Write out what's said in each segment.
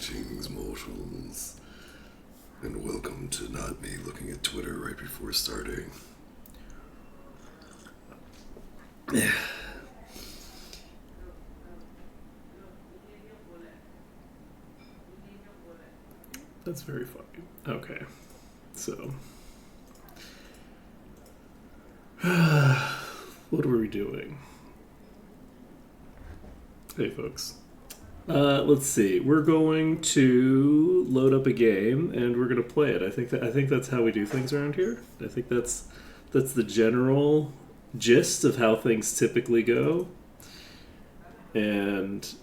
Greetings, mortals, and welcome to not me looking at Twitter right before starting. That's very funny. Okay, so what were we doing? Hey, folks. Let's see. We're going to load up a game and we're going to play it. I think that's how we do things around here. I think that's the general gist of how things typically go. And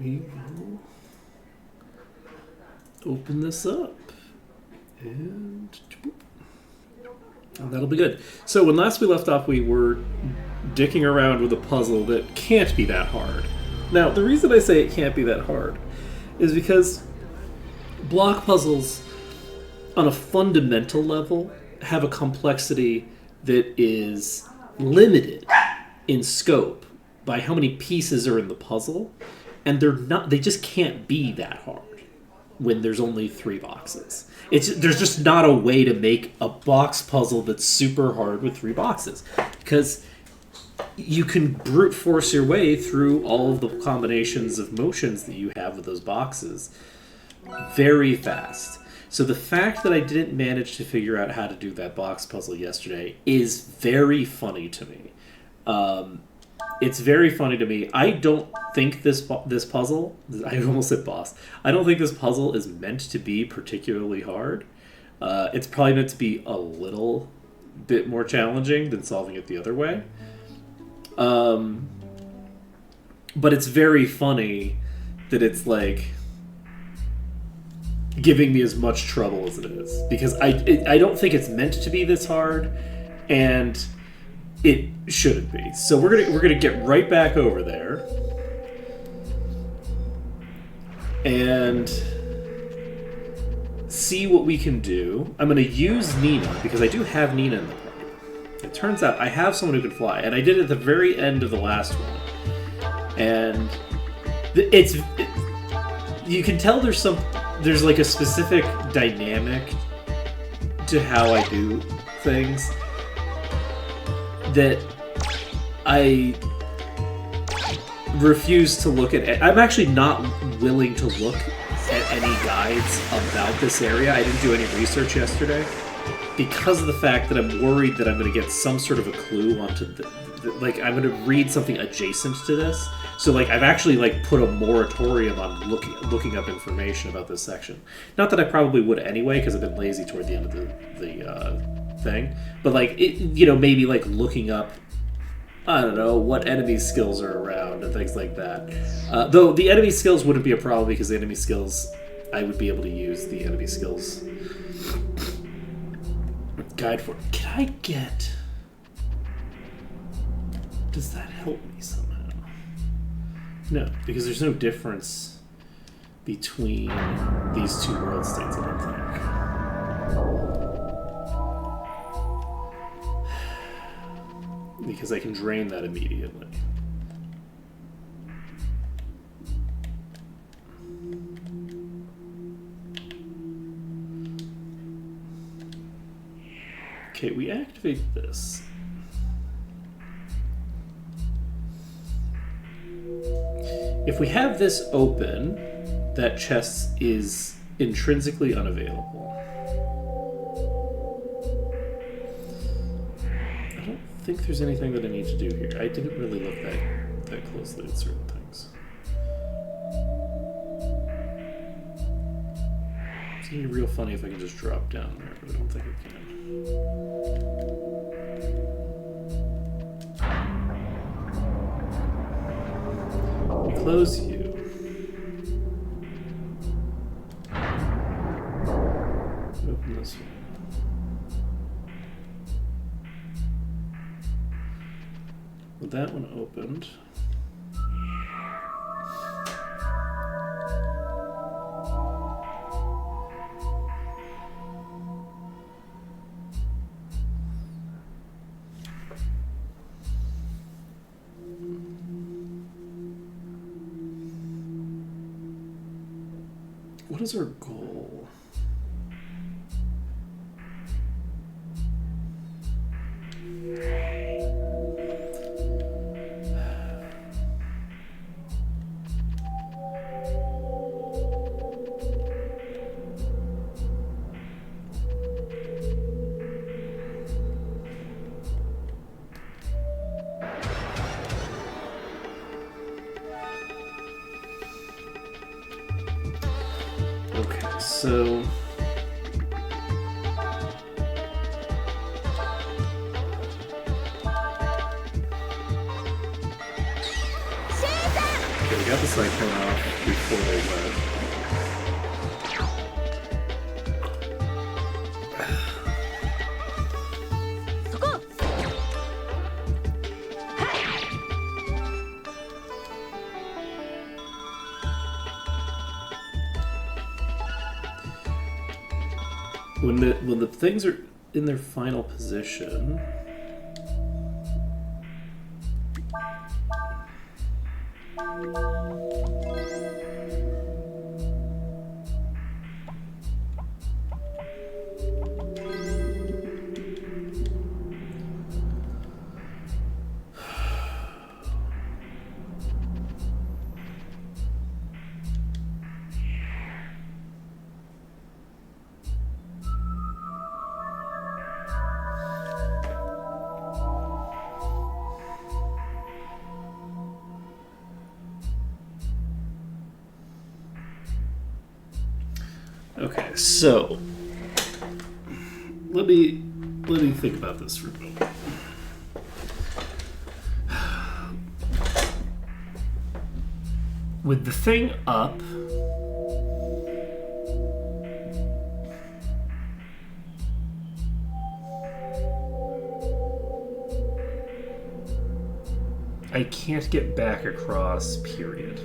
we will open this up and that'll be good. So when last we left off, we were dicking around with a puzzle that can't be that hard. Now, the reason I say it can't be that hard is because block puzzles, on a fundamental level, have a complexity that is limited in scope by how many pieces are in the puzzle, and they just can't be that hard when there's only 3 boxes. There's just not a way to make a box puzzle that's super hard with 3 boxes, because you can brute force your way through all of the combinations of motions that you have with those boxes very fast. So the fact that I didn't manage to figure out how to do that box puzzle yesterday is very funny to me. It's very funny to me. I don't think this puzzle... I almost said boss. I don't think this puzzle is meant to be particularly hard. It's probably meant to be a little bit more challenging than solving it the other way. But it's very funny that it's like giving me as much trouble as it is, because I don't think it's meant to be this hard, and it shouldn't be. So we're gonna get right back over there and see what we can do. I'm gonna use Nina because I do have Nina in the party. It turns out I have someone who can fly, and I did it at the very end of the last one. And you can tell there's like a specific dynamic to how I do things that I refuse to look at. I'm actually not willing to look at any guides about this area. I didn't do any research yesterday because of the fact that I'm worried that I'm going to get some sort of a clue onto like I'm going to read something adjacent to this. So like I've actually like put a moratorium on looking up information about this section. Not that I probably would anyway, because I've been lazy toward the end of the thing. But like maybe like looking up, I don't know, what enemy skills are around and things like that. Though the enemy skills wouldn't be a problem, because the enemy skills, I would be able to use the enemy skills guide for. Can I get? Does that help me somehow? No, because there's no difference between these two world states, I don't think. Because I can drain that immediately. Okay, we activate this. If we have this open, that chest is intrinsically unavailable. I don't think there's anything that I need to do here. I didn't really look that closely at certain things. It's gonna be real funny if I can just drop down there, but I don't think I can. We close you. Open this one. With that one opened. what is our goal? Okay, so okay, we got the cyclone off before they left. When the things are in their final position, okay, so let me think about this for a moment. With the thing up, I can't get back across, period.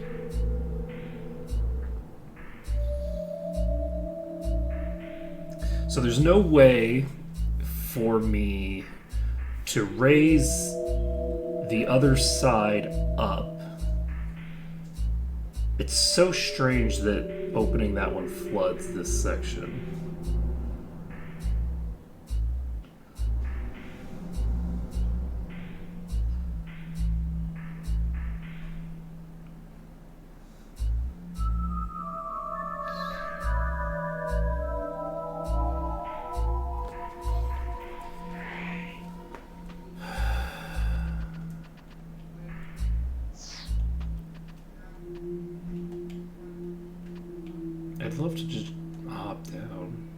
So there's no way for me to raise the other side up. It's so strange that opening that one floods this section. I'd love to just hop down.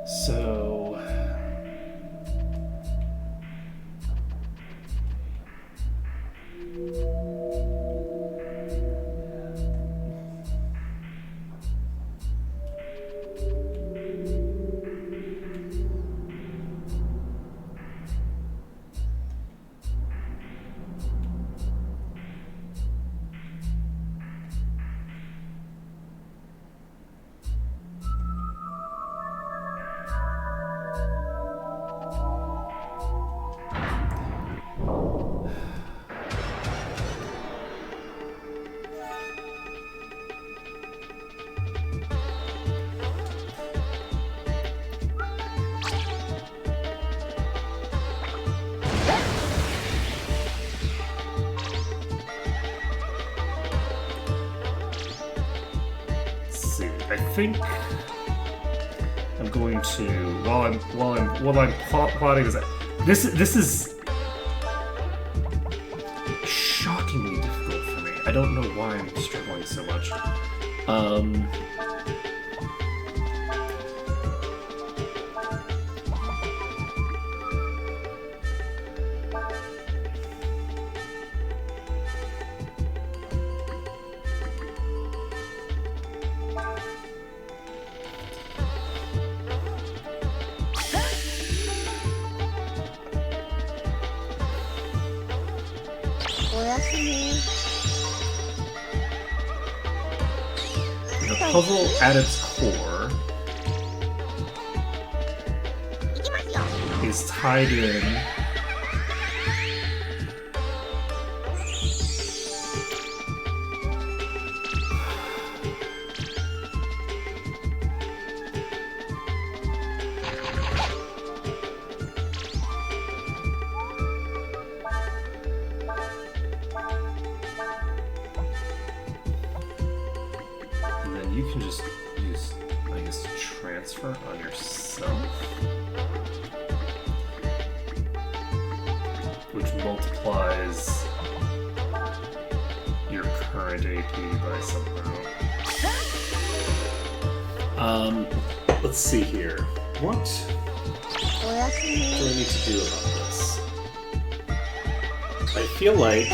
So I think I'm going to while I'm plotting this. This is shockingly difficult for me. I don't know why I'm struggling so much. The puzzle at its core is tied in you can just use, I guess, transfer on yourself, which multiplies your current AP by somehow. Let's see here. What do I need to do about this? I feel like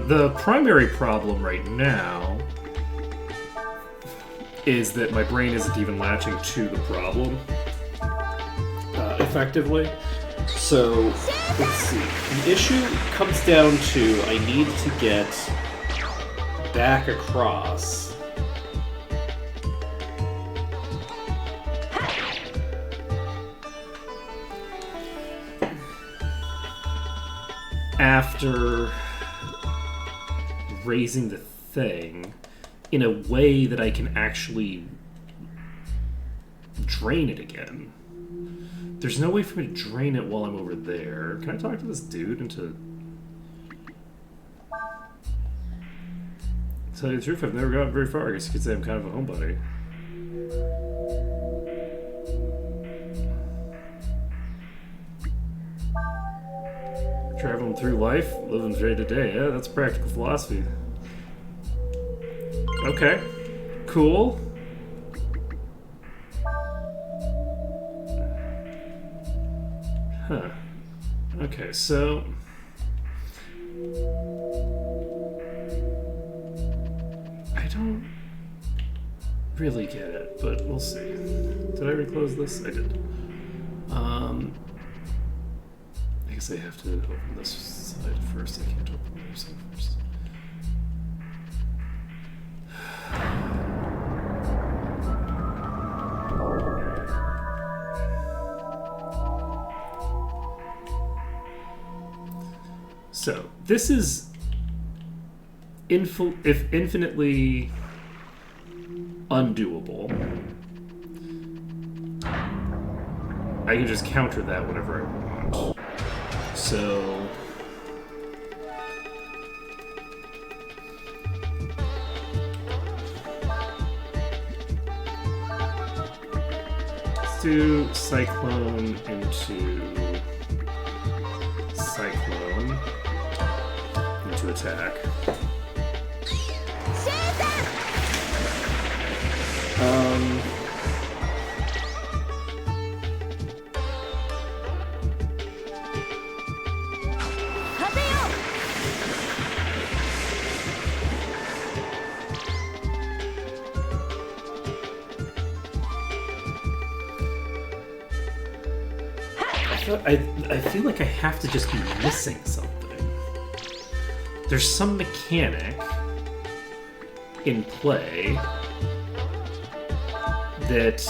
the primary problem right now is that my brain isn't even latching to the problem effectively. So, let's see. The issue comes down to I need to get back across. After raising the thing in a way that I can actually drain it again. There's no way for me to drain it while I'm over there. Can I talk to this dude into... To tell you the truth, I've never gotten very far. I guess you could say I'm kind of a homebody. Traveling through life, living day to day. Yeah, that's practical philosophy. Okay. Cool. Huh. Okay, so... I don't really get it, but we'll see. Did I reclose this? I did. I guess I have to open this side first. I can't open the other side first. So, this is if infinitely undoable. I can just counter that whenever I want. So... let's do Cyclone into Cyclone into attack. I feel like I have to just be missing something. There's some mechanic in play that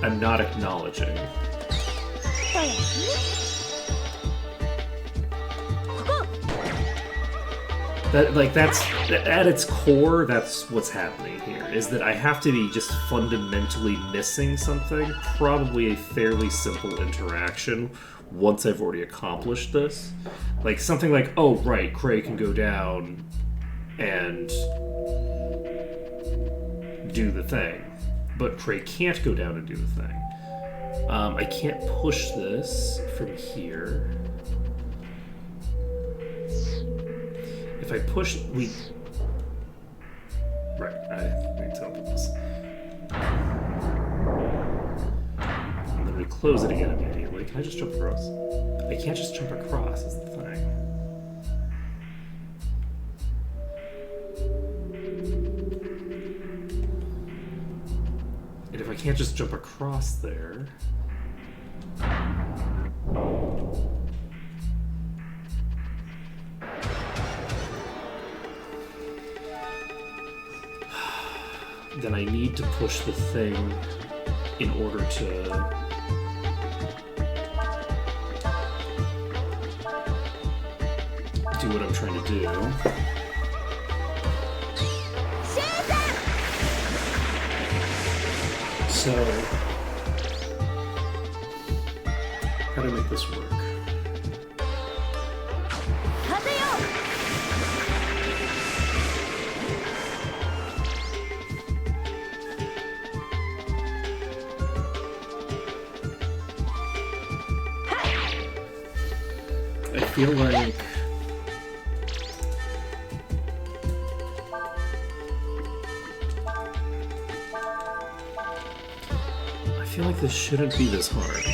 I'm not acknowledging. That's at its core, that's what's happening here, is that I have to be just fundamentally missing something, probably a fairly simple interaction once I've already accomplished this. Like something like, oh right, Cray can go down and do the thing, but Cray can't go down and do the thing. I can't push this from here. If I push, right, I need to open this. And then we close it again immediately. Wait, can I just jump across? I can't just jump across, is the thing. And if I can't just jump across there... then I need to push the thing in order to... do what I'm trying to do. So, how do I make this work? I feel like this shouldn't be this hard,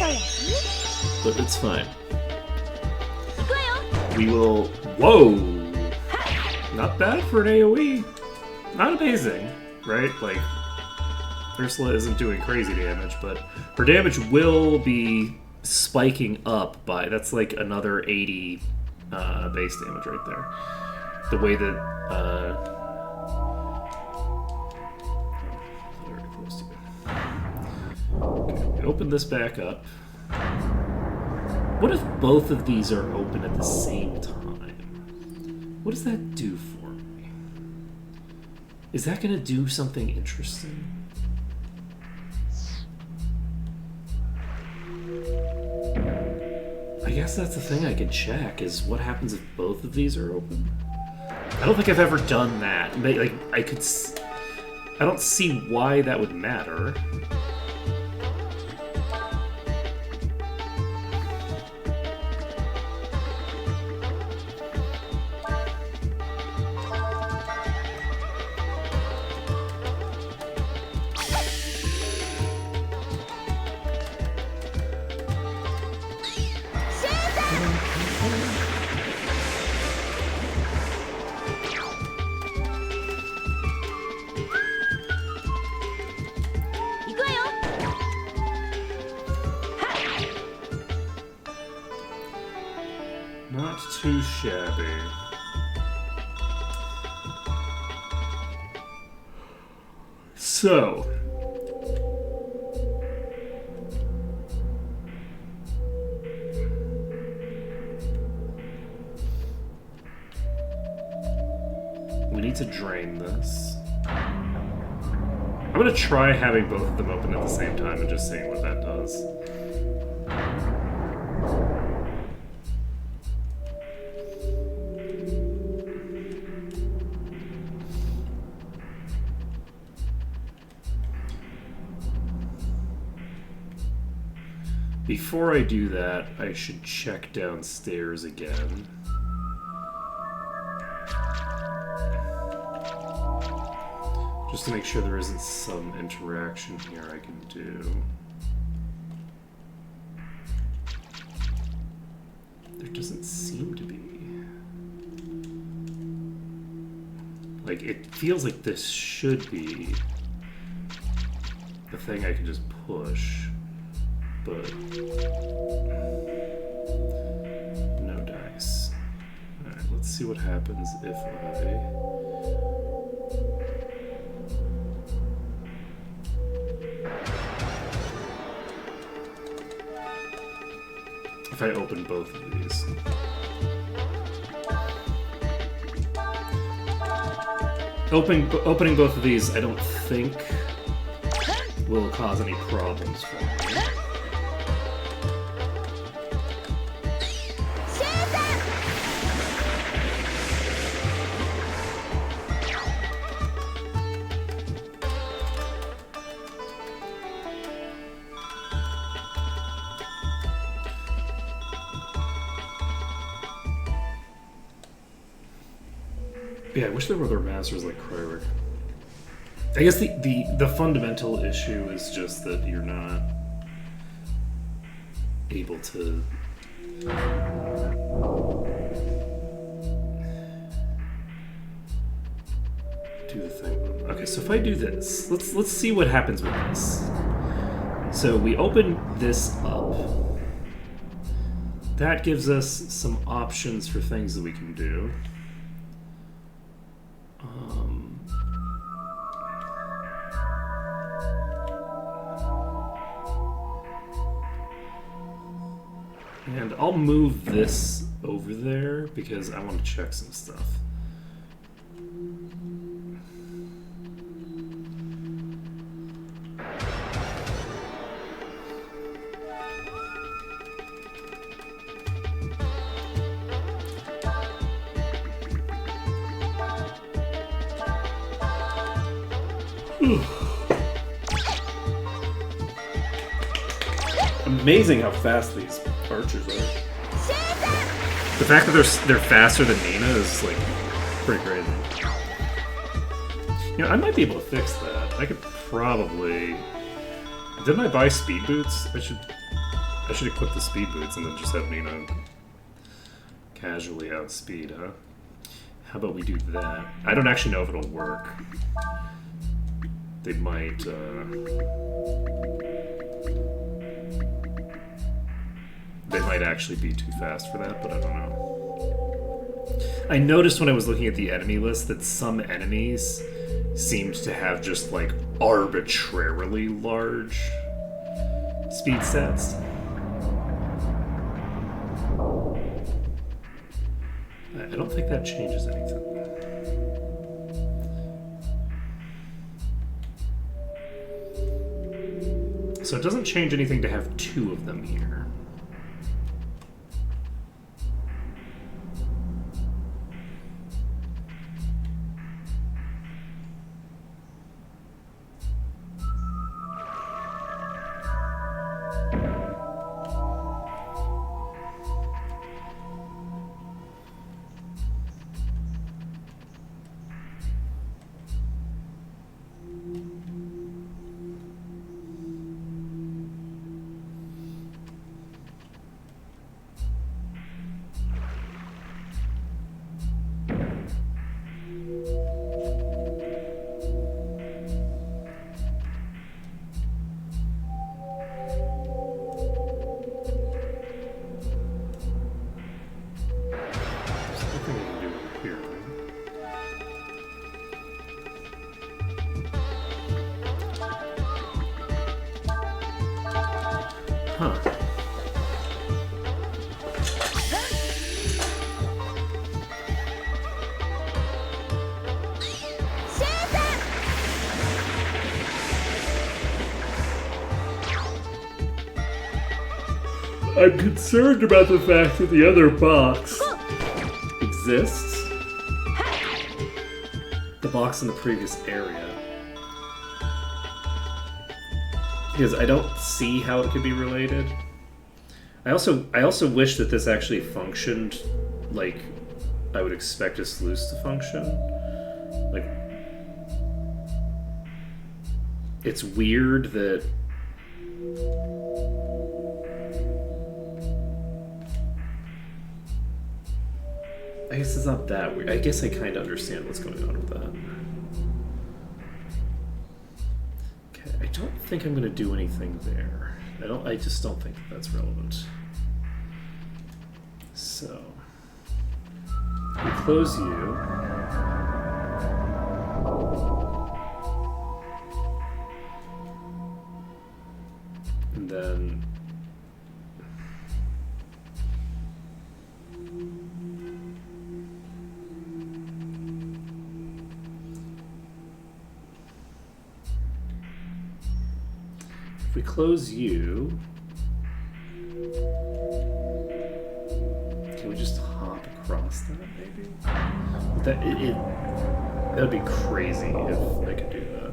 but it's fine. We will... Whoa! Not bad for an AoE. Not amazing, right? Like, Ursula isn't doing crazy damage, but her damage will be spiking up by... That's like another 80 base damage right there. The way that... Open this back up. What if both of these are open at the same time? What does that do for me? Is that going to do something interesting? I guess that's the thing I could check, is what happens if both of these are open? I don't think I've ever done that. Like, I don't see why that would matter. Not too shabby. So, we need to drain this. I'm gonna try having both of them open at the same time and just seeing what that does. Before I do that, I should check downstairs again. Just to make sure there isn't some interaction here I can do. There doesn't seem to be. Like, it feels like this should be the thing I can just push. But no dice. Alright, let's see what happens if I open both of these. Opening both of these, I don't think will cause any problems for me. Yeah, I wish there were other masters like Kryrick. I guess the fundamental issue is just that you're not... able to do the thing. Okay, so if I do this, let's see what happens with this. So we open this up. That gives us some options for things that we can do. And I'll move this over there because I want to check some stuff. Amazing how fast these archers are. The fact that they're faster than Nina is like pretty crazy. You know, I might be able to fix that. I could probably. Didn't I buy speed boots? I should equip the speed boots and then just have Nina casually outspeed, huh? How about we do that? I don't actually know if it'll work. They might. They might actually be too fast for that, but I don't know. I noticed when I was looking at the enemy list that some enemies seemed to have just like arbitrarily large speed stats. I don't think that changes anything. So it doesn't change anything to have two of them here. I'm concerned about the fact that the other box exists. The box in the previous area. Because I don't see how it could be related. I also wish that this actually functioned like I would expect a sluice to function. Like, it's weird that I guess it's not that weird. I guess I kind of understand what's going on with that. Okay, I don't think I'm going to do anything there. I just don't think that's relevant. So, we close you. And then if we close you, can we just hop across that maybe? That would be crazy if I could do that.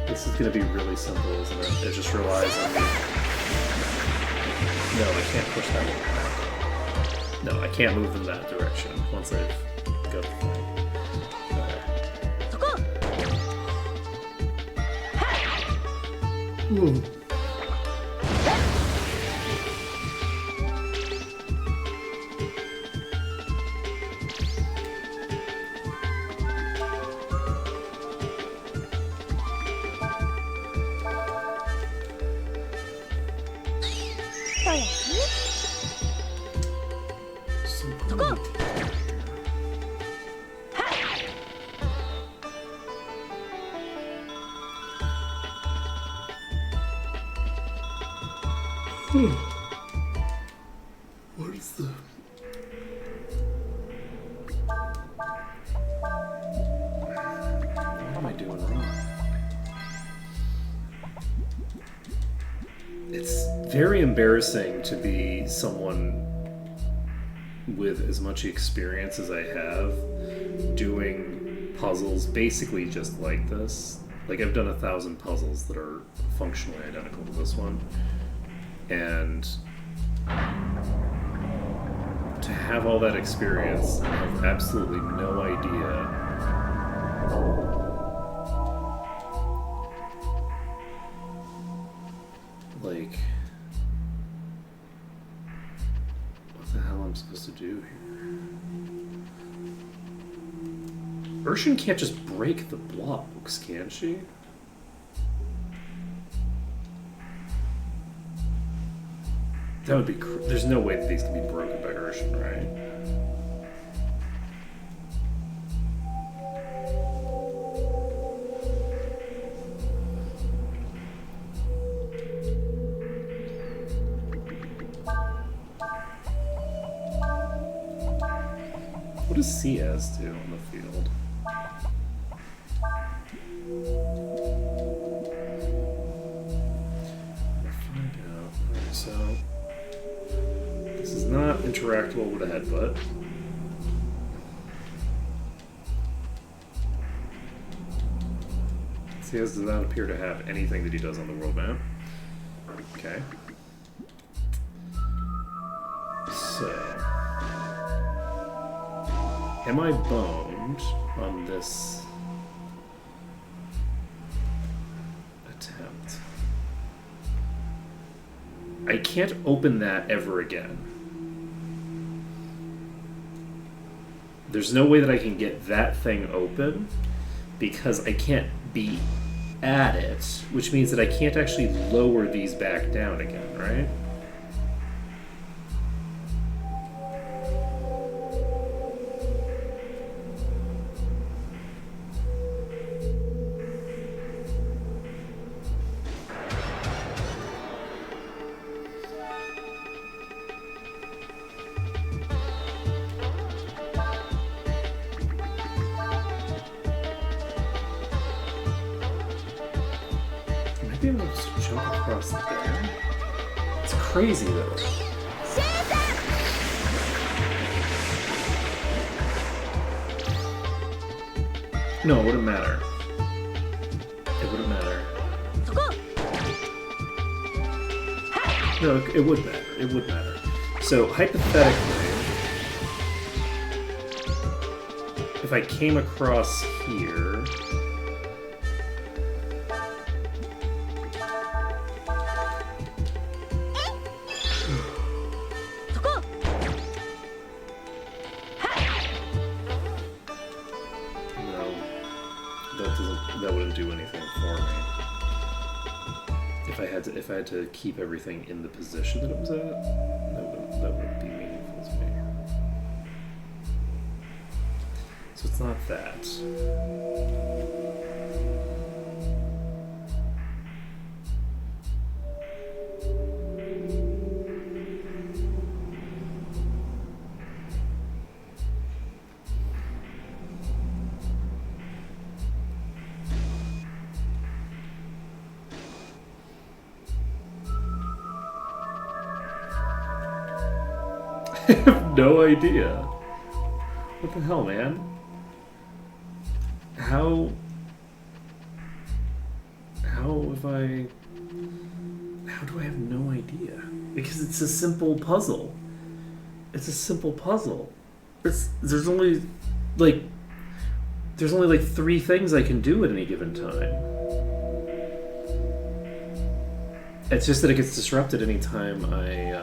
This is going to be really simple, isn't it? It just relies on me. No, I can't push that one back. No, I can't move in that direction once I've got the thing. Okay. そこ Ooh. So go. What is the... What am I doing wrong? It's very embarrassing to be someone with as much experience as I have doing puzzles basically just like this. Like, I've done 1,000 puzzles that are functionally identical to this one. And to have all that experience and have absolutely no idea like what the hell I'm supposed to do here. Urshan can't just break the blocks, can she? That would be there's no way that these can be broken by Urshan, right? What does CS do on the field? We'll find out. Alright, so this is not interactable with a headbutt. CS does not appear to have anything that he does on the world map. Okay. So, am I boned on this attempt? I can't open that ever again. There's no way that I can get that thing open because I can't be at it, which means that I can't actually lower these back down again, right? Maybe I'm able to jump across there. It's crazy though. No, it wouldn't matter. It wouldn't matter. そこ No, it would matter. It would matter. So, hypothetically, if I came across here... That wouldn't do anything for me. If I had to keep everything in the position that it was at, that wouldn't be meaningful to me. So it's not that. I have no idea. What the hell, man? How do I have no idea? Because it's a simple puzzle. It's a simple puzzle. There's only like three things I can do at any given time. It's just that it gets disrupted anytime I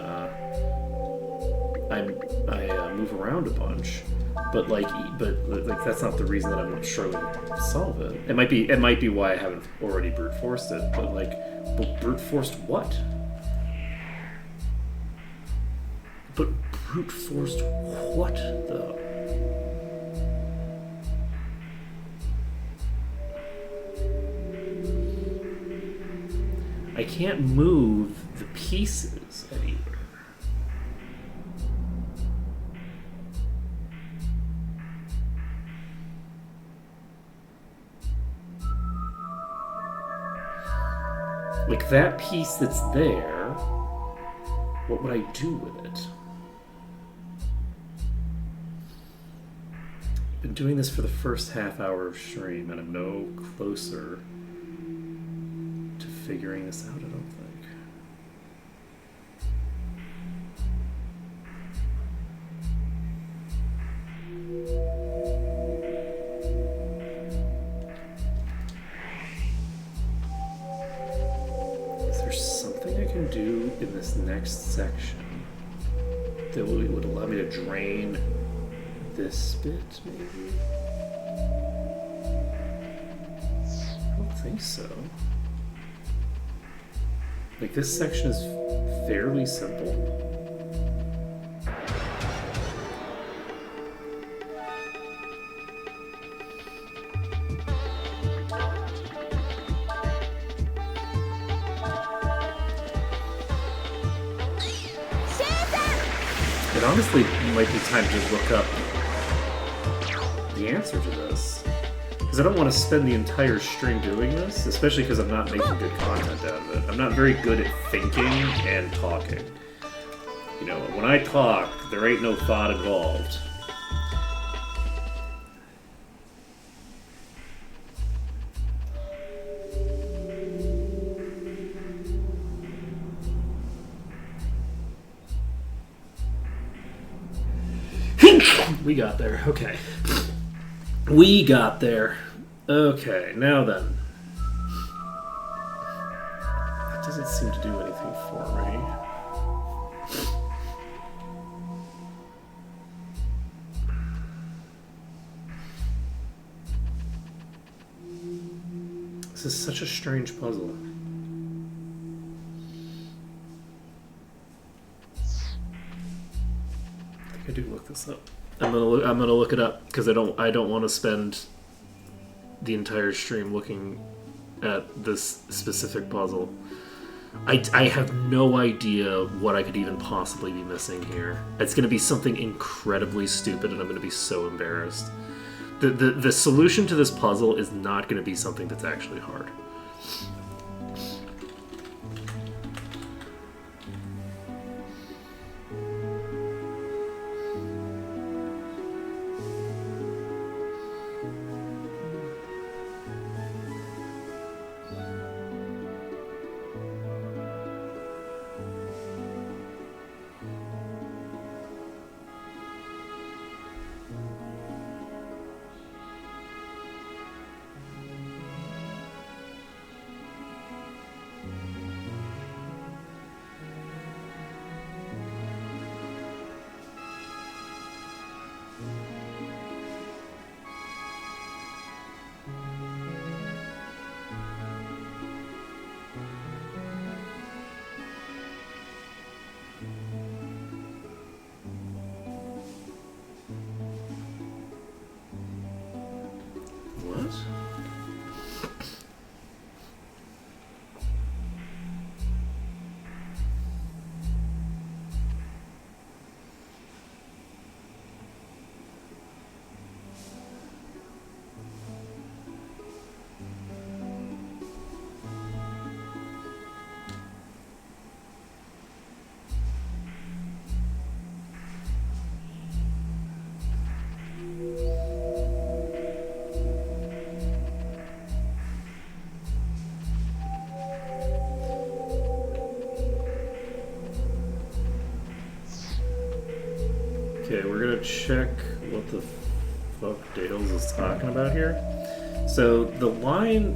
move around a bunch. But that's not the reason that I'm not sure to solve it. It might be why I haven't already brute forced it. But brute forced what? But brute forced what though? I can't move the pieces anywhere. Like that piece that's there, what would I do with it? I've been doing this for the first half hour of stream, and I'm no closer to figuring this out, I don't think. Do in this next section that would allow me to drain this bit, maybe? I don't think so. Like, this section is fairly simple. It honestly might be time to look up the answer to this. Because I don't want to spend the entire stream doing this, especially because I'm not making good content out of it. I'm not very good at thinking and talking. You know, when I talk, there ain't no thought involved. We got there. Okay. We got there. Okay, now then. That doesn't seem to do anything for me. This is such a strange puzzle. I think I do look this up. I'm gonna look it up because I don't want to spend the entire stream looking at this specific puzzle. I have no idea what I could even possibly be missing here. It's gonna be something incredibly stupid, and I'm gonna be so embarrassed. The solution to this puzzle is not gonna be something that's actually hard. check what the fuck Dales is talking about here. So the line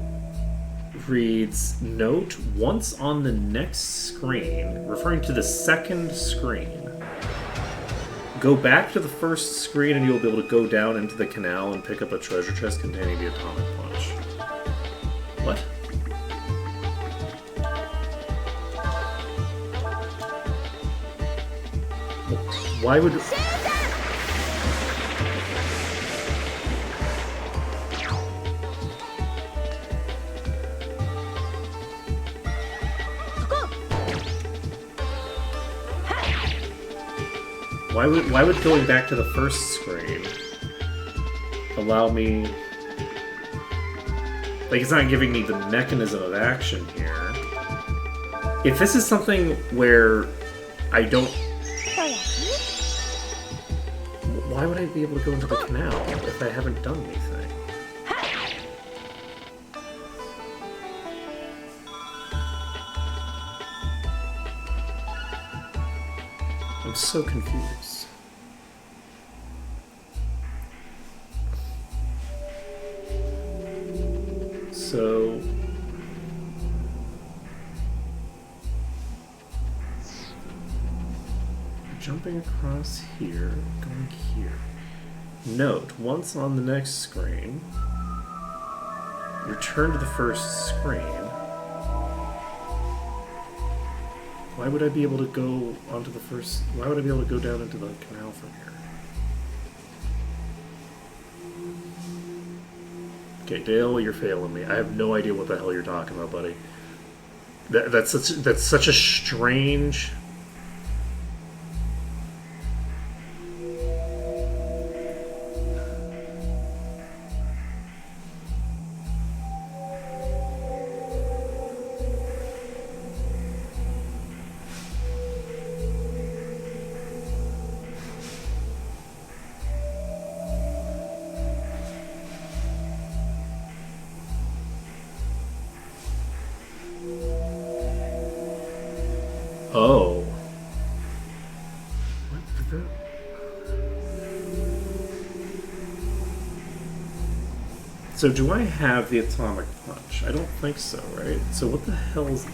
reads, note once on the next screen, referring to the second screen. Go back to the first screen and you'll be able to go down into the canal and pick up a treasure chest containing the atomic punch. What? Why would... Why would going back to the first screen allow me... Like, it's not giving me the mechanism of action here. If this is something where I don't... Why would I be able to go into the canal if I haven't done anything? I'm so confused. So... Jumping across here, going here. Note, once on the next screen, return to the first screen. Why would I be able to go onto the first... Why would I be able to go down into the canal from here? Okay, Dale, you're failing me. I have no idea what the hell you're talking about, buddy. That's such a strange... Oh. What did that... So do I have the atomic punch? I don't think so, right? So what the hell is...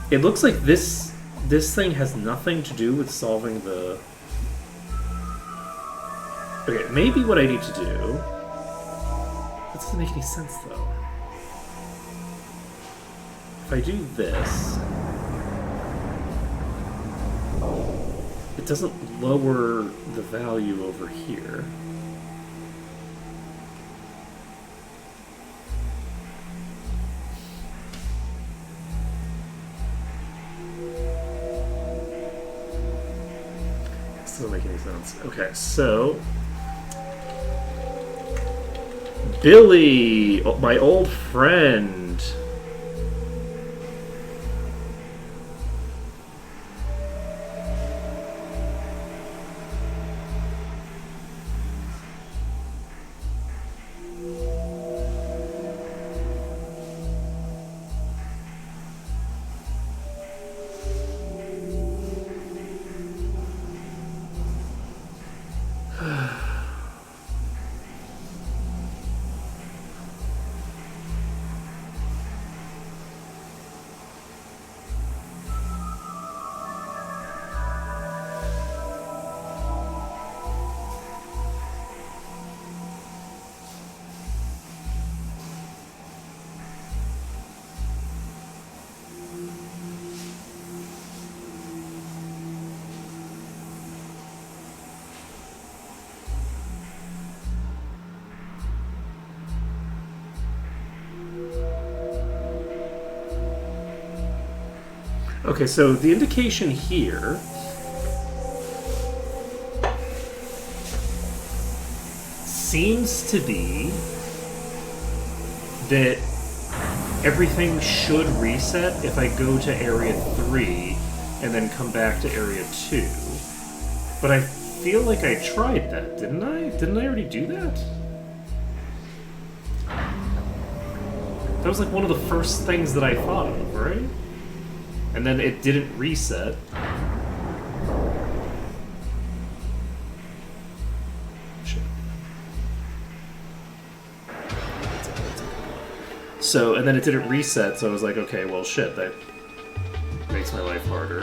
It looks like this thing has nothing to do with solving the... Okay, maybe what I need to do... That doesn't make any sense, though. If I do this... It doesn't lower the value over here. This doesn't make any sense. Okay, so... Billy! My old friend! Okay, so the indication here seems to be that everything should reset if I go to Area 3 and then come back to Area 2. But I feel like I tried that, didn't I? Didn't I already do that? That was like one of the first things that I thought of, right? And then it didn't reset. So, and then it didn't reset, so I was like, okay, well, shit, that makes my life harder.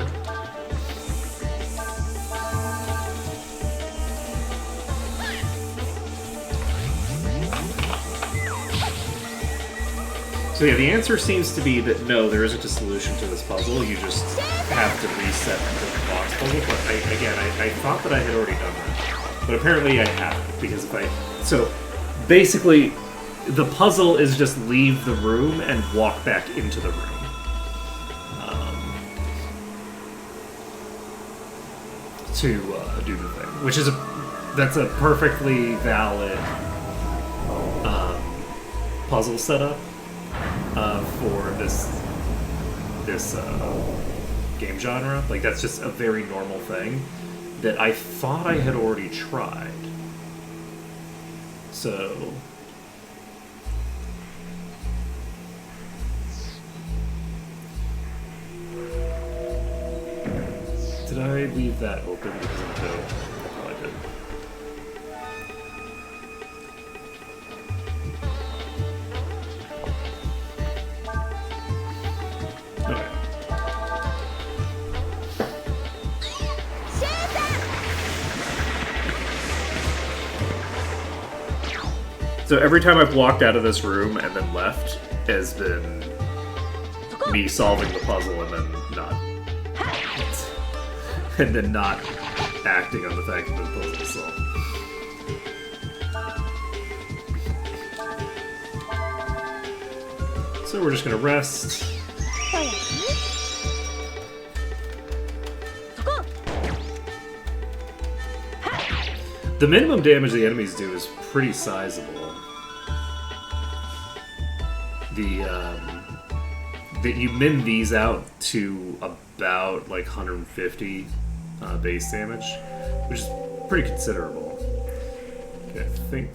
So yeah, the answer seems to be that no, there isn't a solution to this puzzle. You just have to reset the box puzzle. But I thought that I had already done that, but apparently I haven't, because if I... So basically, the puzzle is just leave the room and walk back into the room. To do the thing, which is that's a perfectly valid puzzle setup for this game genre. Like, that's just a very normal thing that I thought I had already tried. So did I leave that open because I'm dope? I probably did. Okay. So every time I've walked out of this room and then left has been me solving the puzzle and then not. And then not acting on the fact that the puzzle is solved. So we're just gonna rest. The minimum damage the enemies do is pretty sizable. That you min these out to about like 150 base damage, which is pretty considerable. Okay, I think,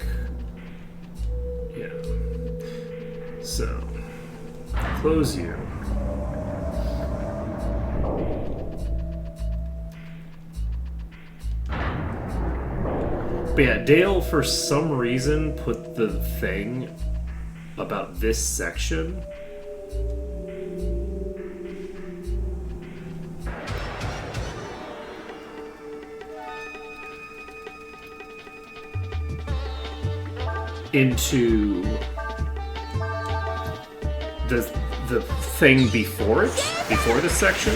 yeah. So close you. But yeah, Dale for some reason put the thing about this section into the thing before it, before this section.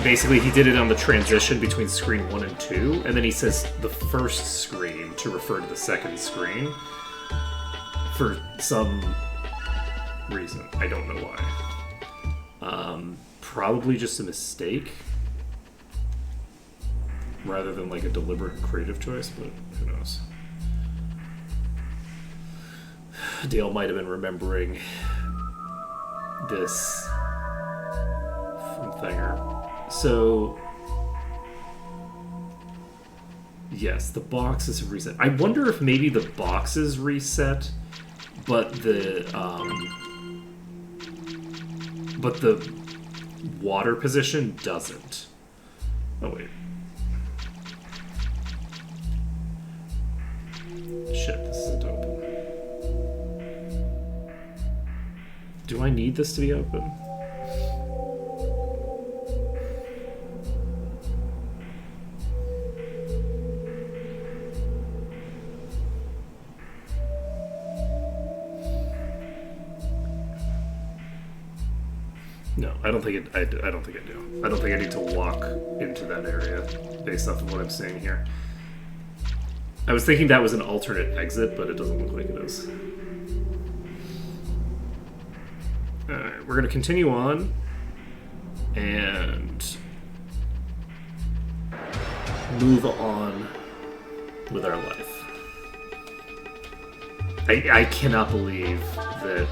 Basically, he did it on the transition between screen 1 and 2, and then he says the first screen to refer to the second screen for some reason. I don't know why. Probably just a mistake rather than like a deliberate creative choice, but who knows. Dale might have been remembering this from Thinger. So, yes, the boxes have reset. I wonder if maybe the boxes reset, but the water position doesn't. Oh wait. Shit, this isn't open. Do I need this to be open? No, I don't think I don't think I do. I don't think I need to walk into that area based off of what I'm seeing here. I was thinking that was an alternate exit, but it doesn't look like it is. Alright, we're going to continue on and move on with our life. I cannot believe that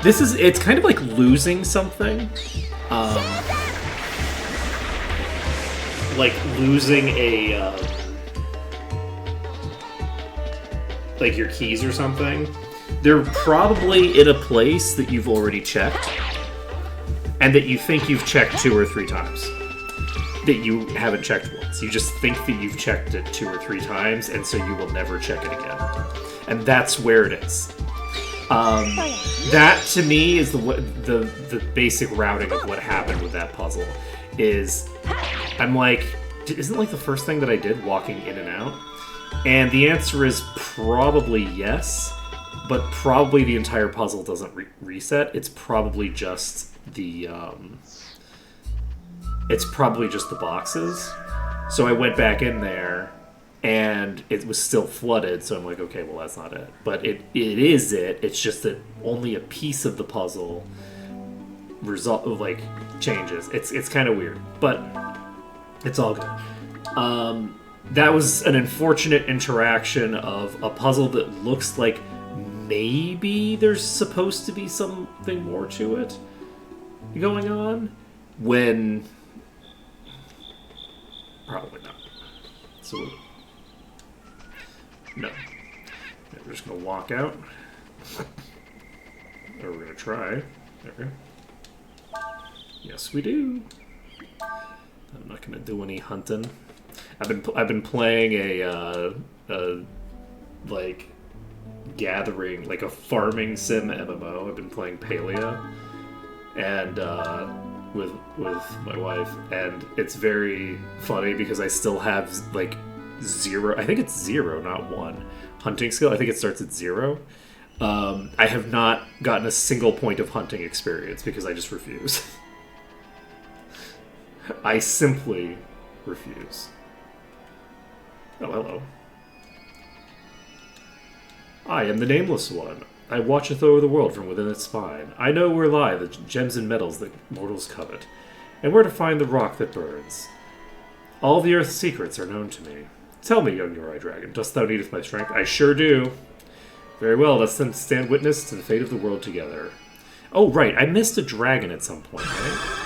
this is, it's kind of like losing something. Like losing a, like your keys or something. They're probably in a place that you've already checked, and that you think you've checked 2 or 3 times. that you haven't checked once. You just think that you've checked it 2 or 3 times, and so you will never check it again. And that's where it is. That to me is the basic routing of what happened with that puzzle. Is I'm like, isn't like the first thing that I did walking in and out? And the answer is probably yes, but probably the entire puzzle doesn't reset. It's probably just the boxes. So I went back in there, and it was still flooded. So I'm like, okay, well that's not it. But it is it. It's just that only a piece of the puzzle changes. It's kind of weird, but it's all good. That was an unfortunate interaction of a puzzle that looks like maybe there's supposed to be something more to it going on, when probably not. So, no. We're just going to walk out. Or we're going to try. There we go. Yes, we do. I'm not going to do any hunting. I've been playing a gathering, like a farming sim MMO. I've been playing Palia, and with my wife, and it's very funny because I still have like 0. I think it's 0, not 1 hunting skill. I think it starts at 0. I have not gotten a single point of hunting experience because I just refuse. I simply refuse. Oh, hello. I am the Nameless One. I watcheth over the world from within its spine. I know where lie the gems and metals that mortals covet, and where to find the rock that burns. All the earth's secrets are known to me. Tell me, young Yorai Dragon, dost thou needeth my strength? I sure do. Very well, let's then stand witness to the fate of the world together. Oh, right, I missed a dragon at some point, right?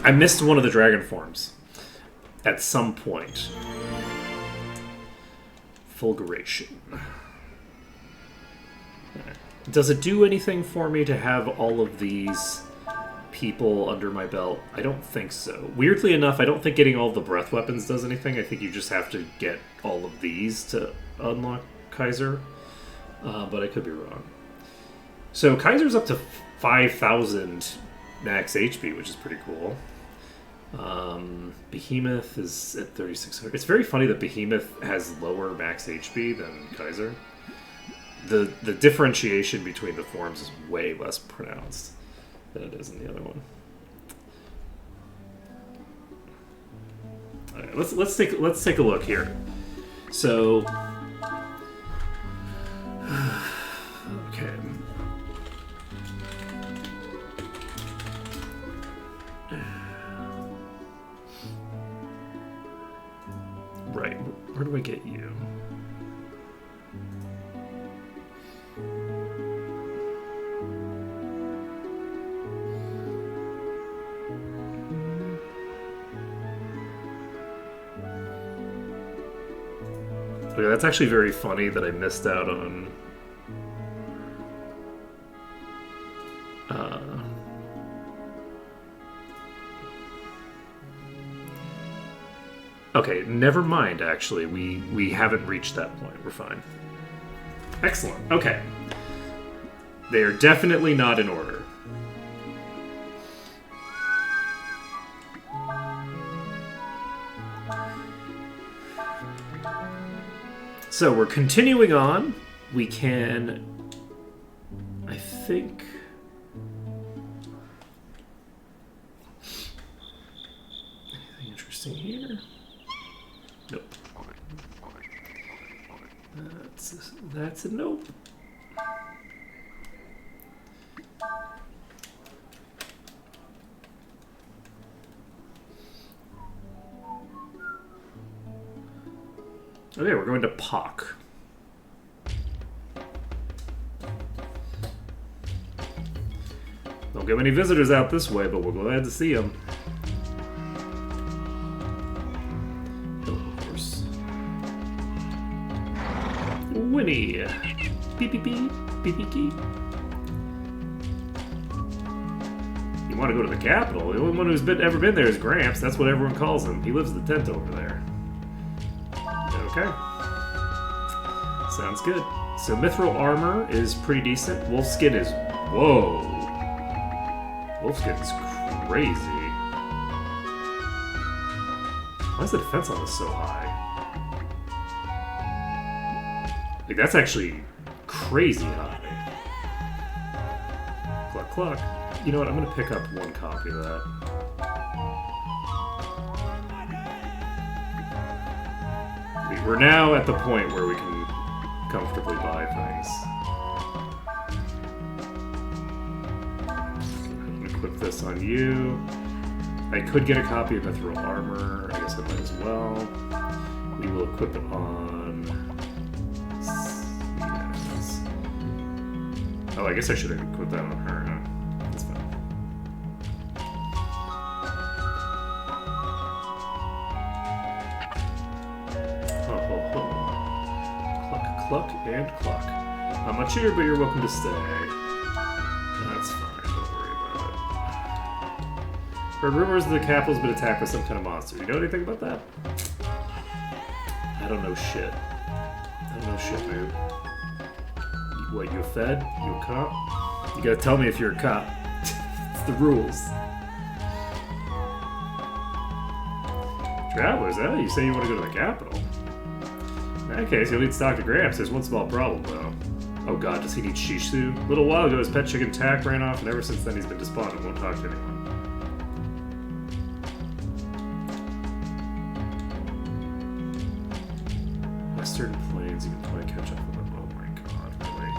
I missed one of the dragon forms at some point. Fulguration. Does it do anything for me to have all of these people under my belt? I don't think so. Weirdly enough, I don't think getting all the breath weapons does anything. I think you just have to get all of these to unlock Kaiser. But I could be wrong. So Kaiser's up to 5,000 max HP, which is pretty cool. Behemoth is at 3,600. It's very funny that Behemoth has lower max HP than Kaiser. The differentiation between the forms is way less pronounced than it is in the other one. All right, let's take a look here. So, okay. Right, where do I get you? Okay, that's actually very funny that I missed out on... Okay, never mind, actually. We haven't reached that point. We're fine. Excellent. Okay. They are definitely not in order. So we're continuing on. We can... I think... Anything interesting here? Nope. That's a nope. Okay, we're going to Pock. Don't get many visitors out this way, but we're glad to see them. Winnie. beep beep beep beep beep beep. You want to go to the capital? The only one who's ever been there is Gramps. That's what everyone calls him. He lives in the tent over there. Okay. Sounds good. So mithril armor is pretty decent. Wolfskin is... Whoa. Wolfskin is crazy. Why is the defense on this so high? Like, that's actually crazy high. Cluck, cluck. You know what? I'm going to pick up one copy of that. We're now at the point where we can comfortably buy things. I'm going to equip this on you. I could get a copy of Mithril Armor. I guess I might as well. We will equip it on... Yes. Oh, I guess I should have equipped that on her, huh? That's fine. Cluck and cluck. Not much here, but you're welcome to stay. That's fine, don't worry about it. Heard rumors that the capital's been attacked by some kind of monster. You know anything about that? I don't know shit. I don't know shit, man. What, you a fed? You a cop? You gotta tell me if you're a cop. It's the rules. Travelers, eh? You say you want to go to the capital. In that case, you'll need to talk to Gramps. There's one small problem, though. Oh god, does he need Shishu? A little while ago, his pet chicken Tak ran off, and ever since then he's been despondent, won't talk to anyone. Western Plains, you can probably catch up with him. Oh my god, really?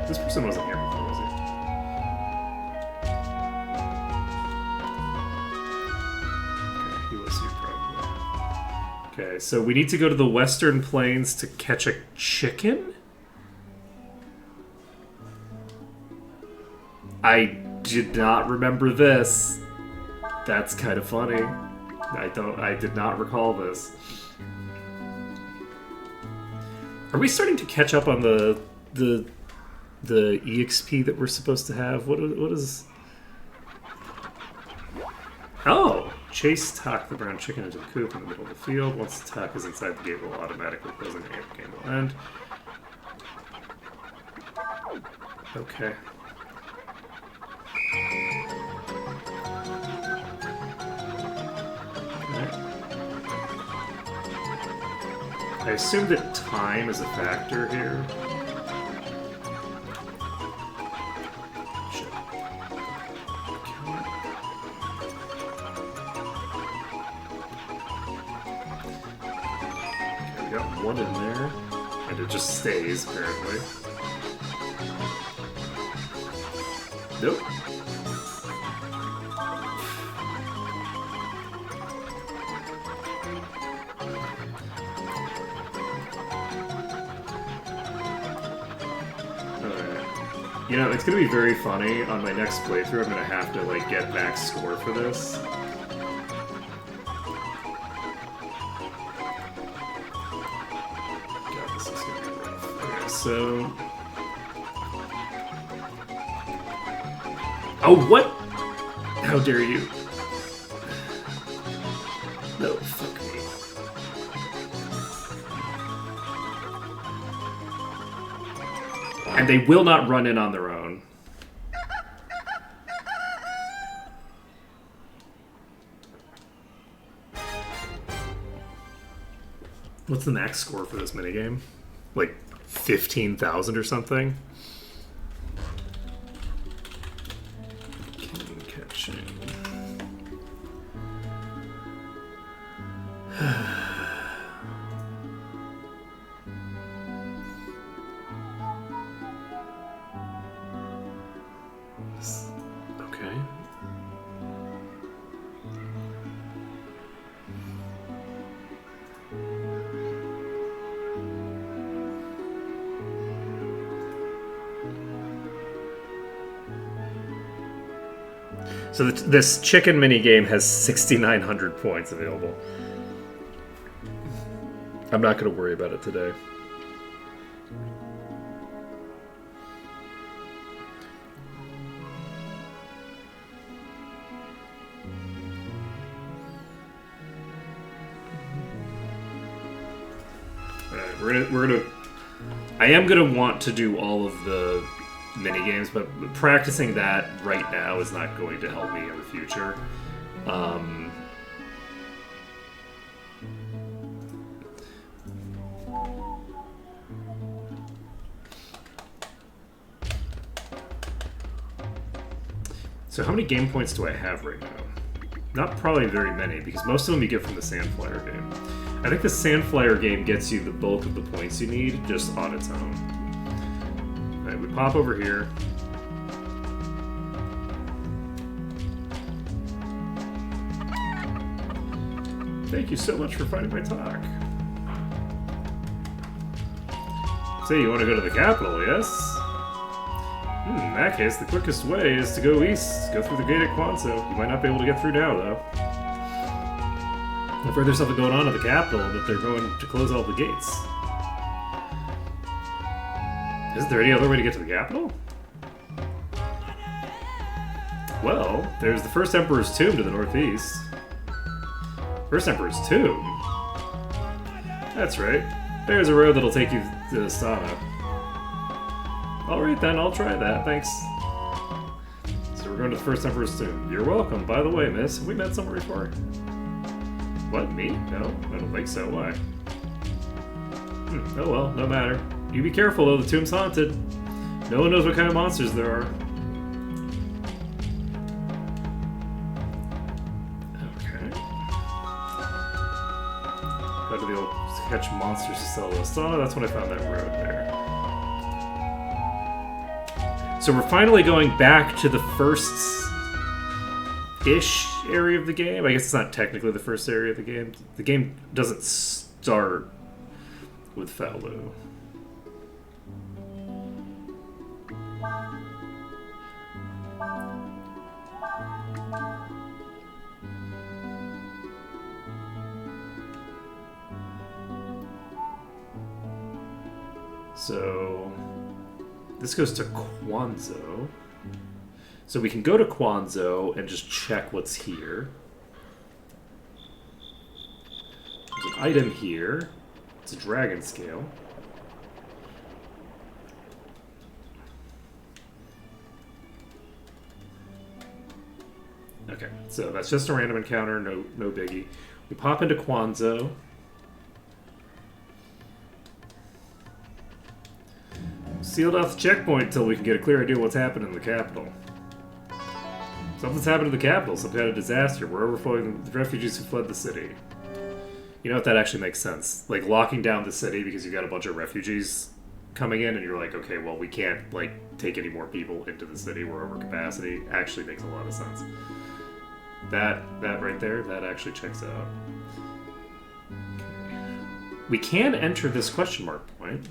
This person wasn't here before, was he? He was here probably. Okay, so we need to go to the Western Plains to catch a chicken? I did not remember this. That's kind of funny. I did not recall this. Are we starting to catch up on the EXP that we're supposed to have? What is... Oh! Chase Tak the brown chicken into the coop in the middle of the field. Once the Tak is inside the gate, it will automatically close and the game will end. Okay. I assume that time is a factor here. Shit. Okay, we got one in there, and it just stays, apparently. Nope. You know, it's gonna be very funny on my next playthrough. I'm gonna have to, like, get max score for this. God, this is gonna be rough. Okay, so... Oh, what? How dare you? No, fuck me. And they will not run in on their own. What's the max score for this minigame? Like 15,000 or something? King catching. Okay. So this chicken mini game has 6,900 points available. I'm not going to worry about it today. Alright, we're gonna. I am gonna want to do all of the mini games, but practicing that right now is not going to help me in the future. So how many game points do I have right now? Not probably very many, because most of them you get from the Sandflyer game. I think the Sandflyer game gets you the bulk of the points you need, just on its own. Alright, we pop over here. Thank you so much for finding my talk. So you want to go to the capital, yes? In that case, the quickest way is to go east, go through the gate at Quanzo. You might not be able to get through now, though. I've heard there's something going on at the capital, that they're going to close all the gates. Isn't there any other way to get to the capital? Well, there's the First Emperor's Tomb to the northeast. First Emperor's Tomb? That's right. There's a road that'll take you to Astana. Alright then, I'll try that, thanks. So we're going to the First Emperor's Tomb. You're welcome. By the way, miss, have we met somewhere before? What, me? No, I don't think so. Why? Oh well, no matter. You be careful though, the tomb's haunted. No one knows what kind of monsters there are. Okay. How do they all catch monsters to sell us? Oh, that's when I found that road there. So we're finally going back to the first-ish area of the game. I guess it's not technically the first area of the game. The game doesn't start with Faolu. So this goes to Quanzo. So we can go to Quanzo and just check what's here. There's an item here. It's a dragon scale. Okay, so that's just a random encounter, no biggie. We pop into Quanzo. Sealed off the checkpoint until we can get a clear idea what's happening in the capital. Something's happened in the capital, some kind of disaster. We're overflowing the refugees who fled the city. You know what, that actually makes sense. Like, locking down the city because you got a bunch of refugees coming in and you're like, okay, well, we can't, like, take any more people into the city. We're over capacity. Actually makes a lot of sense. That right there, that actually checks out. Okay. We can enter this question mark point.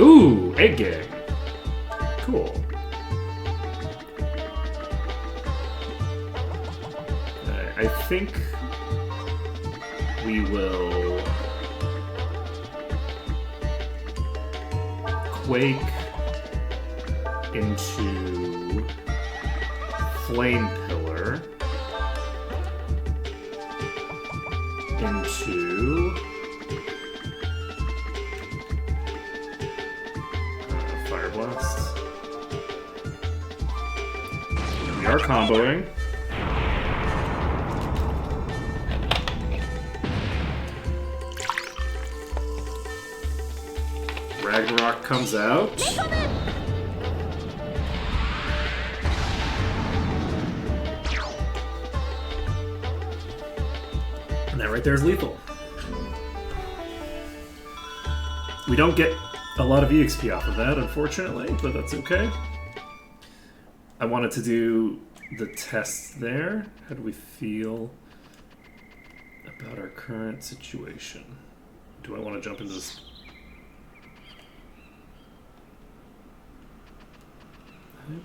Ooh, egg gang. Cool. I think we will quake into flame pillar into fire blast. We are comboing. Ragnarok comes out. And that right there is lethal. We don't get a lot of EXP off of that, unfortunately, but that's okay. I wanted to do the test there. How do we feel about our current situation? Do I want to jump into this?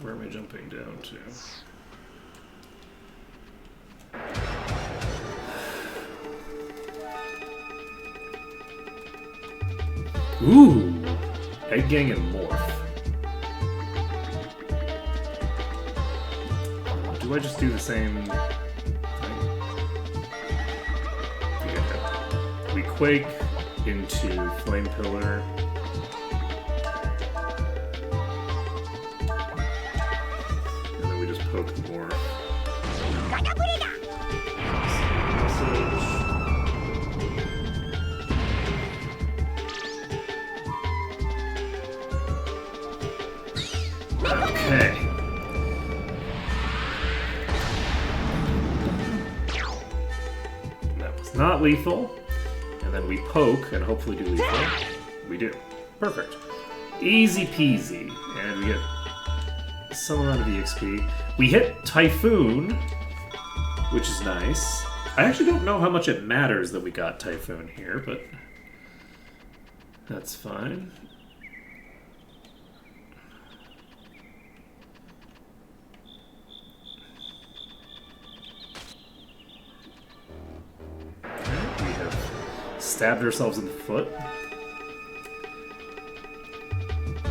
Where am I jumping down to? Ooh! Egg Gang and Morph. Do I just do the same thing? We Quake into Flame Pillar. And then we just poke the Morph. Okay. That was not lethal. And then we poke and hopefully do lethal. We do. Perfect. Easy peasy. And we get some amount of EXP. We hit Typhoon, which is nice. I actually don't know how much it matters that we got Typhoon here, but that's fine. Stabbed ourselves in the foot.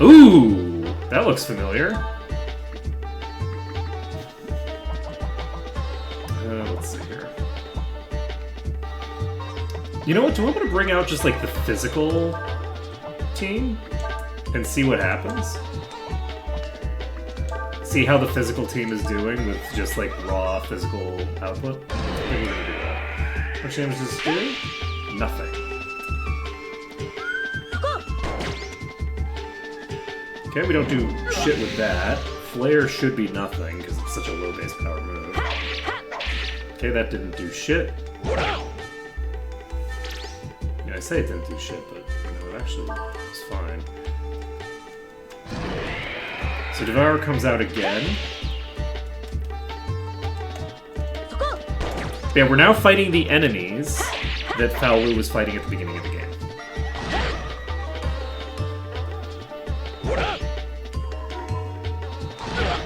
Ooh! That looks familiar. Let's see here. You know what? Do I want to bring out just like the physical team and see what happens? See how the physical team is doing with just like raw physical output? I think we're gonna do that. What damage does this do? Nothing. Okay, we don't do shit with that. Flare should be nothing, because it's such a low base power move. Okay, that didn't do shit. Yeah, I say it didn't do shit, but you know, it actually was fine. So Devour comes out again. Yeah, we're now fighting the enemies that Faolu was fighting at the beginning of the game.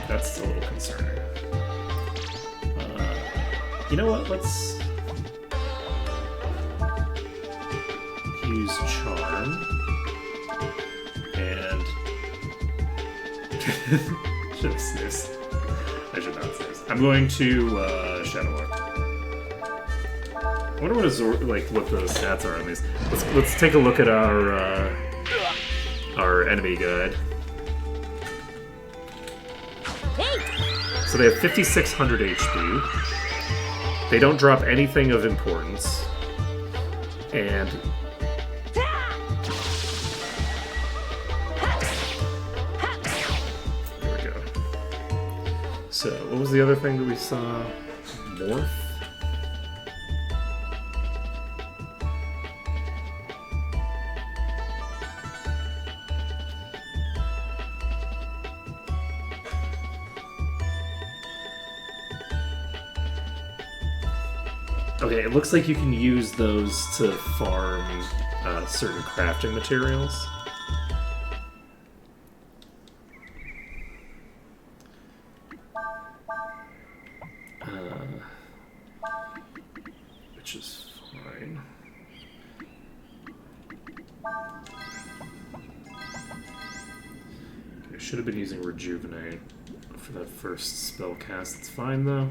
That's a little concerning. You know what? Let's use Charm. And... should have snoozed. I should not snooze. I'm going to Shadow Arc. I wonder what what the stats are on these. Let's take a look at our enemy guide. So they have 5,600 HP. They don't drop anything of importance, and there we go. So what was the other thing that we saw? Morph. Okay, it looks like you can use those to farm certain crafting materials. Which is fine. Okay, I should have been using Rejuvenate for that first spell cast. It's fine though.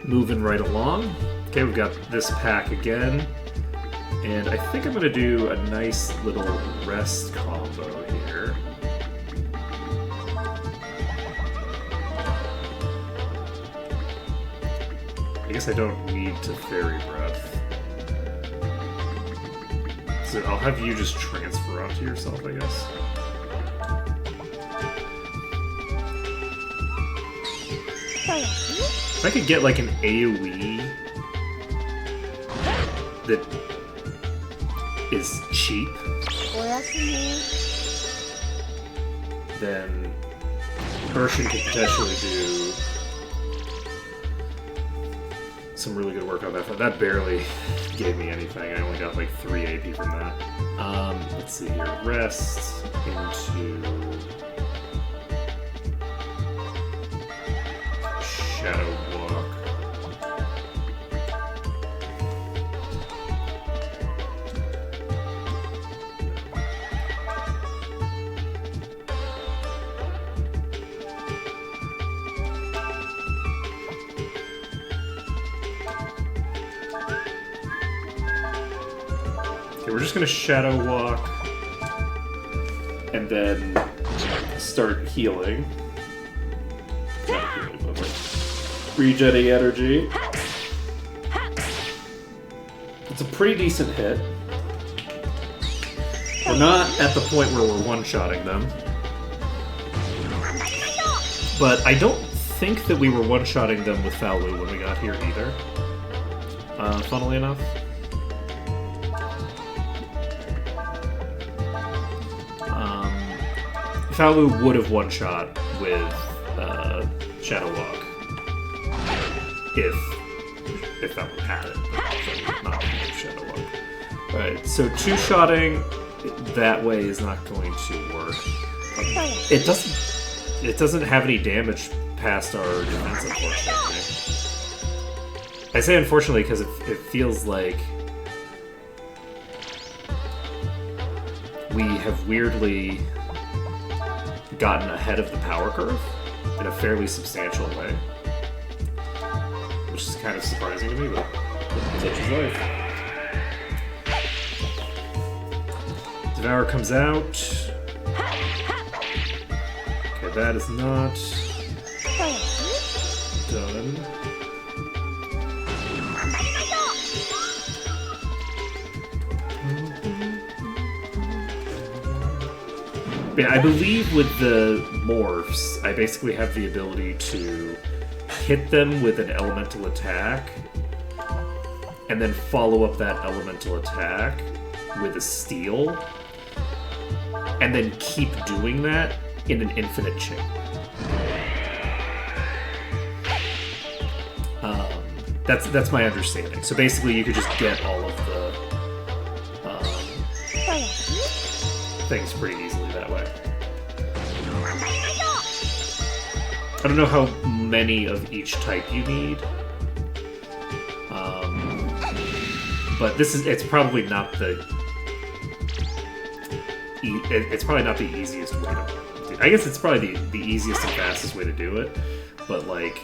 Moving right along. Okay, we've got this pack again. And I think I'm going to do a nice little rest combo here. I guess I don't need to Fairy Breath. So I'll have you just transfer onto yourself, I guess. If I could get like an AoE that is cheap, then Urshan could potentially do some really good work on that. That barely gave me anything. I only got like 3 AP from that. Let's see here. Rest into Shadow Walk. Okay, we're just gonna Shadow Walk and then start healing. Not healing, but like regenerating energy. It's a pretty decent hit. We're not at the point where we're one-shotting them. But I don't think that we were one-shotting them with Faolu when we got here either. Funnily enough. Faolu would have one-shot with Shadow Walk if Faolu had it. Not Shadow Walk. Alright, so two-shotting that way is not going to work. It doesn't have any damage past our defense, unfortunately. I say unfortunately because it feels like we have weirdly gotten ahead of the power curve in a fairly substantial way. Which is kind of surprising to me, but such is life. Devour comes out. Okay, that is not done. Yeah, I believe with the morphs, I basically have the ability to hit them with an elemental attack and then follow up that elemental attack with a steal and then keep doing that in an infinite chain. That's my understanding. So basically you could just get all of the things pretty easily that way. I don't know how many of each type you need. But it's probably not the it's probably not the easiest way to do it. I guess it's probably the easiest and fastest way to do it, but like,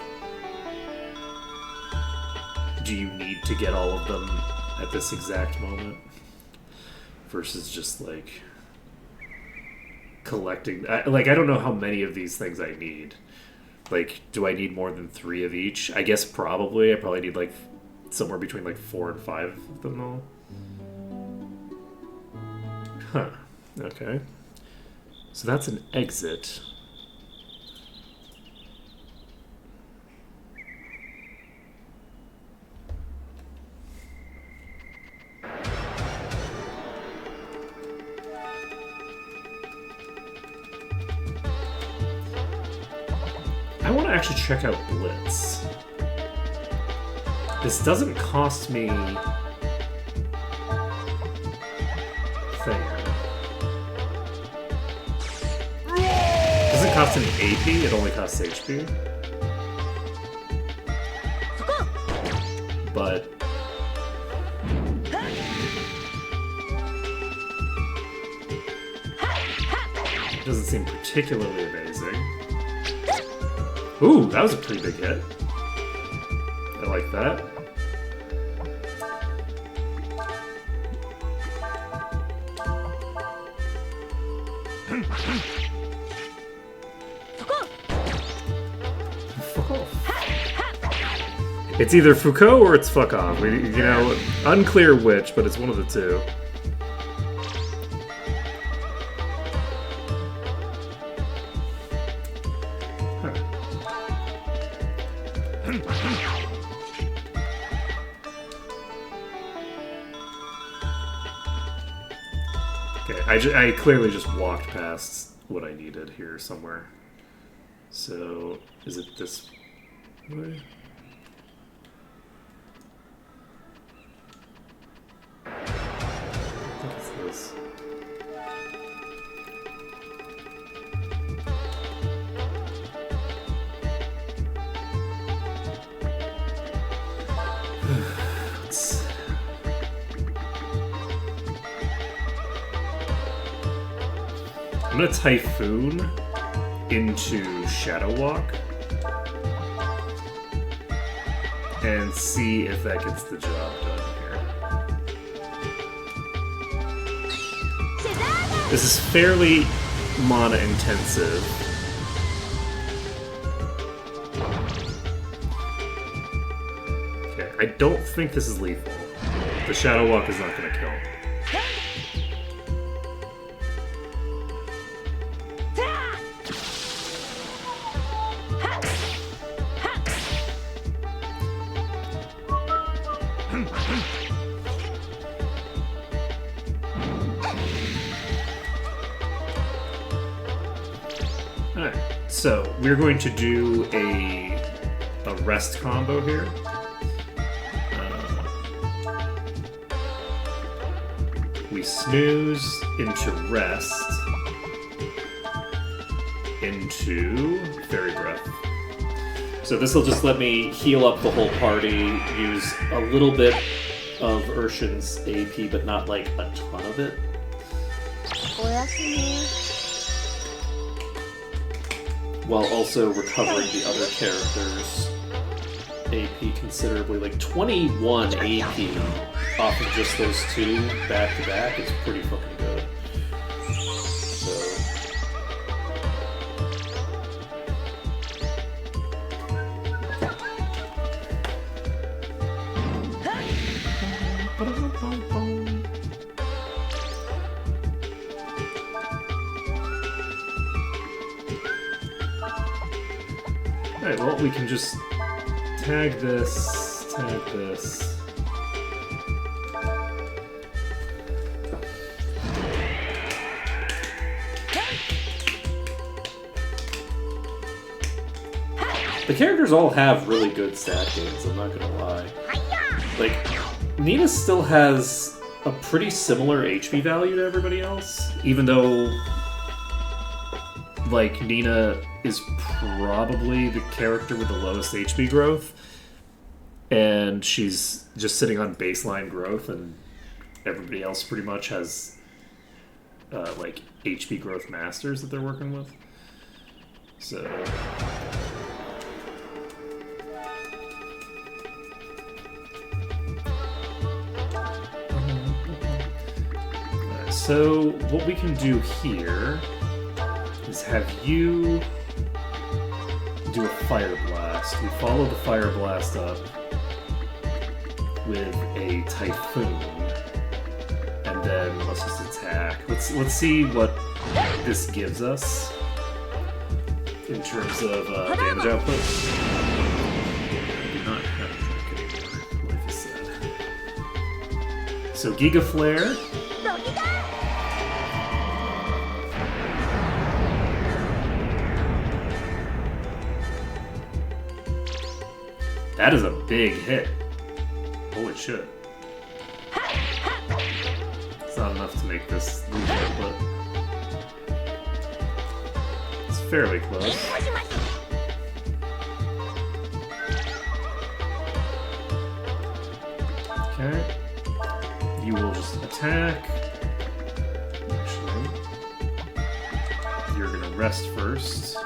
do you need to get all of them at this exact moment versus just like collecting? Like, I don't know how many of these things I need. Like, do I need more than 3 of each? I guess probably. I probably need like somewhere between like 4 and 5 of them all. Huh. Okay. So that's an exit. I want to actually check out Blitz. This doesn't cost me Doesn't cost any AP, it only costs HP. But it doesn't seem particularly amazing. Ooh, that was a pretty big hit. I like that. It's either Foucault or it's fuck off. Unclear which, but it's one of the two. Okay, I clearly just walked past what I needed here somewhere. So, is it this way? I think it's this. I'm gonna Typhoon into Shadow Walk and see if that gets the job done here. This is fairly mana intensive. Okay, I don't think this is lethal. The Shadow Walk is not gonna kill. Alright, so we're going to do a rest combo here. We snooze into rest, into Fairy Breath. So this will just let me heal up the whole party, use a little bit of Urshan's AP, but not like a ton of it. While also recovering the other characters' AP considerably. Like 21 AP off of just those two back to back is pretty fucking good. So alright, well, we can just tag this, tag this. The characters all have really good stat gains, I'm not gonna lie. Like, Nina still has a pretty similar HP value to everybody else, even though, like, Nina is probably the character with the lowest HP growth, and she's just sitting on baseline growth, and everybody else pretty much has, like, HP growth masters that they're working with. So... So, what we can do here is have you do a Fire Blast. We follow the Fire Blast up with a Typhoon, and then let's just attack. Let's see what this gives us in terms of damage output. I do not have a drink anymore, like I said. So, Giga Flare. That is a big hit. Holy shit. It's not enough to make this lethal, but it's fairly close. Okay. You will just attack. Actually, you're gonna rest first.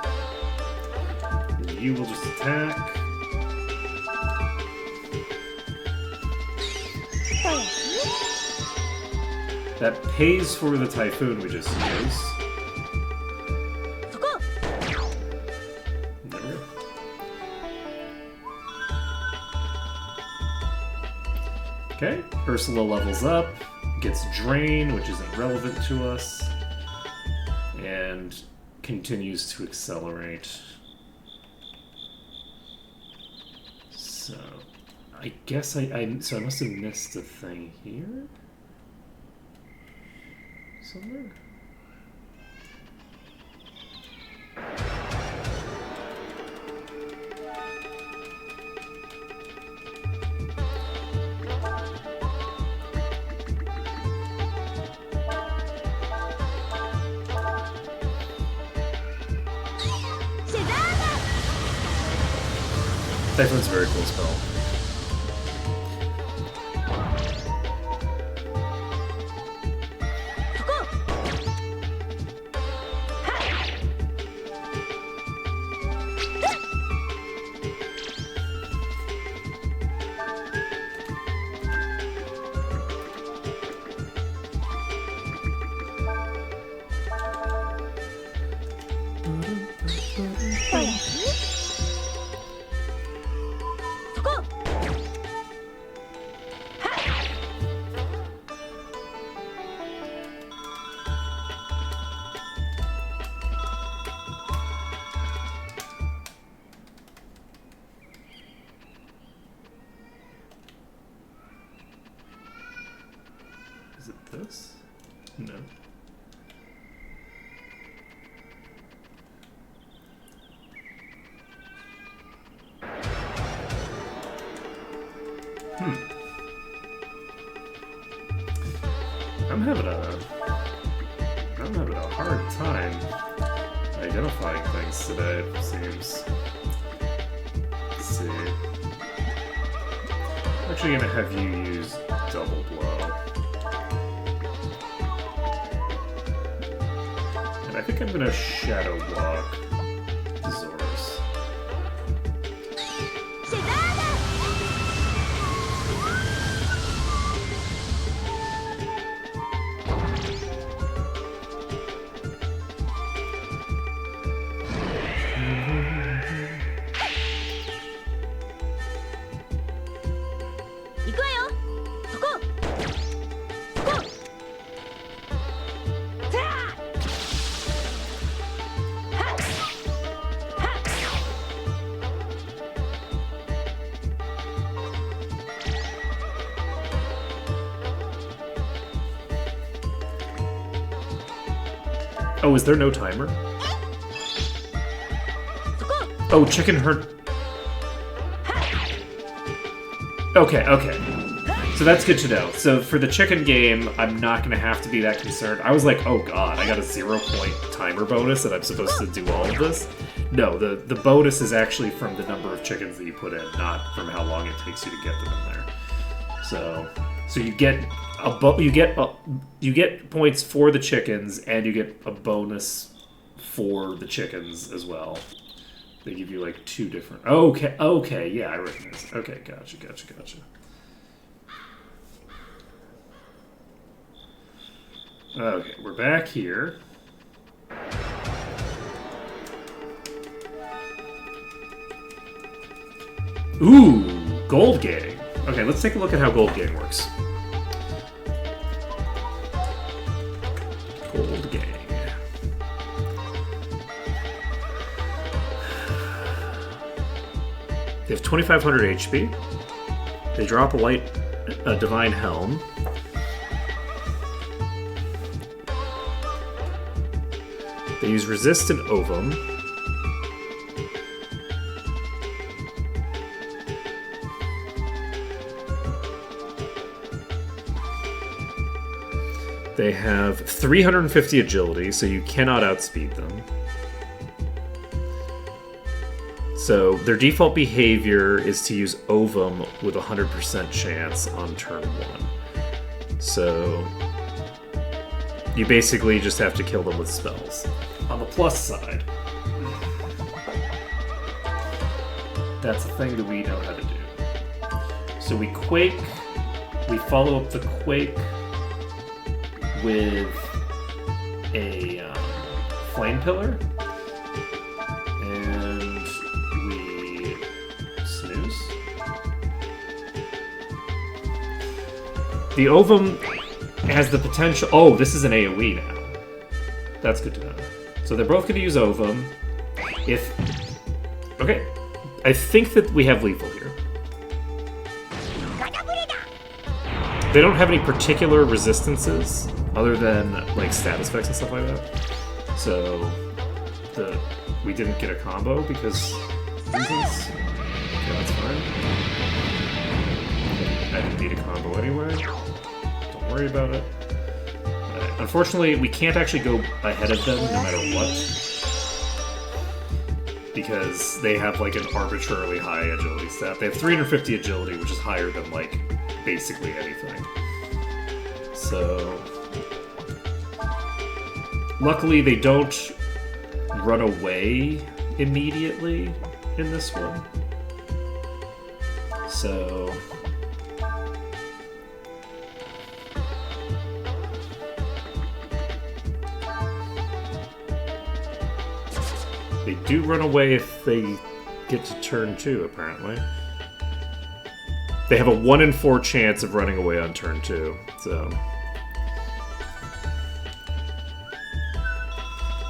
And you will just attack. That pays for the Typhoon we just used. There we go. Okay, Ursula levels up, gets Drain, which isn't relevant to us, and continues to accelerate. So, I guess I must have missed a thing here? Somewhere? Typhoon's a very cool spell. Is it this? No. I'm having a hard time identifying things today, it seems. Let's see. I'm actually gonna have you use double blow. And I think I'm gonna shadow block Zorus. Oh, is there no timer? Oh, chicken hurt. Okay, okay. So that's good to know. So for the chicken game, I'm not going to have to be that concerned. I was like, oh god, I got a 0-point timer bonus and I'm supposed to do all of this? No, the bonus is actually from the number of chickens that you put in, not from how long it takes you to get them in there. So you get you get points for the chickens, and you get a bonus for the chickens as well. They give you like 2 different. Okay, yeah, I recognize. Okay, gotcha. Okay, we're back here. Ooh, Gold Gang. Okay, let's take a look at how Gold Gang works. Gold Gang. They have 2,500 HP. They drop a Divine Helm. They use Resistant Ovum. They have 350 agility, so you cannot outspeed them. So their default behavior is to use Ovum with a 100% chance on turn 1. So you basically just have to kill them with spells. On the plus side, that's a thing that we know how to do. So we Quake, we follow up the Quake with a Flame Pillar, and we snooze. The Ovum has the potential... Oh, this is an AoE now. That's good to know. So they're both going to use Ovum. If... Okay. I think that we have lethal here. They don't have any particular resistances other than like status effects and stuff like that. So we didn't get a combo because reasons. Okay, that's fine. I didn't need a combo anyway. Don't worry about it. Unfortunately, we can't actually go ahead of them no matter what. because they have like an arbitrarily high agility stat. They have 350 agility, which is higher than like basically anything. So luckily they don't run away immediately in this one. So they do run away if they get to turn 2, apparently. They have a 1 in 4 chance of running away on turn 2, so...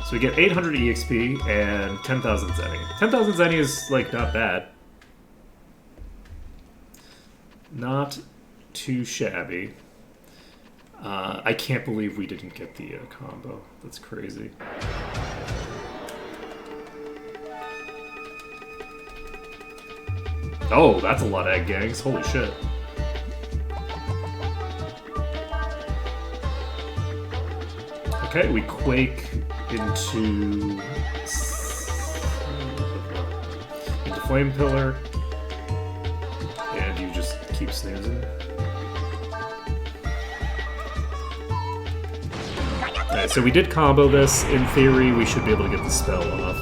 So we get 800 EXP and 10,000 Zenny. 10,000 Zenny is, like, not bad. Not too shabby. I can't believe we didn't get the combo. That's crazy. Oh, that's a lot of egg gangs. Holy shit. Okay, we quake into Flame Pillar, and you just keep snoozing. Alright, so we did combo this. In theory, we should be able to get the spell off.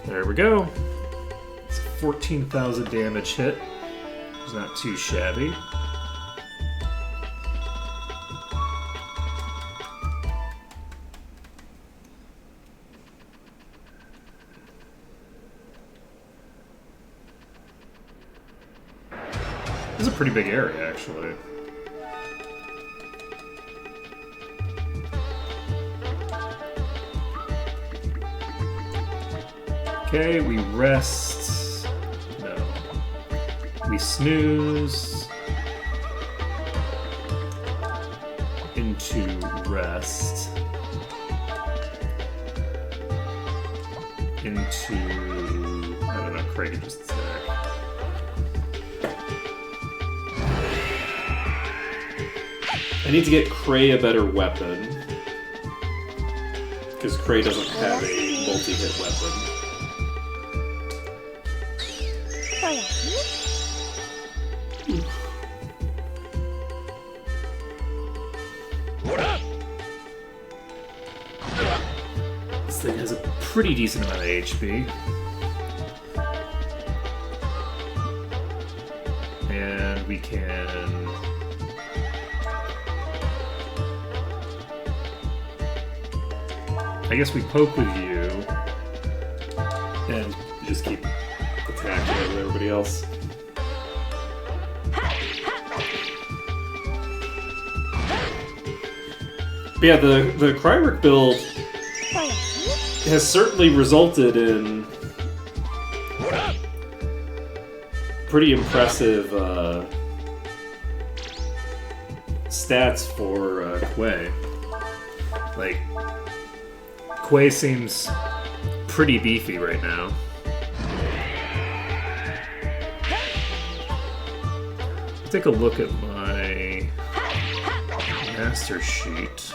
There we go. It's a 14,000 damage hit. It's not too shabby. This is a pretty big area, actually. Okay, we rest. No. We snooze. Into rest. Into... I don't know, Craig just attack. I need to get Cray a better weapon. Because Cray doesn't have a multi-hit weapon. This thing has a pretty decent amount of HP. And we can... I guess we poke with you, and just keep attacking with everybody else. But yeah, the Cryric build has certainly resulted in pretty impressive stats for Quay. Like, Quay seems pretty beefy right now. Take a look at my master sheet.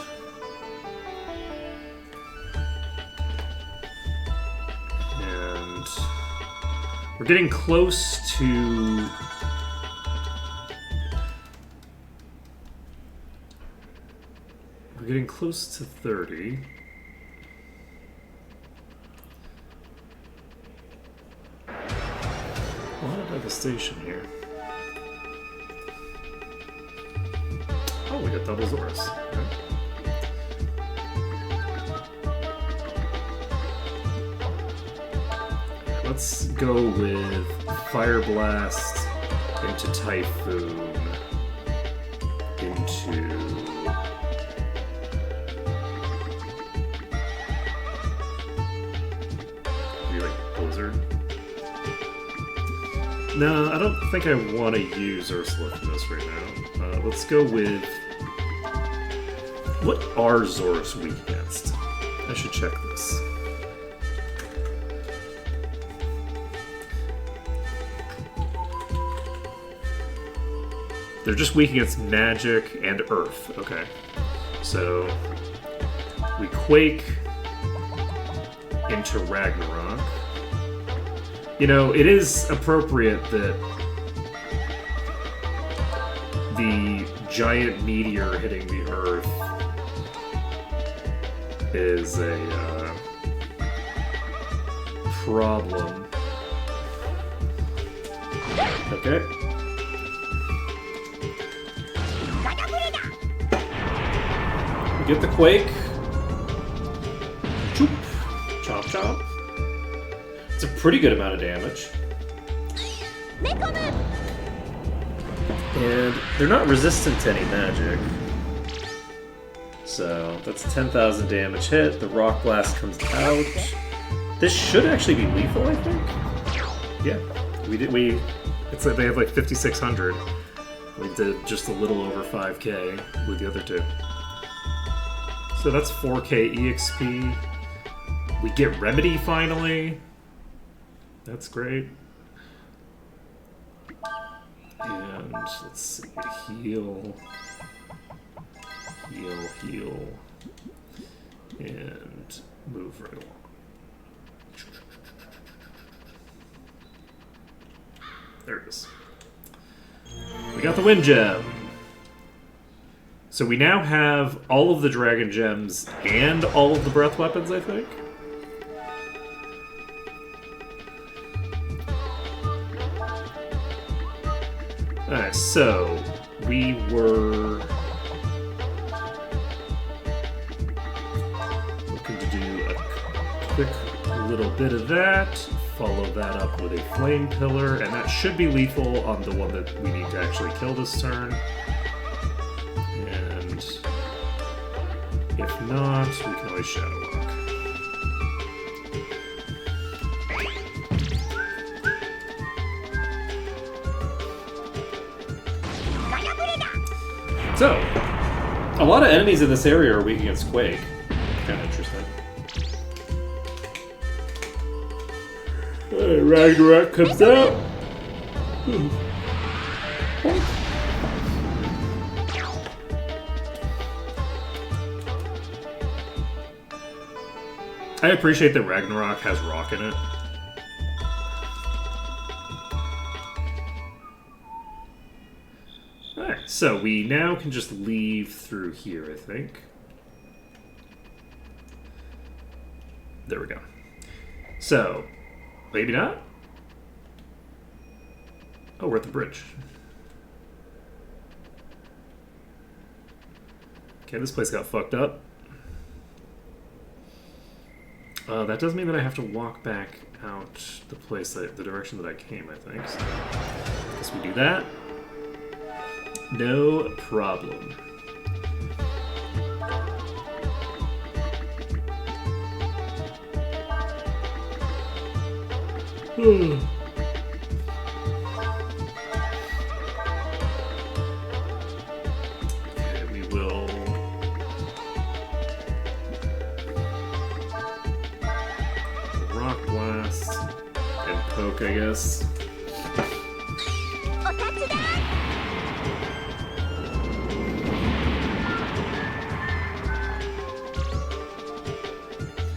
And we're getting close to... We're getting close to 30. A lot of devastation here. Oh, we got double Zorus. Okay. Let's go with Fire Blast into Typhoon into maybe like Blizzard. No, I don't think I want to use Ursula for this right now. Let's go with... What are Zorus weak against? I should check this. They're just weak against magic and earth. Okay. So we quake into Ragnarok. You know, it is appropriate that the giant meteor hitting the earth is a problem. Okay. We get the quake. Choop. Chomp chomp. It's a pretty good amount of damage. And they're not resistant to any magic. So that's 10,000 damage hit. The rock blast comes out. This should actually be lethal, I think. Yeah. It's like they have like 5,600. We did just a little over 5k with the other two. So that's 4k EXP. We get Remedy finally. That's great. And let's see, heal, and move right along. There it is. We got the Wind Gem. So we now have all of the Dragon Gems and all of the Breath Weapons, I think. Alright, so we were looking to do a quick little bit of that, follow that up with a Flame Pillar, and that should be lethal on the one that we need to actually kill this turn. And if not, we can always Shadow Walk. So, a lot of enemies in this area are weak against Quake. Kind of interesting. Ragnarok comes out. I appreciate that Ragnarok has rock in it. Alright, so we now can just leave through here, I think. There we go. So, maybe not? Oh, we're at the bridge. Okay, this place got fucked up. That does mean that I have to walk back out the direction that I came, I think. So, I guess we do that. No problem. Okay, we will rock blast and poke, I guess.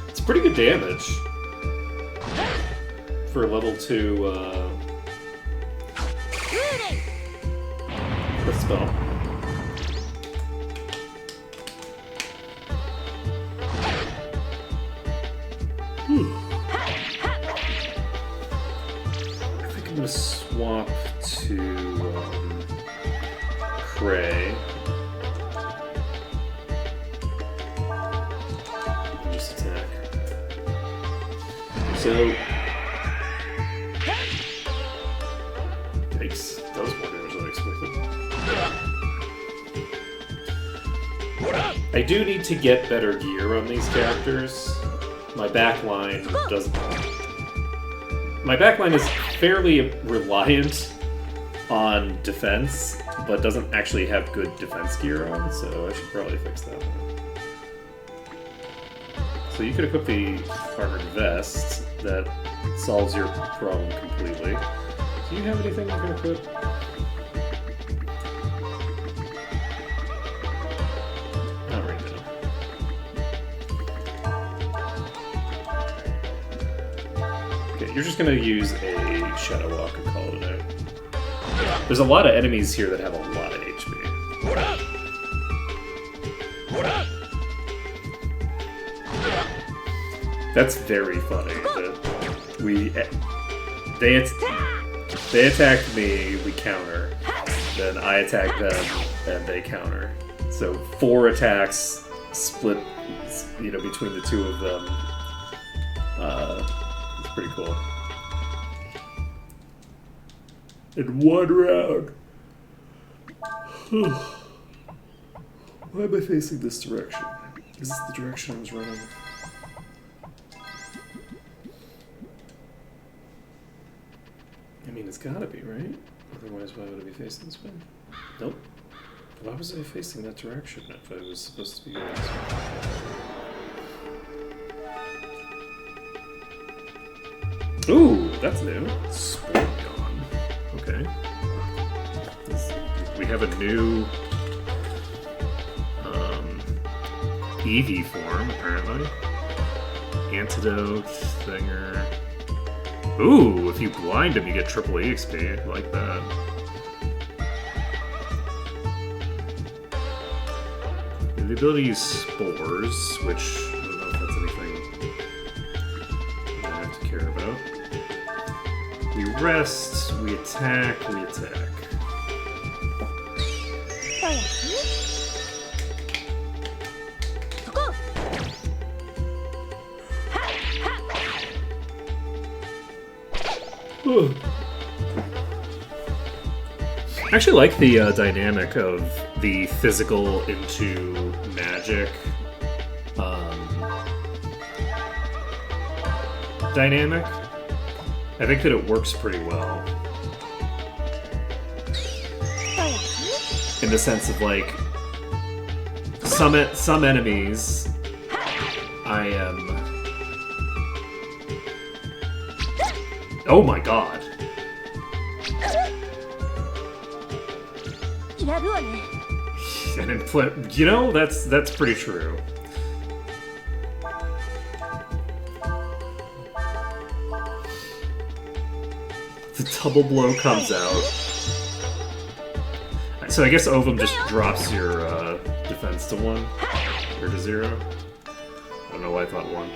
It's pretty good damage for level 2 Earth spell. I think I'm gonna swap to Cray. Just attack. So. Yikes. That was more damage than I expected. I do need to get better gear on these characters. My backline doesn't. My backline is fairly reliant on defense, but doesn't actually have good defense gear on, so I should probably fix that one. So you could equip the Armored Vest. That solves your problem completely. Do you have anything you can equip? Okay, you're just gonna use a Shadow Walk and call it a day. There's a lot of enemies here that have a lot of HP. That's very funny. They attacked me, we counter. Then I attack them, and they counter. So 4 attacks split, between the two of them. It's pretty cool. In one round. Why am I facing this direction? Is this the direction I was running? I mean, it's gotta be, right? Otherwise, why would I be facing this way? Nope. Why was I facing that direction if I was supposed to be going this way? Ooh, that's new. Sportgon. Okay. We have a new Eevee form, apparently. Antidote, Thinger. Ooh, if you blind him, you get triple EXP. I like that. You have the ability to use Spores, which I don't know if that's anything I have to care about. We rest, we attack, we attack. I actually like the dynamic of the physical into magic dynamic. I think that it works pretty well. In the sense of, like, some enemies I am... Oh my god. And that's pretty true. The double blow comes out. So I guess Ovum just drops your defense to 1 or to 0. I don't know why I thought 1.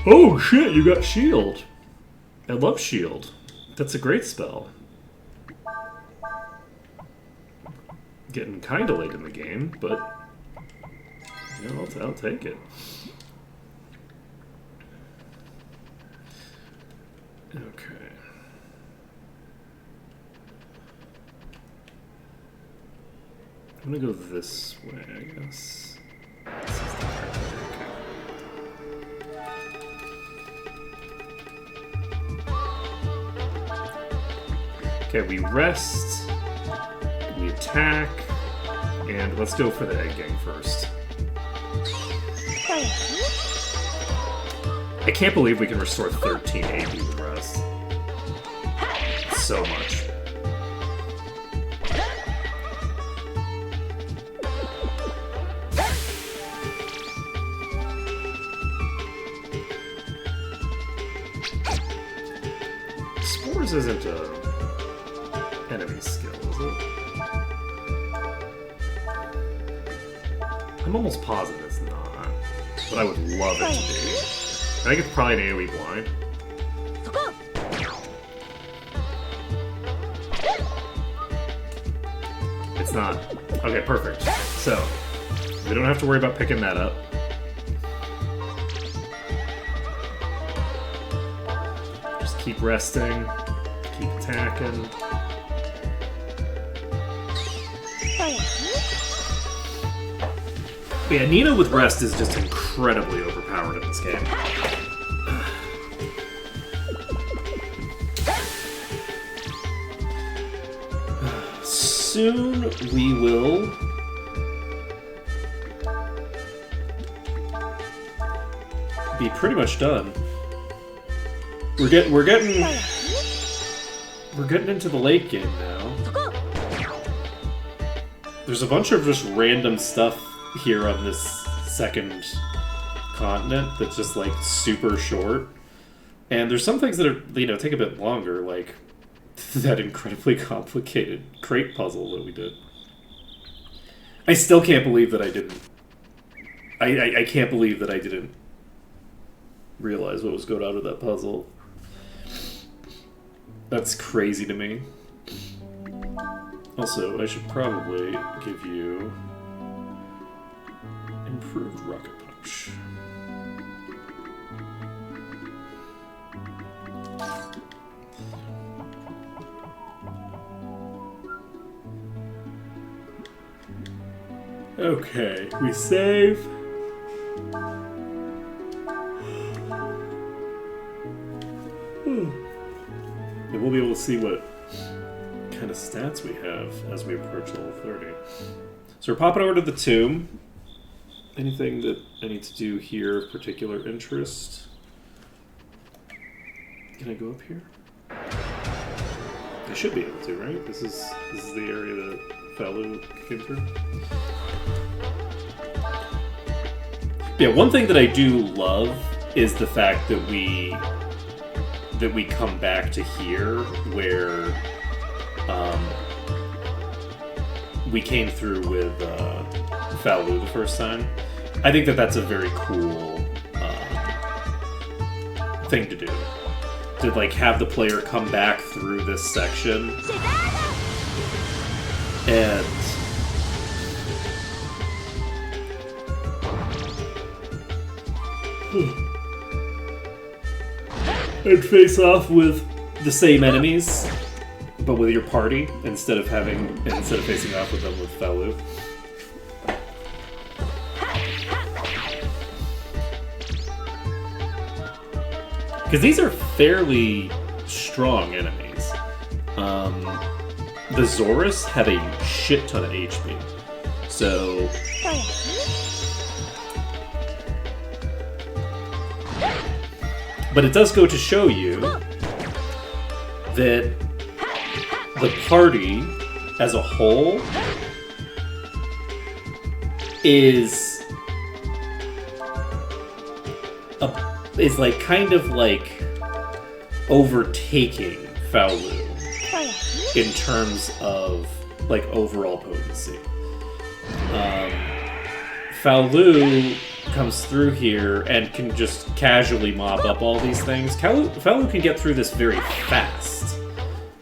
Oh shit, you got shield. I love shield. That's a great spell. Getting kinda late in the game, but I'll take it. Okay. I'm gonna go this way, I guess. This is the right way, okay, we rest, we attack, and let's go for the egg gang first. I can't believe we can restore 13 AP with rest. So much. Spores isn't a enemy skill, is it? I'm almost positive it's not, but I would love it to be. I think it's probably an AoE blind. It's not. Okay, perfect. So, we don't have to worry about picking that up. Just keep resting, keep attacking. But yeah, Nina with rest is just incredibly overpowered in this game. Soon we will be pretty much done. We're getting into the late game now. There's a bunch of just random stuff here on this second continent that's just like super short. And there's some things that are, take a bit longer, like that incredibly complicated crate puzzle that we did. I still can't believe that I didn't. I can't believe that I didn't realize what was going on with that puzzle. That's crazy to me. Also, I should probably give you improved Rocket Punch. Okay, we save. And we'll be able to see what kind of stats we have as we approach level 30. So we're popping over to the tomb. Anything that I need to do here of particular interest? Can I go up here? I should be able to, right? This is the area that Falu came through. Yeah, one thing that I do love is the fact that we come back to here where we came through with Falu the first time. I think that that's a very cool thing to do. To like have the player come back through this section and face off with the same enemies, but with your party instead of facing off with them with Falu. Because these are fairly strong enemies. The Zorus had a shit ton of HP. So but it does go to show you that the party as a whole is like kind of like overtaking Falu in terms of like overall potency. Falu comes through here and can just casually mop up all these things. Falu can get through this very fast,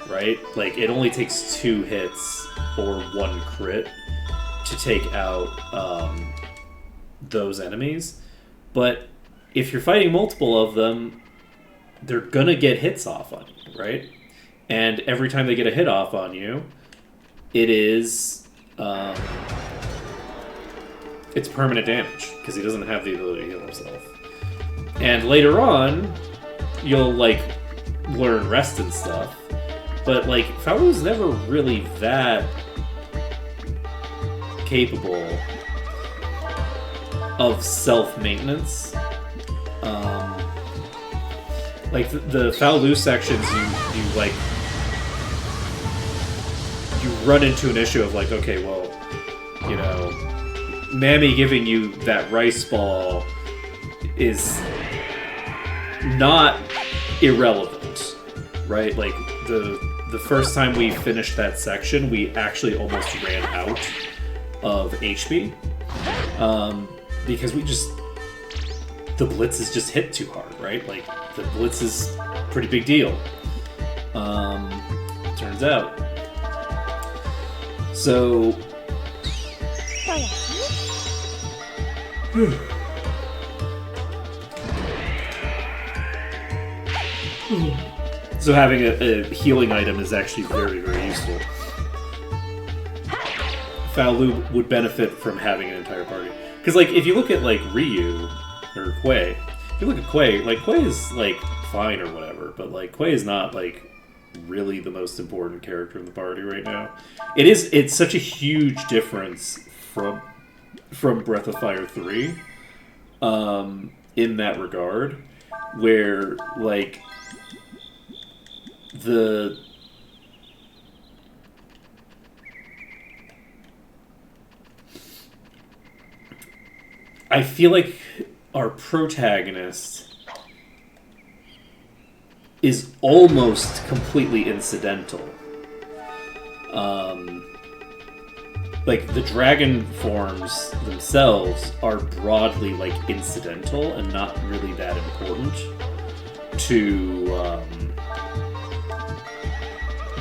right? Like, it only takes 2 hits or 1 crit to take out those enemies. But if you're fighting multiple of them, they're gonna get hits off on you, right? And every time they get a hit off on you, it is... it's permanent damage, because he doesn't have the ability to heal himself. And later on, you'll, like, learn rest and stuff. But, like, Falu's never really that capable of self-maintenance. Like, the Falu sections, you, like... You run into an issue of, like, okay, well, you know... Mammy giving you that rice ball is not irrelevant, right? Like, the first time we finished that section, we actually almost ran out of HP. Because the blitz is just hit too hard, right? Like, the blitz is a pretty big deal. Turns out. So... So having a healing item is actually very, very useful. Falu would benefit from having an entire party. Because, like, if you look at, like, Ryu, or Quay, if you look at Quay, like, Quay is, like, fine or whatever, but, like, Quay is not, like, really the most important character in the party right now. It's such a huge difference from Breath of Fire 3, in that regard, where, like, I feel like our protagonist is almost completely incidental. Like, the dragon forms themselves are broadly, like, incidental and not really that important to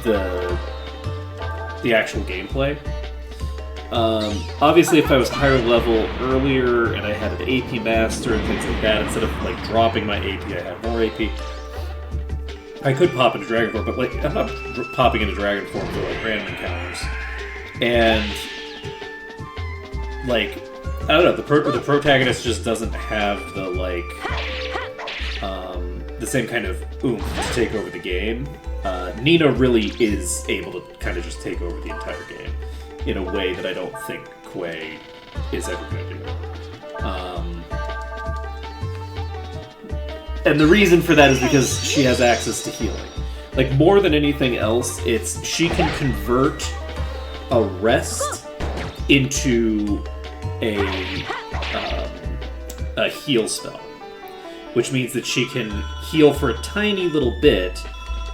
the actual gameplay. Obviously, if I was higher level earlier and I had an AP master and things like that, instead of like dropping my AP, I had more AP. I could pop into dragon form, but like I'm not popping into dragon form for like random encounters. And like I don't know, the protagonist just doesn't have the like the same kind of oomph to take over the game. Nina really is able to kind of just take over the entire game in a way that I don't think Quay is ever going to do. And the reason for that is because she has access to healing. Like, more than anything else, it's she can convert a rest into a heal spell, which means that she can heal for a tiny little bit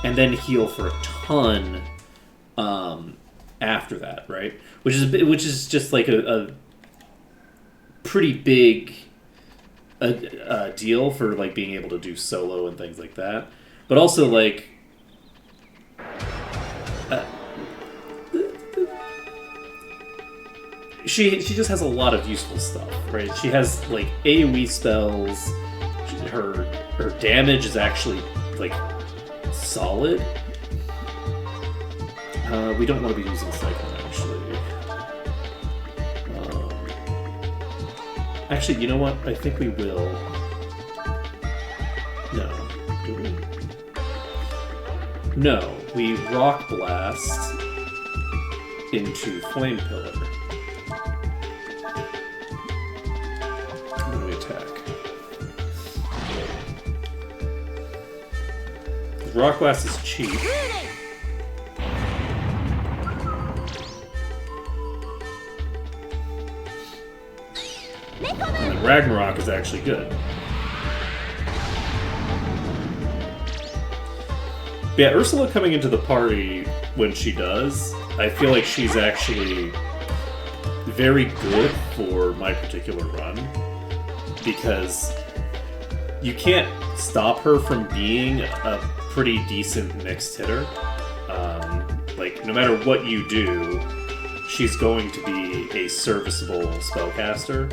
and then heal for a ton after that, right? Which is just like a pretty big deal for like being able to do solo and things like that. But also like she just has a lot of useful stuff, right? She has like AoE spells. Her damage is actually like solid. We don't want to be using Cyclone, actually. Actually, you know what? I think we will. No. Do we? No. We Rock Blast into Flame Pillar. When do we attack? Rock Blast is cheap. And then Ragnarok is actually good. But yeah, Ursula coming into the party when she does, I feel like she's actually very good for my particular run. Because you can't stop her from being a pretty decent mixed hitter. Like, no matter what you do, she's going to be a serviceable spellcaster.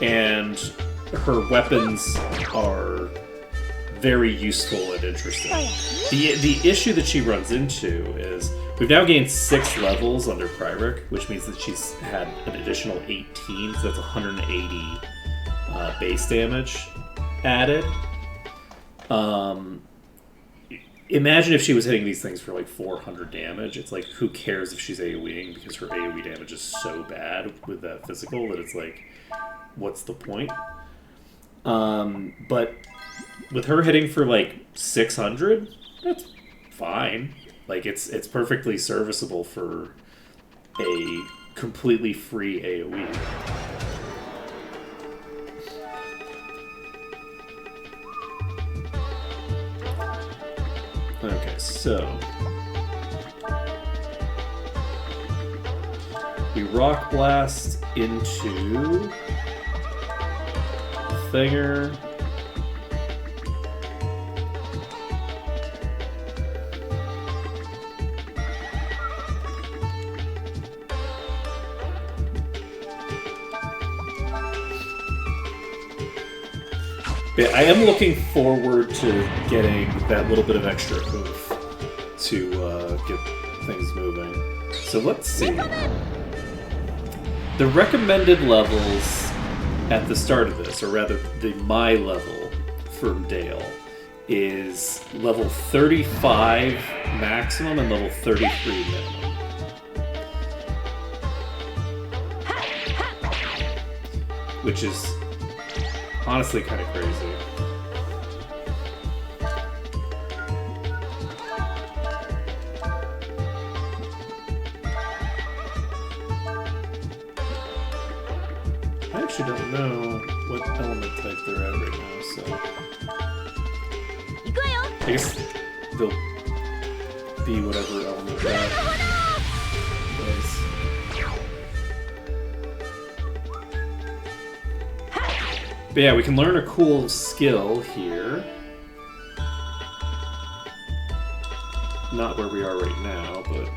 And her weapons are very useful and interesting. The issue that she runs into is we've now gained 6 levels under Kryrik, which means that she's had an additional 18, so that's 180 base damage added. Imagine if she was hitting these things for like 400 damage. It's like, who cares if she's AoEing, because her AoE damage is so bad with that physical that it's like, what's the point? But with her hitting for like 600, that's fine. Like, it's perfectly serviceable for a completely free AoE. Okay, so we Rock Blast into Thinger. Yeah, I am looking forward to getting that little bit of extra oomph to get things moving. So let's see. The recommended levels at the start of this, or rather my level for Dale, is level 35 maximum and level 33 minimum. Which is honestly kind of crazy. actually don't know what element type they're at right now, so... I guess they'll be whatever element that is. But yeah, we can learn a cool skill here. Not where we are right now, but...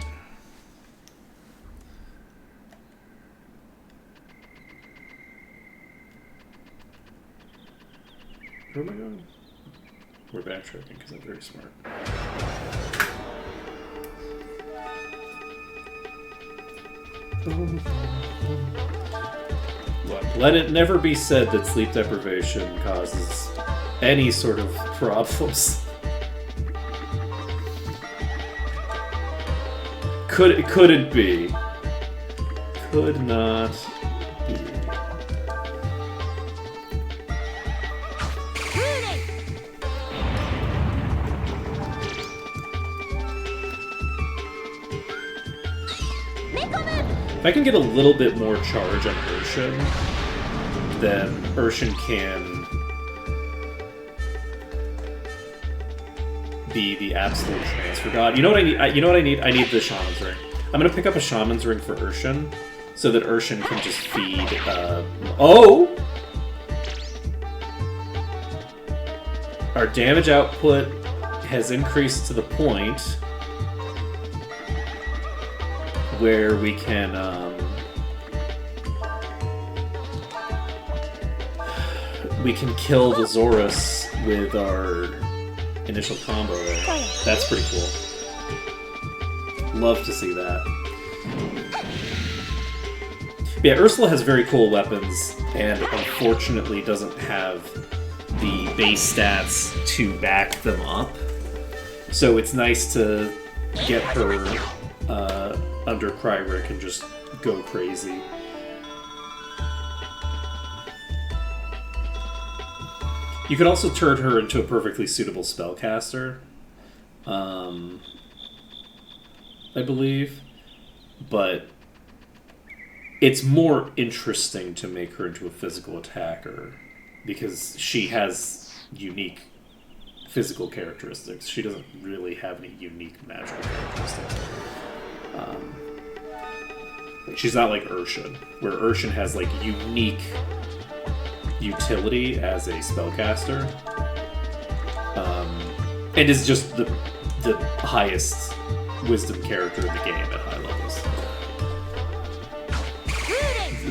Where am I going? We're backtracking because I'm very smart. Look, let it never be said that sleep deprivation causes any sort of problems. Couldn't be. Could not be. If I can get a little bit more charge on Urshin, then Urshin can be the absolute transfer god. You know what I need? You know what I need? I need the Shaman's Ring. I'm gonna pick up a Shaman's Ring for Urshin, so that Urshin can just feed. Oh! Our damage output has increased to the point where we can kill the Zorus with our initial combo there. That's pretty cool. Love to see that. But yeah, Ursula has very cool weapons, and unfortunately doesn't have the base stats to back them up. So it's nice to get her under Cryrick and just go crazy. You could also turn her into a perfectly suitable spellcaster, I believe, but it's more interesting to make her into a physical attacker because she has unique physical characteristics. She doesn't really have any unique magical characteristics. She's not like Urshin, where Urshin has like unique utility as a spellcaster, and is just the highest wisdom character in the game at high levels.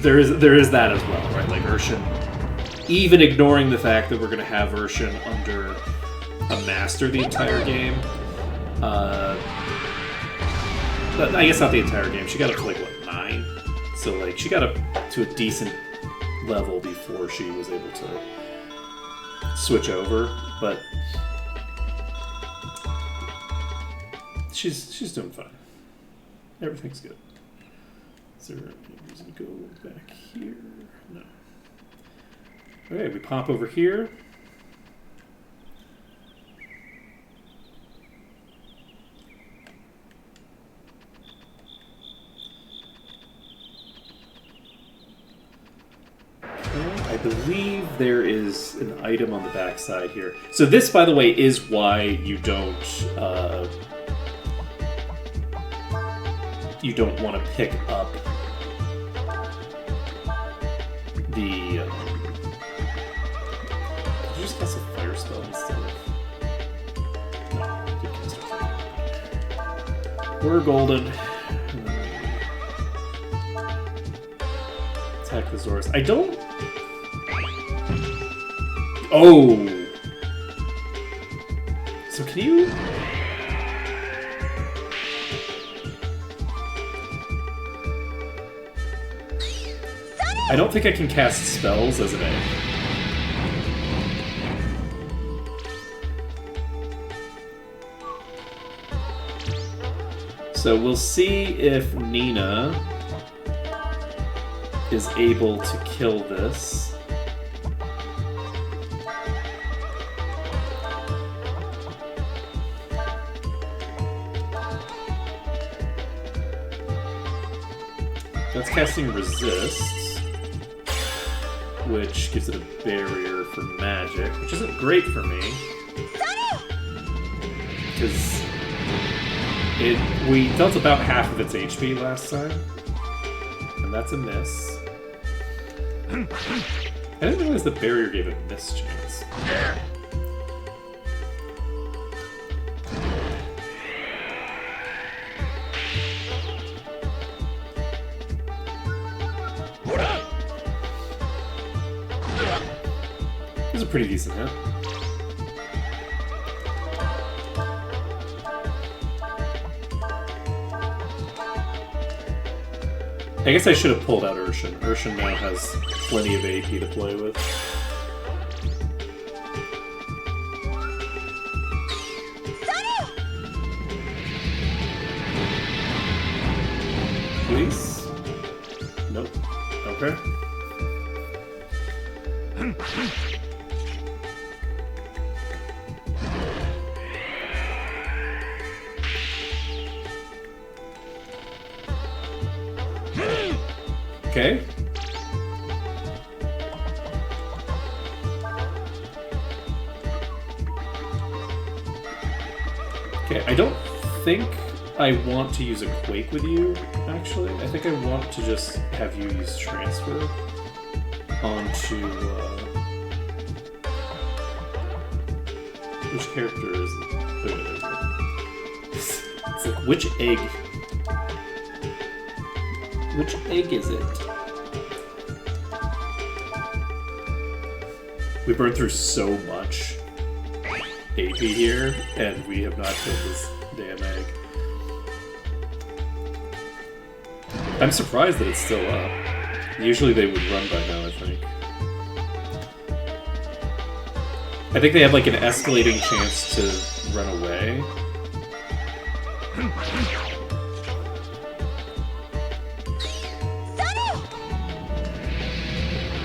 There is that as well, right? Like Urshin, even ignoring the fact that we're going to have Urshin under a master the entire game. But I guess not the entire game. She got up to like what, 9? So like she got up to a decent level before she was able to switch over, but she's doing fine. Everything's good. Is there any reason to go back here? No. Okay, we pop over here. I believe there is an item on the backside here. So this, by the way, is why you don't want to pick up the. Did you just cast a fire spell instead of? No, you cast a fire. We're golden. Attack the Zorus. I don't. Oh! So can you... I don't think I can cast spells as an egg. So we'll see if Nina is able to kill this. That's casting resist. which gives it a barrier for magic, which isn't great for me. Because we dealt about half of its HP last time. And that's a miss. I didn't realize the barrier gave it a miss chance. It was a pretty decent hit. I guess I should have pulled out Urshan. Urshan now has plenty of AP to play with. Please? Nope. Okay. Okay. Okay, I don't think I want to use a Quake with you, actually. I think I want to just have you use Transfer onto, which character is it? It's like, which egg? Which egg is it? We burned through so much AP here, and we have not killed this damn egg. I'm surprised that it's still up. Usually they would run by now, I think. I think they have like an escalating chance to run away.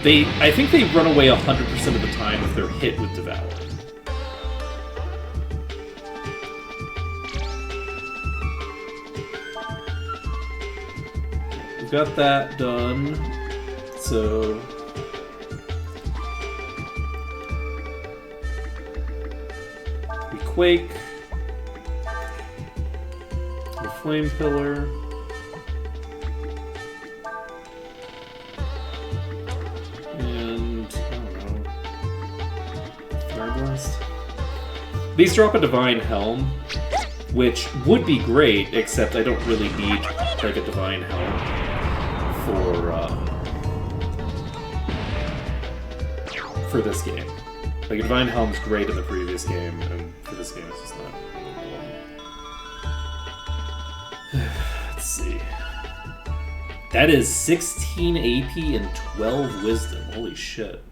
I think they run away 100% of the time if they're hit with Devour. We've got that done, so... we Quake. The Flame Pillar. These drop a Divine Helm, which would be great, except I don't really need like a Divine Helm for this game. Like a Divine Helm's great in the previous game, and for this game it's just not. Let's see. That is 16 AP and 12 Wisdom. Holy shit.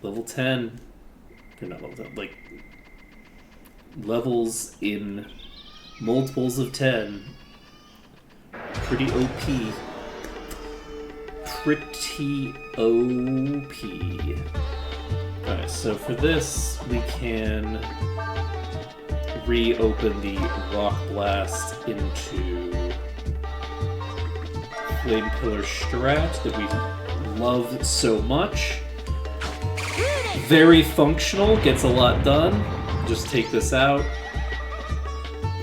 Level 10, or not level 10, like, levels in multiples of 10. Pretty OP. Pretty OP. Alright, so for this, we can reopen the Rock Blast into Flame Pillar strat that we love so much. Very functional, gets a lot done. Just take this out,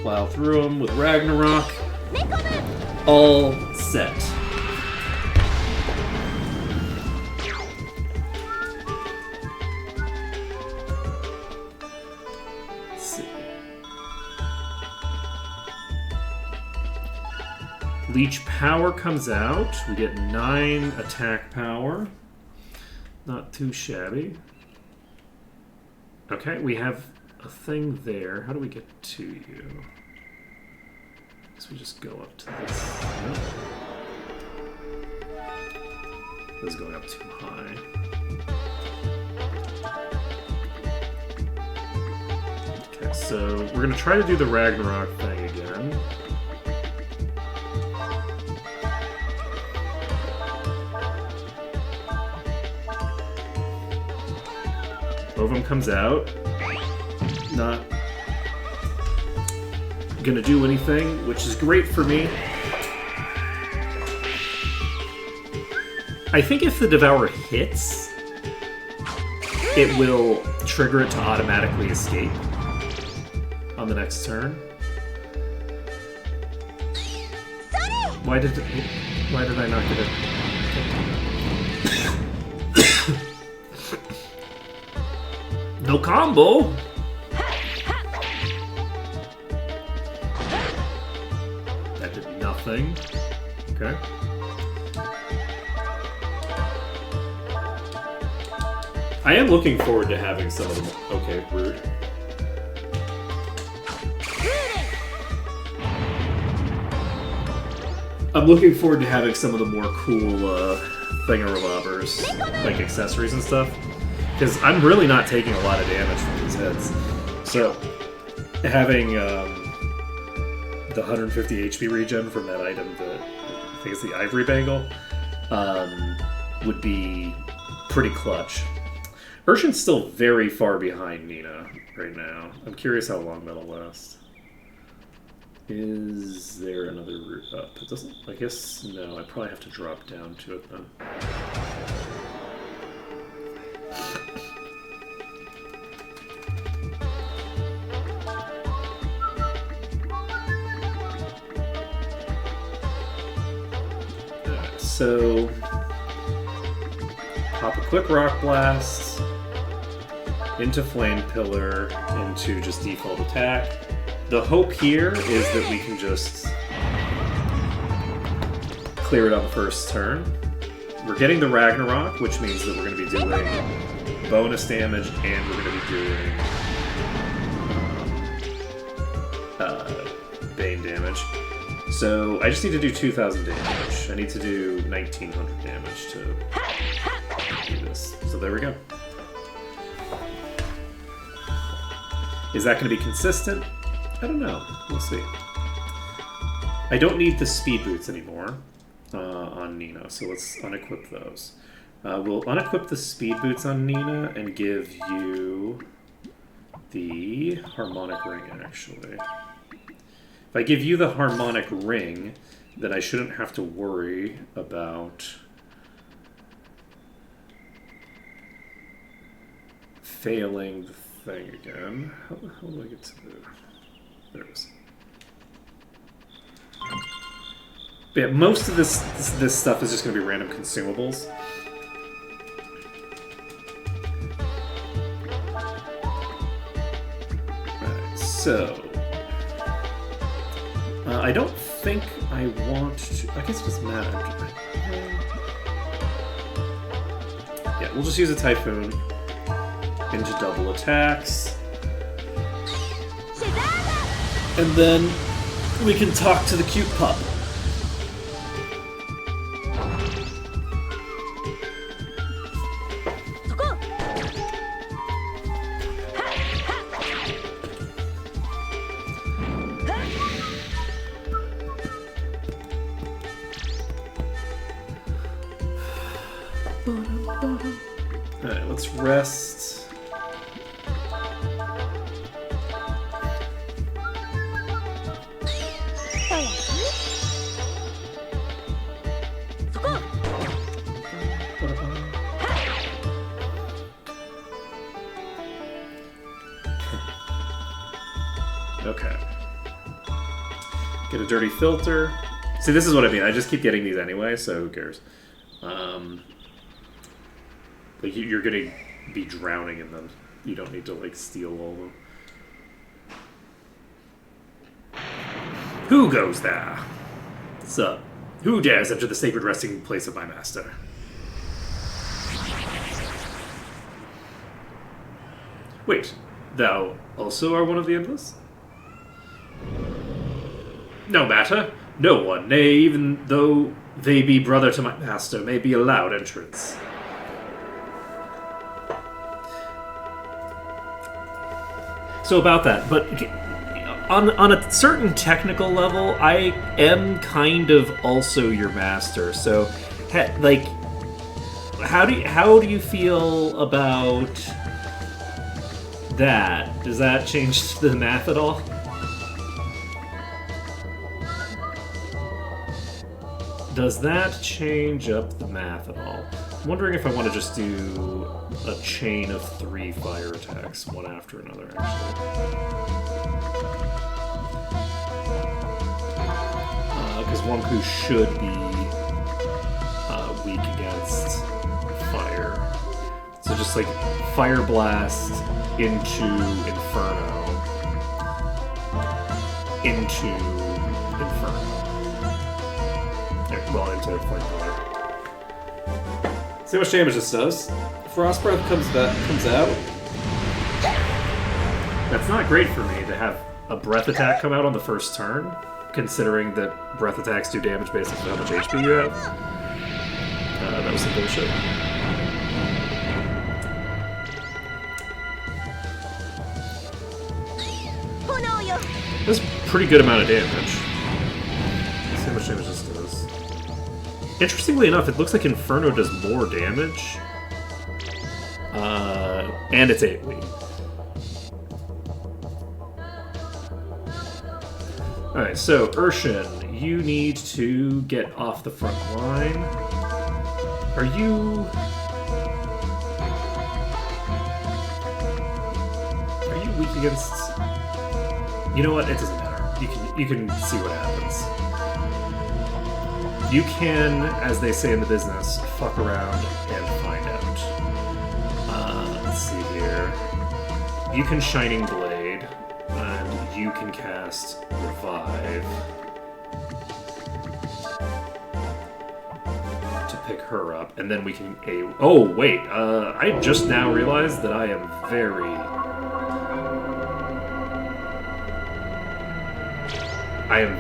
plow through them with Ragnarok. All set. Let's see. Leech Power comes out. We get 9 attack power. Not too shabby. Okay, we have a thing there. How do we get to you? Guess we just go up to this. Nope. This is going up too high. Okay, so we're gonna try to do the Ragnarok thing again. Ovum comes out. Not gonna do anything, which is great for me. I think if the Devourer hits, it will trigger it to automatically escape on the next turn. Why did I not get it? No combo. That did nothing. Okay. I am looking forward to having some of them. Okay, rude. I'm looking forward to having some of the more cool thingamabobbers, like accessories and stuff. Because I'm really not taking a lot of damage from these heads. So, having the 150 HP regen from that item, I think it's the Ivory Bangle, would be pretty clutch. Urshan's still very far behind Nina right now. I'm curious how long that'll last. Is there another route up? It doesn't... I guess... No, I probably have to drop down to it then. Alright, so... Pop a quick Rock Blast into Flame Pillar, into just default attack. The hope here is that we can just clear it on the first turn. We're getting the Ragnarok, which means that we're going to be doing bonus damage and we're going to be doing Bane damage. So I just need to do 2,000 damage. I need to do 1,900 damage to do this. So there we go. Is that going to be consistent? I don't know. We'll see. I don't need the speed boots anymore on Nina, so let's unequip those. We'll unequip the speed boots on Nina and give you the harmonic ring, actually. If I give you the harmonic ring, then I shouldn't have to worry about failing the thing again. How the hell do I get to the... There it is. But yeah, most of this stuff is just going to be random consumables. Alright, so... I don't think I want to... I guess it doesn't matter. Yeah, we'll just use a Typhoon into double attacks. And then we can talk to the cute pup. Alright, let's rest. Okay. Get a dirty filter. See, this is what I mean. I just keep getting these anyway, so who cares? Like, you're gonna be drowning in them. You don't need to, like, steal all of them. Who goes there? Sup? Who dares enter the sacred resting place of my master? Wait, thou also are one of the Endless? No matter. No one, nay, even though they be brother to my master, may be allowed entrance. So about that, but on a certain technical level, I am kind of also your master. So, like, how do you feel about that? Does that change the math at all? Does that change up the math at all? I'm wondering if I want to just do a chain of 3 fire attacks, one after another, actually. Because Wonku should be weak against fire. So just like Fire Blast into Inferno. Into Inferno. Well, into Flamethrower. See how much damage this does. Frost Breath comes out. That's not great for me to have a breath attack come out on the first turn, considering that breath attacks do damage based on how much HP you have. That was some bullshit. That's a pretty good amount of damage. Let's see how much damage this does. Interestingly enough, it looks like Inferno does more damage. And it's AoE. Alright, so Urshan, you need to get off the front line. Are you weak against... You know what? It doesn't matter. You can see what happens. You can, as they say in the business, fuck around and find out. Let's see here. You can Shining Blade, and you can cast Revive to pick her up, and then we can... Oh, wait. I just now realized that I am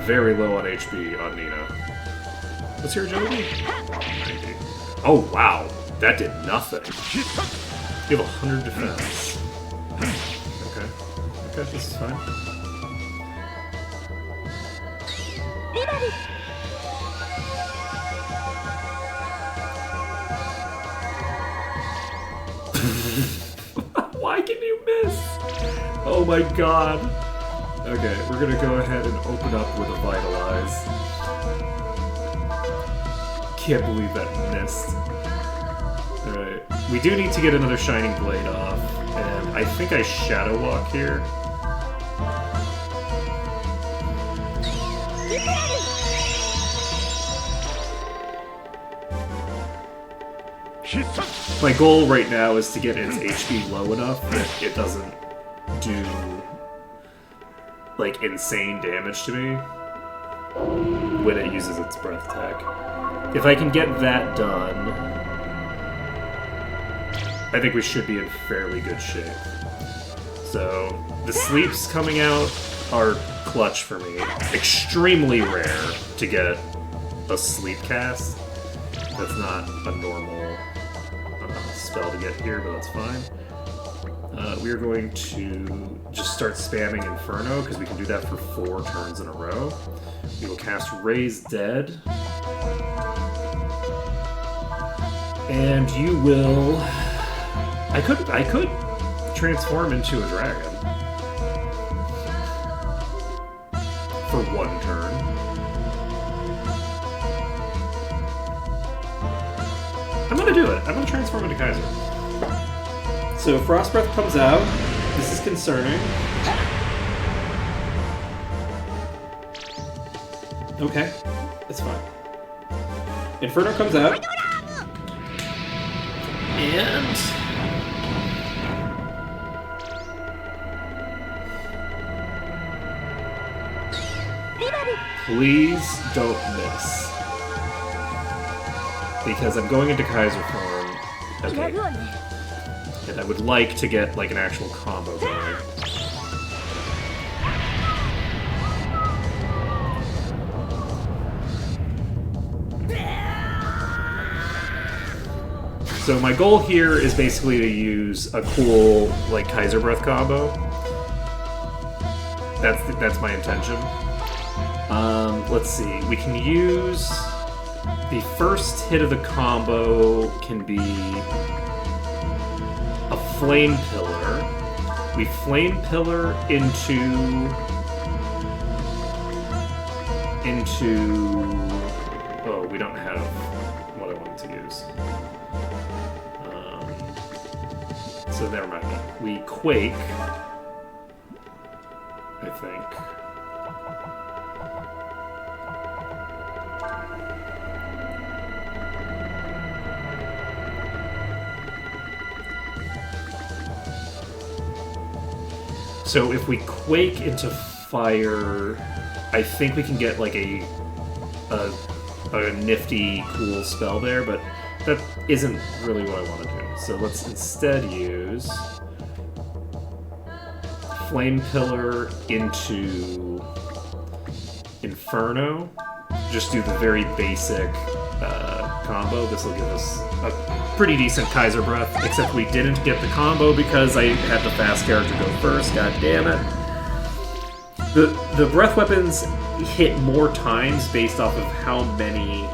very low on HP on Nina. What's your agility? 90. Oh, wow. That did nothing. You have 100 defense. Okay. Okay, this is fine. Why can you miss? Oh my god. Okay, we're gonna go ahead and open up with a Vitalize. Can't believe that missed. Alright. We do need to get another Shining Blade off, and I think I Shadow Walk here. My goal right now is to get its HP low enough that it doesn't do like insane damage to me when it uses its breath attack. If I can get that done, I think we should be in fairly good shape. So the sleeps coming out are clutch for me. Extremely rare to get a sleep cast. That's not a normal spell to get here, but that's fine. We are going to just start spamming Inferno, because we can do that for 4 turns in a row. We will cast Raise Dead. And you will... I could transform into a dragon. For 1 turn. I'm gonna do it. I'm gonna transform into Kaiser. So Frost Breath comes out. This is concerning. Okay, it's fine. Inferno comes out. And... Please don't miss. Because I'm going into Kaiser form. Okay. And I would like to get like an actual combo going. So my goal here is basically to use a cool like Kaiser Breath combo. That's my intention. Let's see. We can use the first hit of the combo can be a Flame Pillar. We Flame Pillar into oh, we we don't have what I wanted to use. So never mind. We Quake, I think. So if we Quake into Fire, I think we can get like a nifty, cool spell there, but that isn't really what I want to do. So let's instead use Flame Pillar into Inferno. Just do the very basic combo. This will give us a pretty decent Kaiser Breath, except we didn't get the combo because I had the fast character go first. God damn it. The breath weapons hit more times based off of how many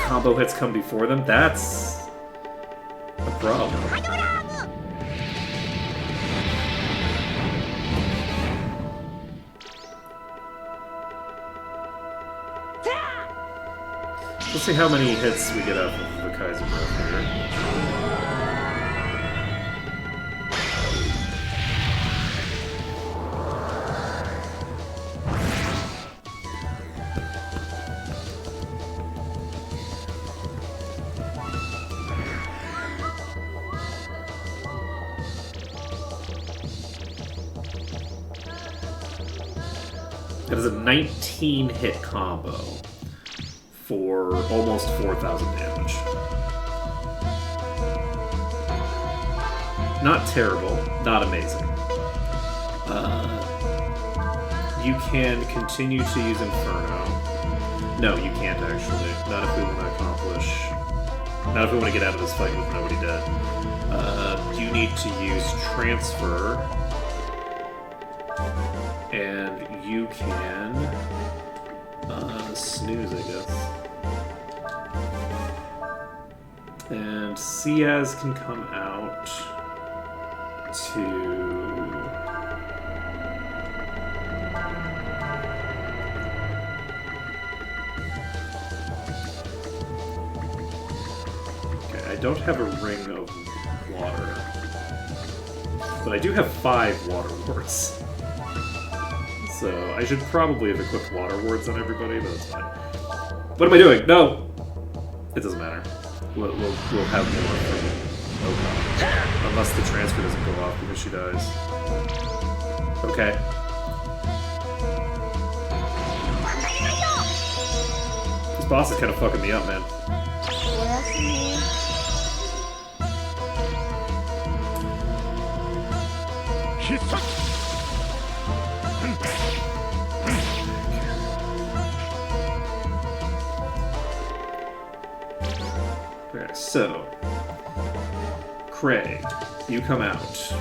combo hits come before them. That's a problem. Let's see how many hits we get out of the Kaiser Breath here. That is a 19-hit combo for almost 4,000 damage. Not terrible, not amazing. You can continue to use Inferno. No, you can't actually. Not if we want to accomplish... Not if we want to get out of this fight with nobody dead. You need to use Transfer. And you can... snooze, I guess. And Ciaz can come out to... Okay, I don't have a ring of water. But I do have 5 water wards. So I should probably have equipped water wards on everybody, but that's fine. What am I doing? No! It doesn't matter. We'll have more from Oka. Unless the transfer doesn't go off because she dies. Okay. This boss is kind of fucking me up, man. Okay, so Cray, you come out.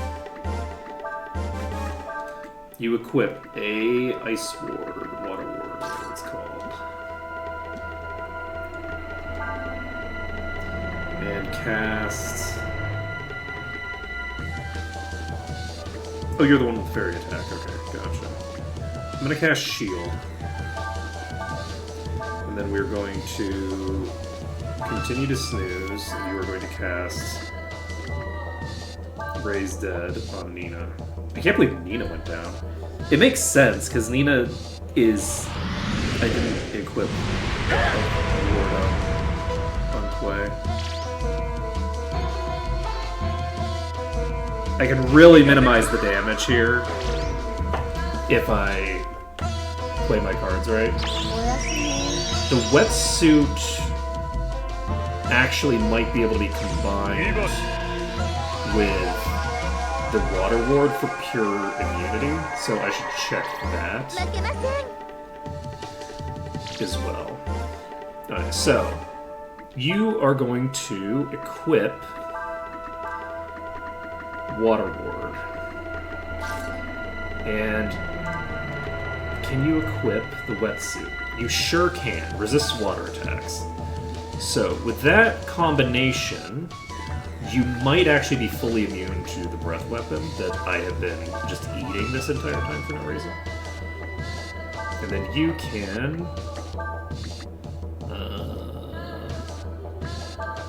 You equip a Ice Ward, Water Ward, whatever it's called. And cast... Oh, you're the one with the fairy attack. Okay, gotcha. I'm gonna cast Shield. And then we're going to continue to snooze, and you are going to cast Raise Dead on Nina. I can't believe Nina went down. It makes sense, because Nina is... I didn't equip Ward on Quay. I can really minimize the damage here if I play my cards right. The wetsuit actually might be able to be combined with the water ward for pure immunity, so I should check that as well. Alright, so you are going to equip Water Ward. And can you equip the wetsuit? You sure can. Resists water attacks. So with that combination, you might actually be fully immune to the breath weapon that I have been just eating this entire time for no reason. And then you can...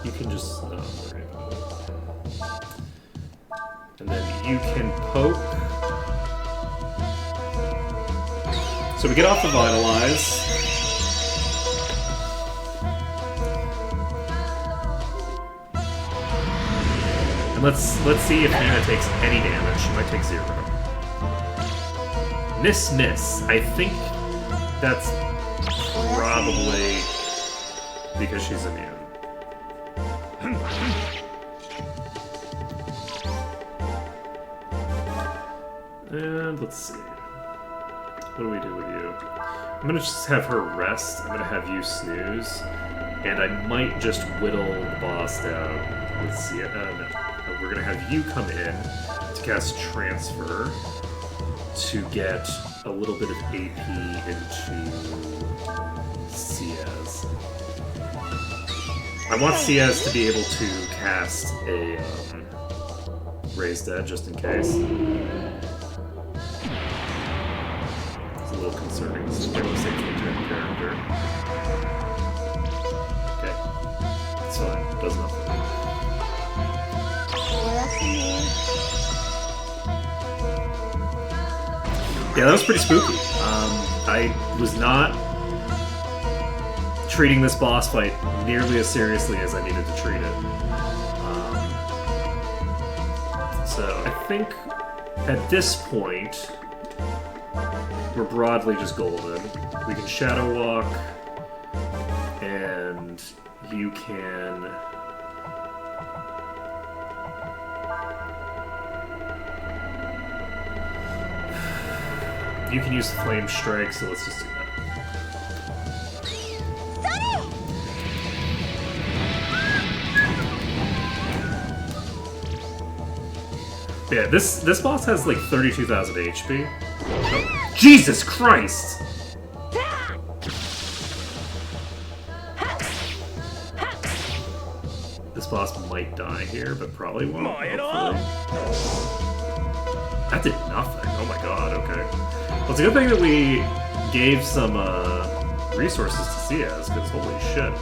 you can just... and then you can poke. So we get off the Vitalize. And let's see if Nina takes any damage. She might take 0. Miss. I think that's probably because she's immune. And let's see. What do we do with you? I'm gonna just have her rest. I'm gonna have you snooze. And I might just whittle the boss down. Let's see. No. We're gonna have you come in to cast Transfer to get a little bit of AP into Ciaz. I want Ciaz to be able to cast a Raise Dead just in case. It's a little concerning. This is a safety character. Okay. It's fine. Does nothing. Yeah, that was pretty spooky. I was not treating this boss fight nearly as seriously as I needed to treat it. So I think at this point, we're broadly just golden. We can Shadow Walk, and you can... You can use Flame Strike, so let's just do that. Yeah, this boss has like 32,000 HP. Oh, Jesus Christ! This boss might die here, but probably won't. Hopefully. That did nothing. Oh my god, okay. Well, it's a good thing that we gave some resources to Ciaz, because holy shit.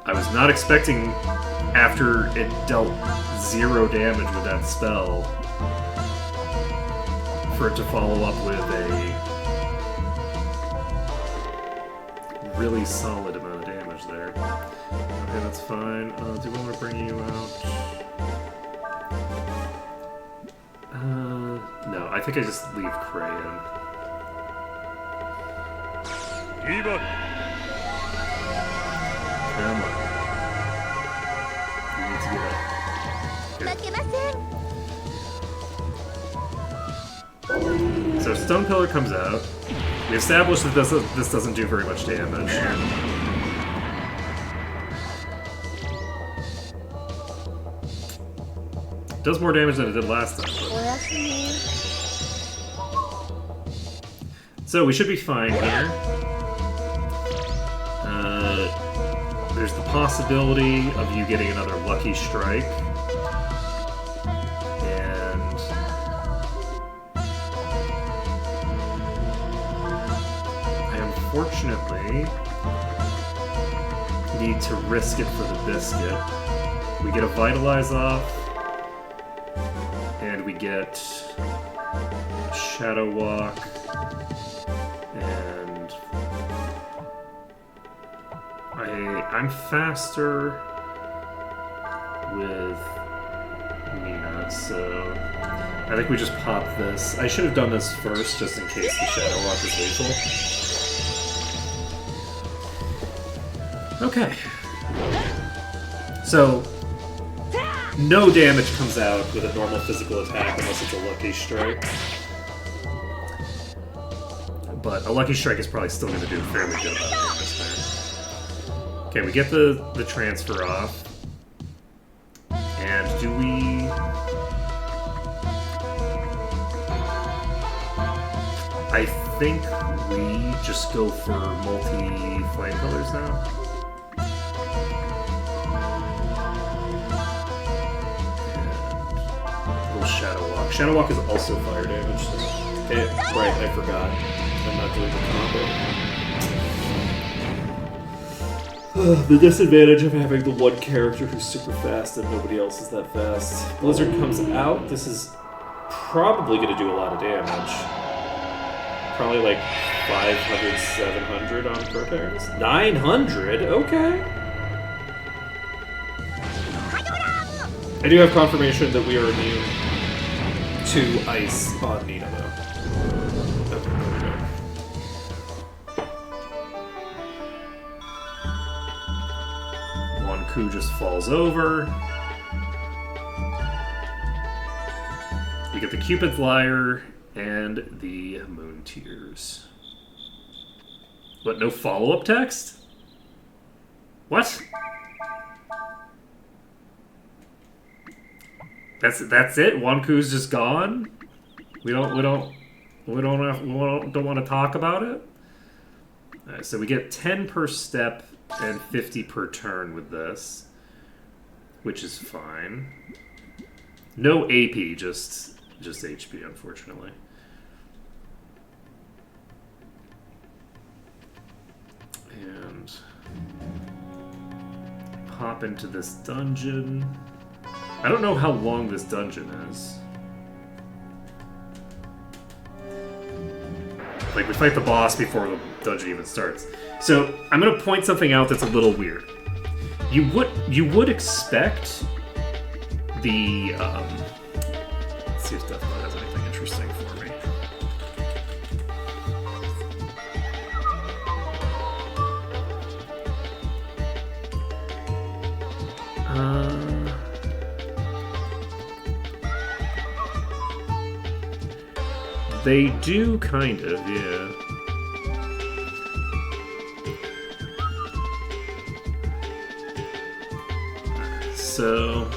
I was not expecting, after it dealt 0 damage with that spell, for it to follow up with a really solid amount of damage there. Okay, that's fine. Do we want to bring you out? No, I think I just leave Cray in. Eva! Come on. We need to get up. So Stone Pillar comes out. We established that this doesn't do very much damage. It does more damage than it did last time. So we should be fine here. There's the possibility of you getting another Lucky Strike. And I unfortunately need to risk it for the biscuit. We get a Vitalize off. And we get Shadow Walk. And I'm faster with Nina, so I think we just pop this. I should have done this first, just in case the Shadow Walk is lethal. Okay. So, no damage comes out with a normal physical attack unless it's a Lucky Strike. But a Lucky Strike is probably still going to do a fairly good amount of damage there. Okay, we get the transfer off. And do we... I think we just go for multi-flame pillars now. Walk. Shadow Walk is also fire damage. Right, I forgot. I'm not doing the combo. The disadvantage of having the one character who's super fast and nobody else is that fast. Blizzard comes out. This is probably going to do a lot of damage. Probably like 500, 700 on protectors. 900? Okay. I do have confirmation that we are immune to ice on Nina, though. Okay, there we go. One coup just falls over. We get the Cupid's Lyre and the Moon Tears. What, no follow-up text? What? That's it? Wanku's just gone? We don't want to talk about it? Alright, so we get 10 per step and 50 per turn with this, which is fine. No AP, just HP, unfortunately. And hop into this dungeon. I don't know how long this dungeon is. Like, we fight the boss before the dungeon even starts. So, I'm gonna point something out that's a little weird. You would expect the, let's see if Deathblood has anything interesting for me. They do, kind of, yeah. So,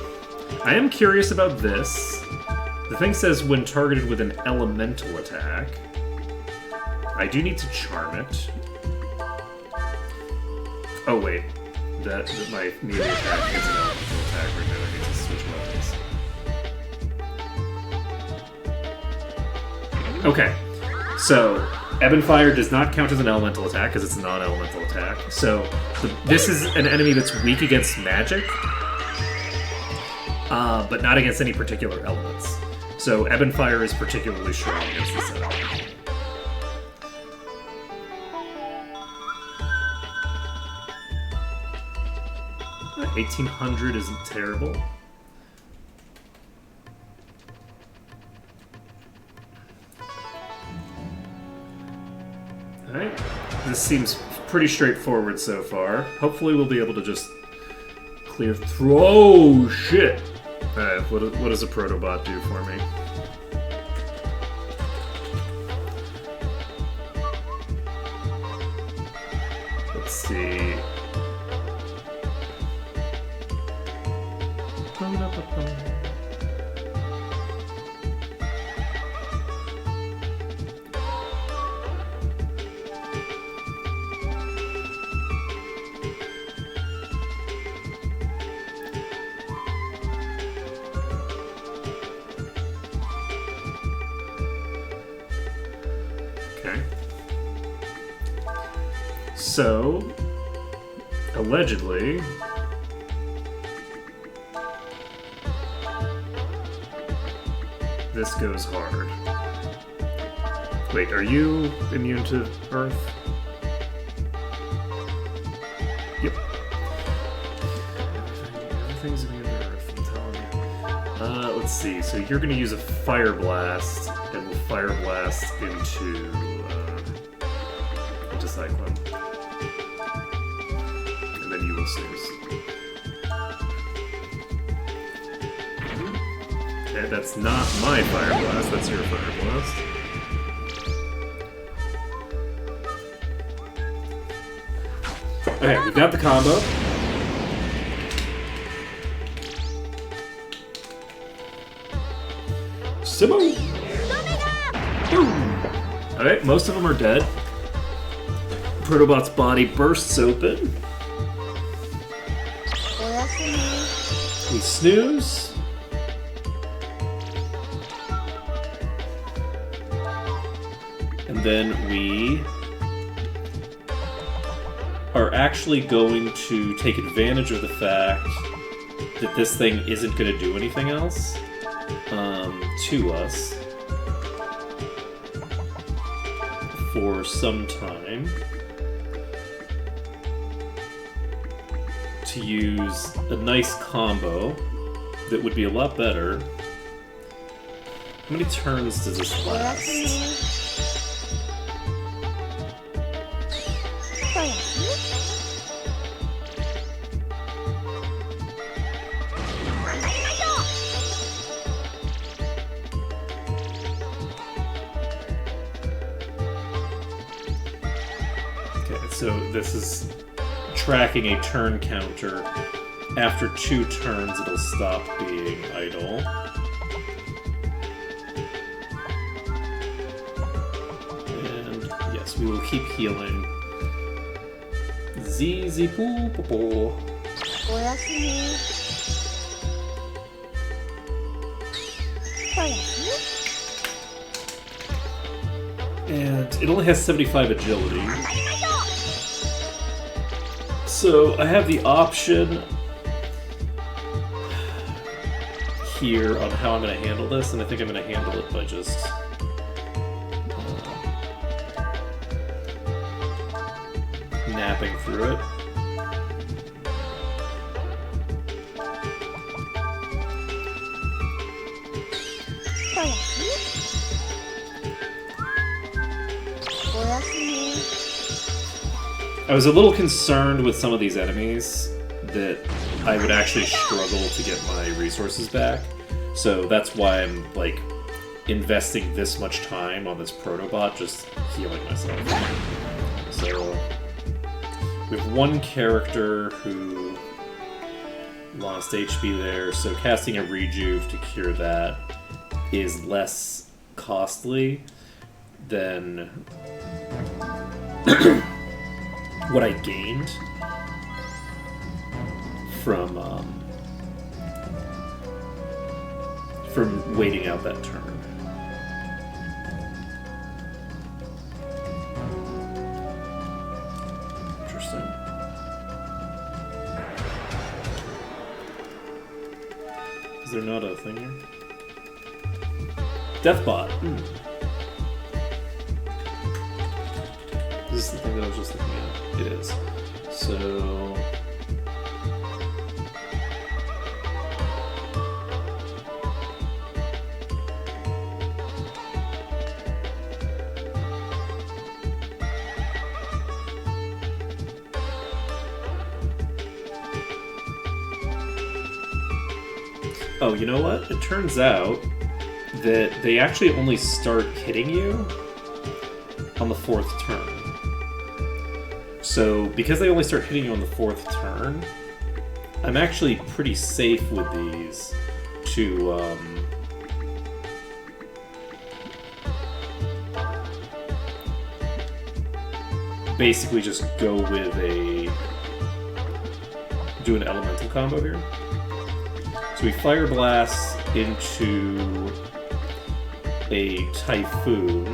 I am curious about this. The thing says when targeted with an elemental attack. I do need to charm it. Oh wait, that my melee attack is an elemental attack right now. I need to switch weapons. Okay, so Ebon Fire does not count as an elemental attack because it's a non-elemental attack. So this is an enemy that's weak against magic, but not against any particular elements. So Ebon Fire is particularly strong against this enemy. 1800 isn't terrible. Alright, this seems pretty straightforward so far. Hopefully we'll be able to just clear through. Oh, shit! Alright, what does a Protobot do for me? Let's see. So, allegedly, this goes hard. Wait, are you immune to Earth? Yep. Everything's immune to Earth, I'm telling you. Let's see, so you're gonna use a Fire Blast, and we'll Fire Blast into Cyclone. And then you will snooze. Okay, that's not my Fire Blast, that's your Fire Blast. Okay, we've got the combo. Simo! Alright, most of them are dead. Protobot's body bursts open. We snooze. then we are actually going to take advantage of the fact that this thing isn't going to do anything else to us for some time, to use a nice combo that would be a lot better. How many turns does this last? Okay, so this is tracking a turn counter. After 2 turns, it'll stop being idle. And yes, we will keep healing. Zizi poo poo poo. And it only has 75 agility. So I have the option here on how I'm going to handle this, and I think I'm going to handle it by just napping through it. I was a little concerned with some of these enemies that I would actually struggle to get my resources back. So that's why I'm, like, investing this much time on this Protobot, just healing myself. So, we have one character who lost HP there, so casting a Rejuve to cure that is less costly than what I gained from waiting out that turn. Interesting. Is there not a thing here? Deathbot. This is the thing that I was just looking at. It is. So... Oh, you know what? It turns out that they actually only start hitting you on the 4th turn. So, because they only start hitting you on the 4th turn, I'm actually pretty safe with these to, basically just go with do an elemental combo here. So we Fire Blast into a Typhoon,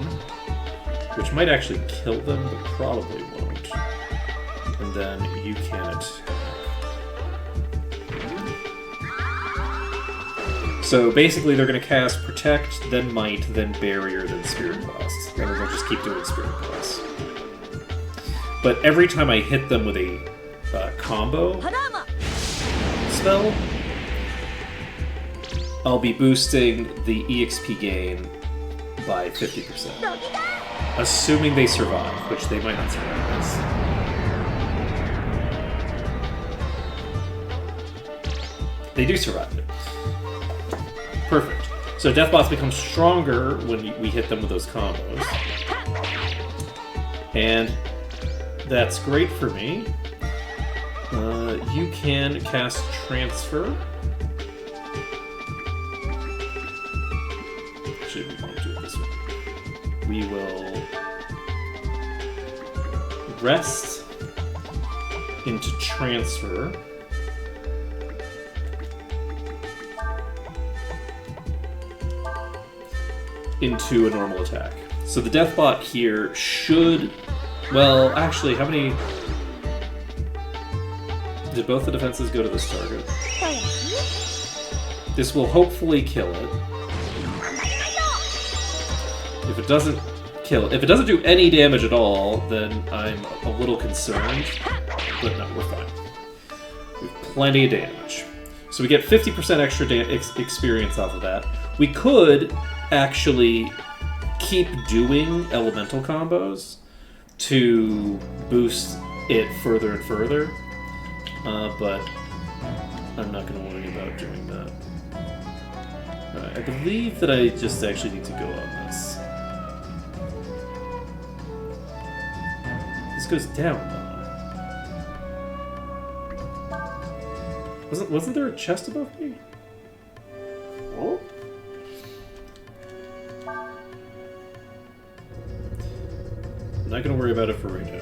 which might actually kill them, but probably won't. And then you can attack. So basically they're going to cast Protect, then Might, then Barrier, then Spirit Blast. And they'll just keep doing Spirit Blast. But every time I hit them with a combo spell, I'll be boosting the EXP gain by 50%. Assuming they survive, which they might not survive this. They do survive it. Perfect. So Deathbots become stronger when we hit them with those combos. And that's great for me. You can cast Transfer. Actually, we won't do it this way. We will rest into Transfer. Into a normal attack. So the Deathbot here should... Well, actually, how many... Did both the defenses go to this target? This will hopefully kill it. If it doesn't kill... If it doesn't do any damage at all, then I'm a little concerned. But no, we're fine. We have plenty of damage. So we get 50% extra experience off of that. We could actually keep doing elemental combos to boost it further and further. But I'm not going to worry about doing that. I believe that I just actually need to go on this. This goes down, though. Wasn't there a chest above me? Oh? I'm not going to worry about it for right now.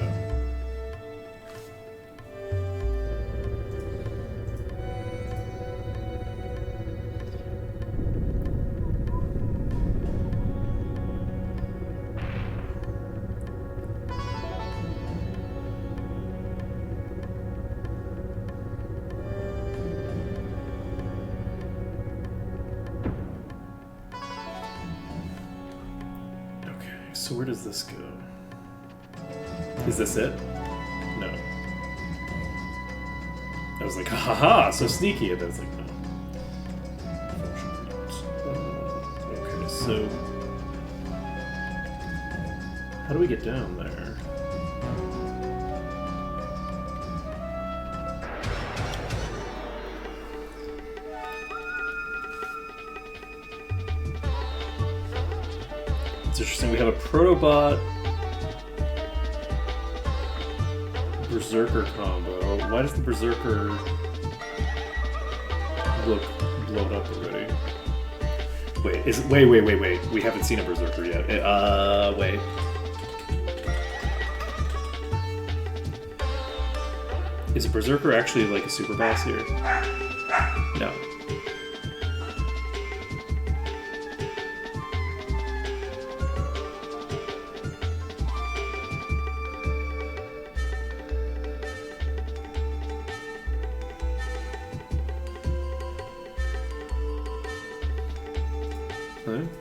So where does this go? Is this it? No. I was like, ha ha ha, so sneaky, and I was like, no. Okay, so how do we get down there? It's interesting, we have a Protobot Berserker combo. Why does the Berserker look blown up already? Wait. We haven't seen a Berserker yet. Wait. Is a Berserker actually like a super boss here? No.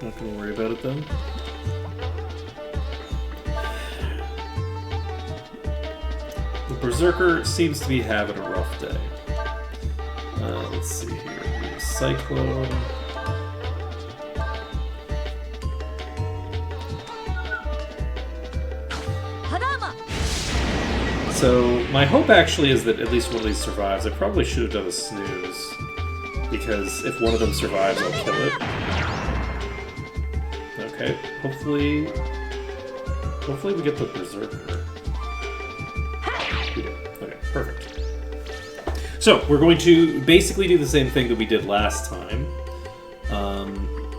Not gonna worry about it then. The Berserker seems to be having a rough day. Let's see here. We have Cyclone. So my hope actually is that at least one of these survives. I probably should have done a snooze, because if one of them survives, I'll kill it. Okay, hopefully we get the Berserker. We did. Okay, perfect. So, we're going to basically do the same thing that we did last time,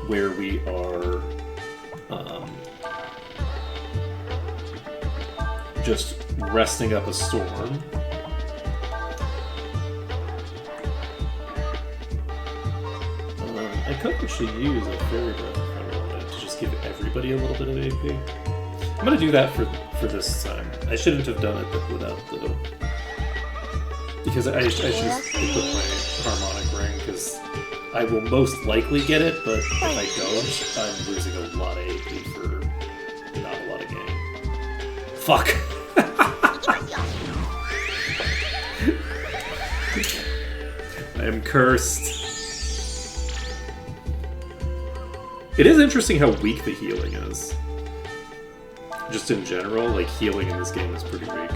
where we are just resting up a storm. I could actually use a Fairy Breath if I wanted to just give everybody a little bit of AP. I'm gonna do that for this time. I shouldn't have done it without the... Because I should just equip my Harmonic Ring, because I will most likely get it, but if I don't, I'm losing a lot of AP for not a lot of gain. Fuck! I am cursed. It is interesting how weak the healing is. Just in general, like, healing in this game is pretty weak.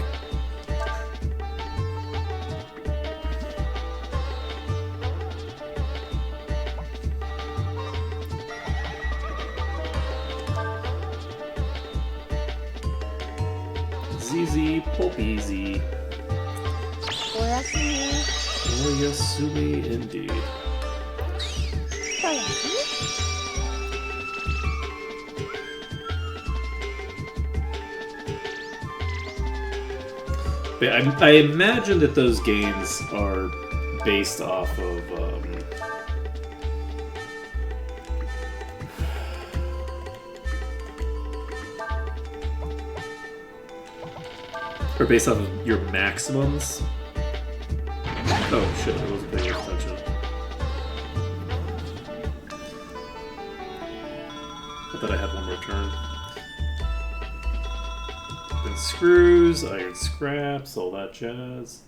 ZZ Popeezy. Oyasumi indeed. I imagine that those gains are based off of Or based off of your maximums. Oh shit, I wasn't paying attention. I thought I had one more turn. And screws, iron scraps, all that jazz.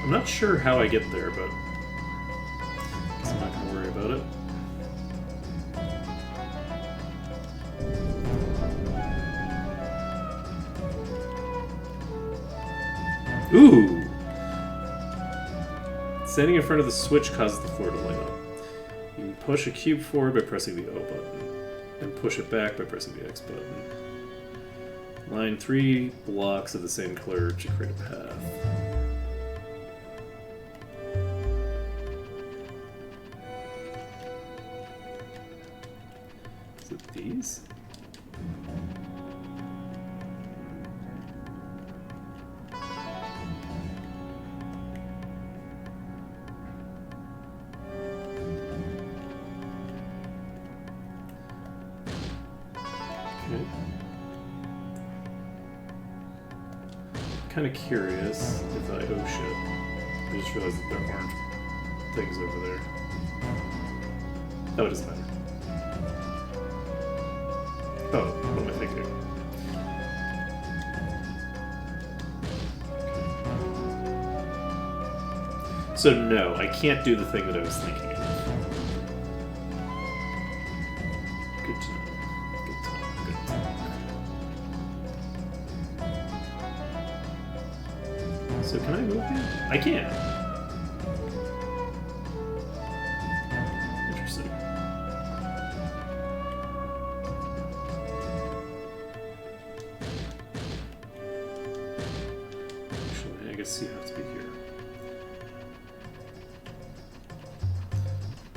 I'm not sure how I get there, but I guess I'm not going to worry about it. Ooh! Standing in front of the switch causes the floor to light up. You can push a cube forward by pressing the O button, and push it back by pressing the X button. Line 3 blocks of the same color to create a path. Is it these? Kind of curious if I... oh shit. I just realized that there aren't things over there. Oh, it doesn't matter. Oh, what am I thinking? Okay. So no, I can't do the thing that I was thinking of. Good to know. Good talk, good talk. So can I move here? I can. Interesting. Actually, I guess you have to be here.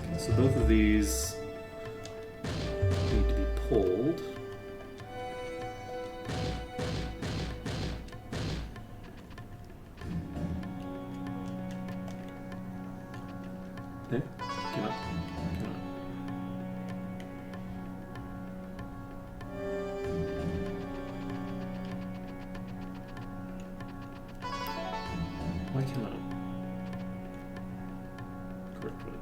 Okay, so both of these need to be pulled. Why cannot? Correct with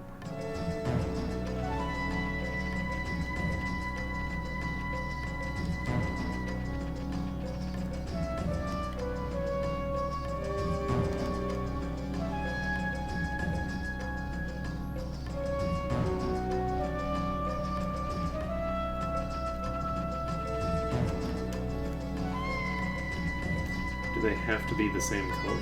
Do they have to be the same color?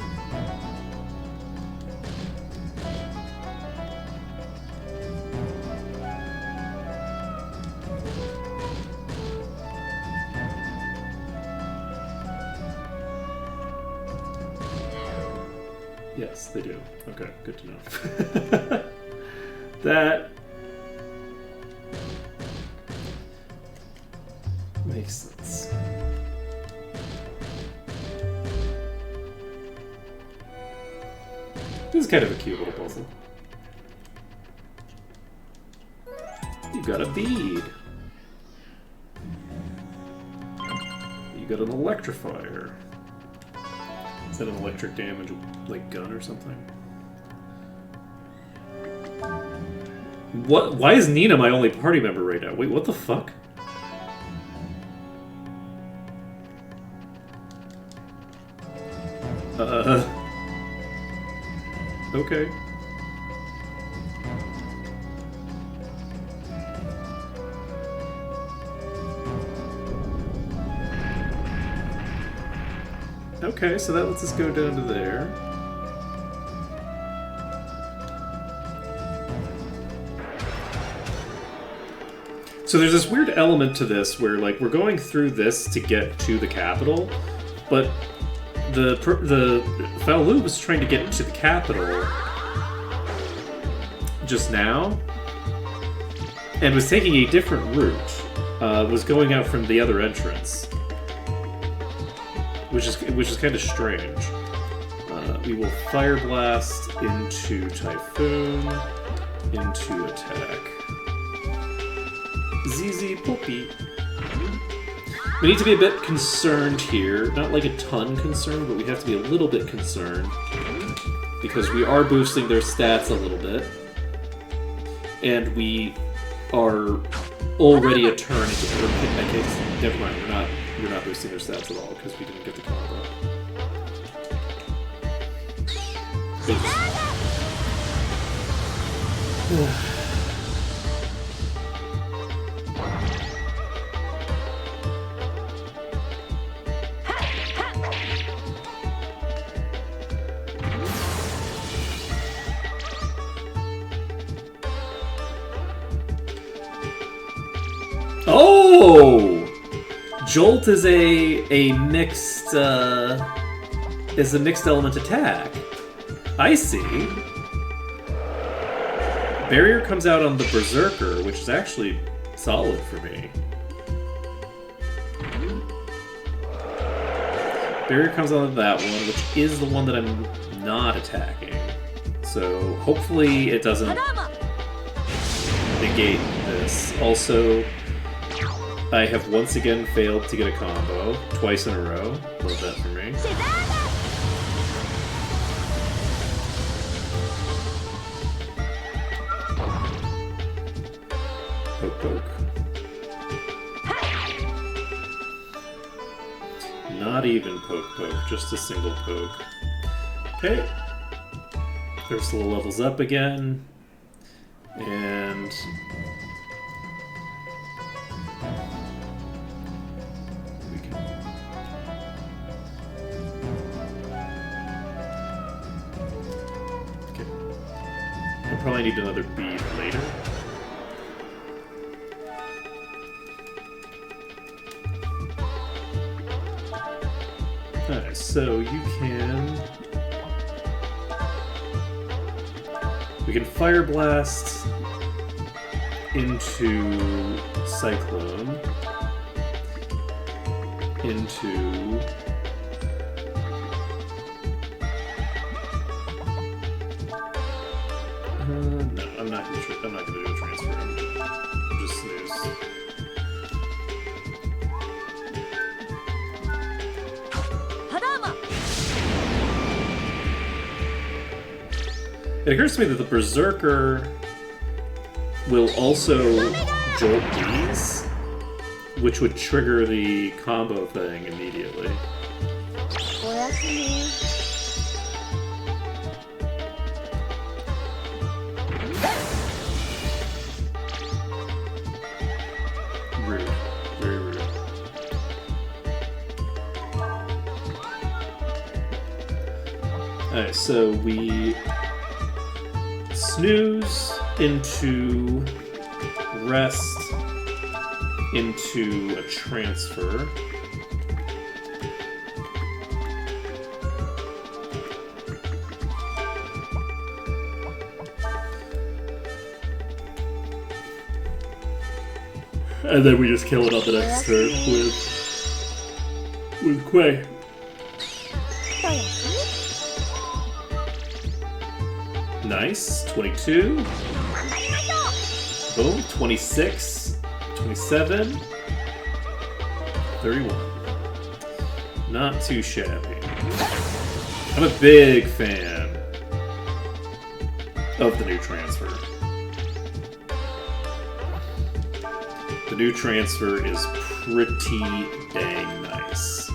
Yes, they do. Okay, good to know. That makes sense. This is kind of a cute little puzzle. You got a bead. You got an electrifier. Is that an electric damage, like, gun or something? What? Why is Nina my only party member right now? Wait, what the fuck? Okay. Okay, so that lets us go down to there. So there's this weird element to this where, like, we're going through this to get to the capital, but the Faolu was trying to get to the capital just now, and was taking a different route. Was going out from the other entrance. Which is kind of strange. We will Fire Blast into Typhoon, into Attack. ZZ Poppy. We need to be a bit concerned here. Not like a ton concerned, but we have to be a little bit concerned. Because we are boosting their stats a little bit. And we are already a turn into... Okay, never mind, we're not boosting their stats at all, because we didn't get the combo. Oh! Jolt is a mixed element attack. I see. Barrier comes out on the Berserker, which is actually solid for me. Barrier comes out on that one, which is the one that I'm not attacking. So hopefully it doesn't negate this. Also, I have once again failed to get a combo, twice in a row. Love that for me. Poke, poke. Not even poke, poke, just a single poke. Okay. Ursula levels up again. And... we can... Okay. I'll probably need another bead later. Alright, so you can... we can Fire Blast into Cyclone, into... no, I'm not gonna do a transfer. I'm just snooze. It occurs to me that the Berserker will also jolt these, which would trigger the combo thing immediately. Rude. Very rude. Alright, so we snooze into rest into a transfer. And then we just kill it on the next turn with Quay. Nice. 22. Boom. 26. 27. 31. Not too shabby. I'm a big fan of the new transfer. The new transfer is pretty dang nice.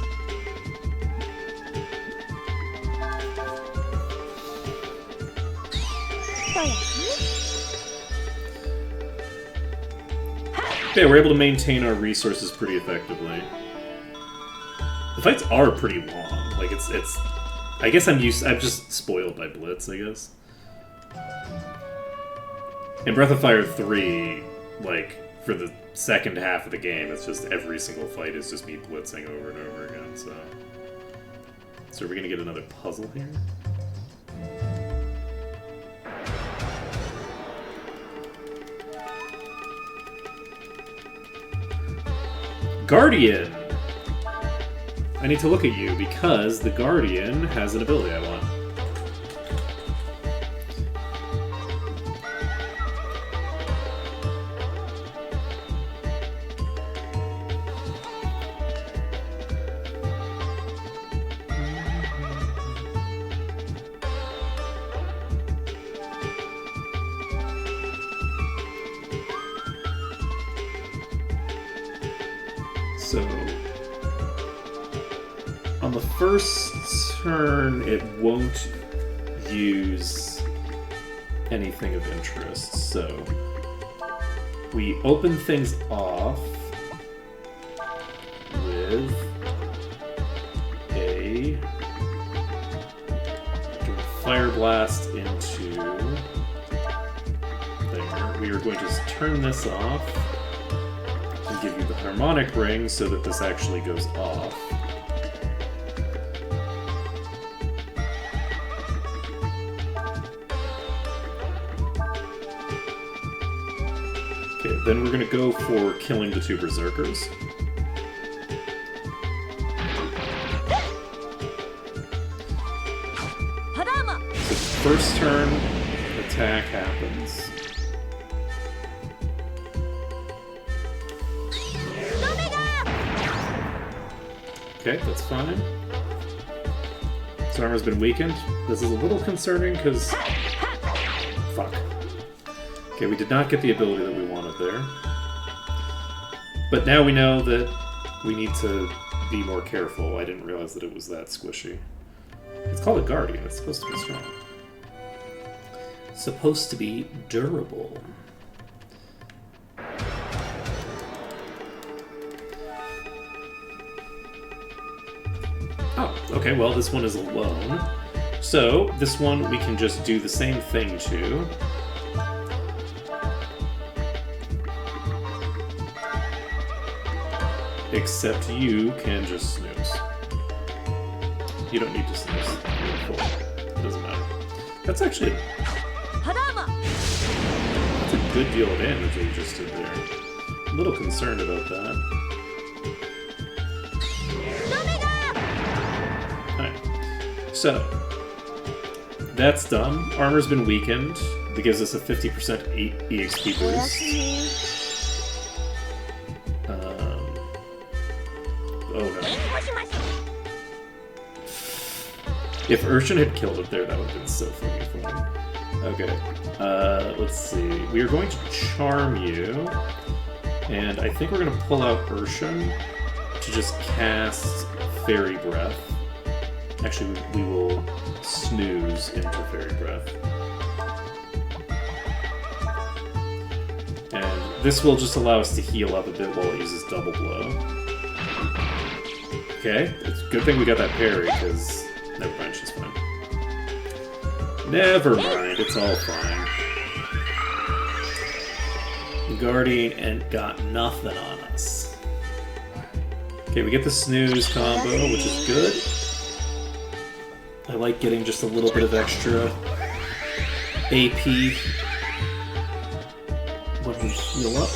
Yeah, we're able to maintain our resources pretty effectively. The fights are pretty long. Like it's. I guess I'm just spoiled by Blitz, I guess. In Breath of Fire 3, like for the second half of the game, it's just every single fight is just me blitzing over and over again. So are we gonna get another puzzle here? Guardian! I need to look at you because the Guardian has an ability I want. So on the first turn, it won't use anything of interest. So we open things off with a Fire Blast into there. We are going to turn this off and give you the Harmonic Ring so that this actually goes off. Okay, then we're going to go for killing the two Berserkers. So first turn, attack happens. Okay, that's fine. His armor's been weakened. This is a little concerning because... Fuck. Okay, we did not get the ability that we wanted there. But now we know that we need to be more careful. I didn't realize that it was that squishy. It's called a Guardian. It's supposed to be strong. It's supposed to be durable. Oh, okay, well, this one is alone. So, this one we can just do the same thing to. Except you can just snooze. You don't need to snooze. You're full. It doesn't matter. That's actually... That's a good deal of damage that you just did there. I'm a little concerned about that. Alright. So, that's done. Armor's been weakened. That gives us a 50% EXP boost. Oh no. If Urshan had killed it there, that would have been so fucking funny. Okay. Let's see. We are going to charm you. And I think we're going to pull out Urshan to just cast Fairy Breath. Actually, we will snooze into Fairy Breath. And this will just allow us to heal up a bit while it uses Double Blow. Okay, it's a good thing we got that parry, because... Never mind, she's fine. Never mind, it's all fine. The Guardian ain't got nothing on us. Okay, we get the snooze combo, which is good. I like getting just a little bit of extra AP when we heal up.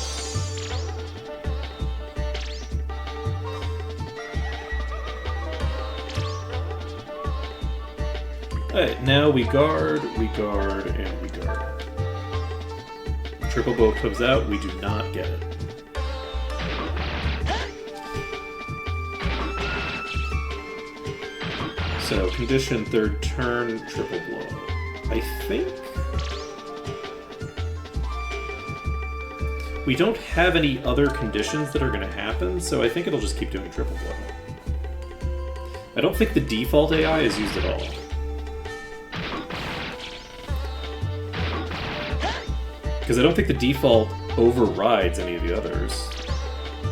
Alright, now we guard, and we guard. Triple bow comes out, we do not get it. So, condition third turn, triple blow. I think... We don't have any other conditions that are going to happen, so I think it'll just keep doing triple blow. I don't think the default AI is used at all. Because I don't think the default overrides any of the others.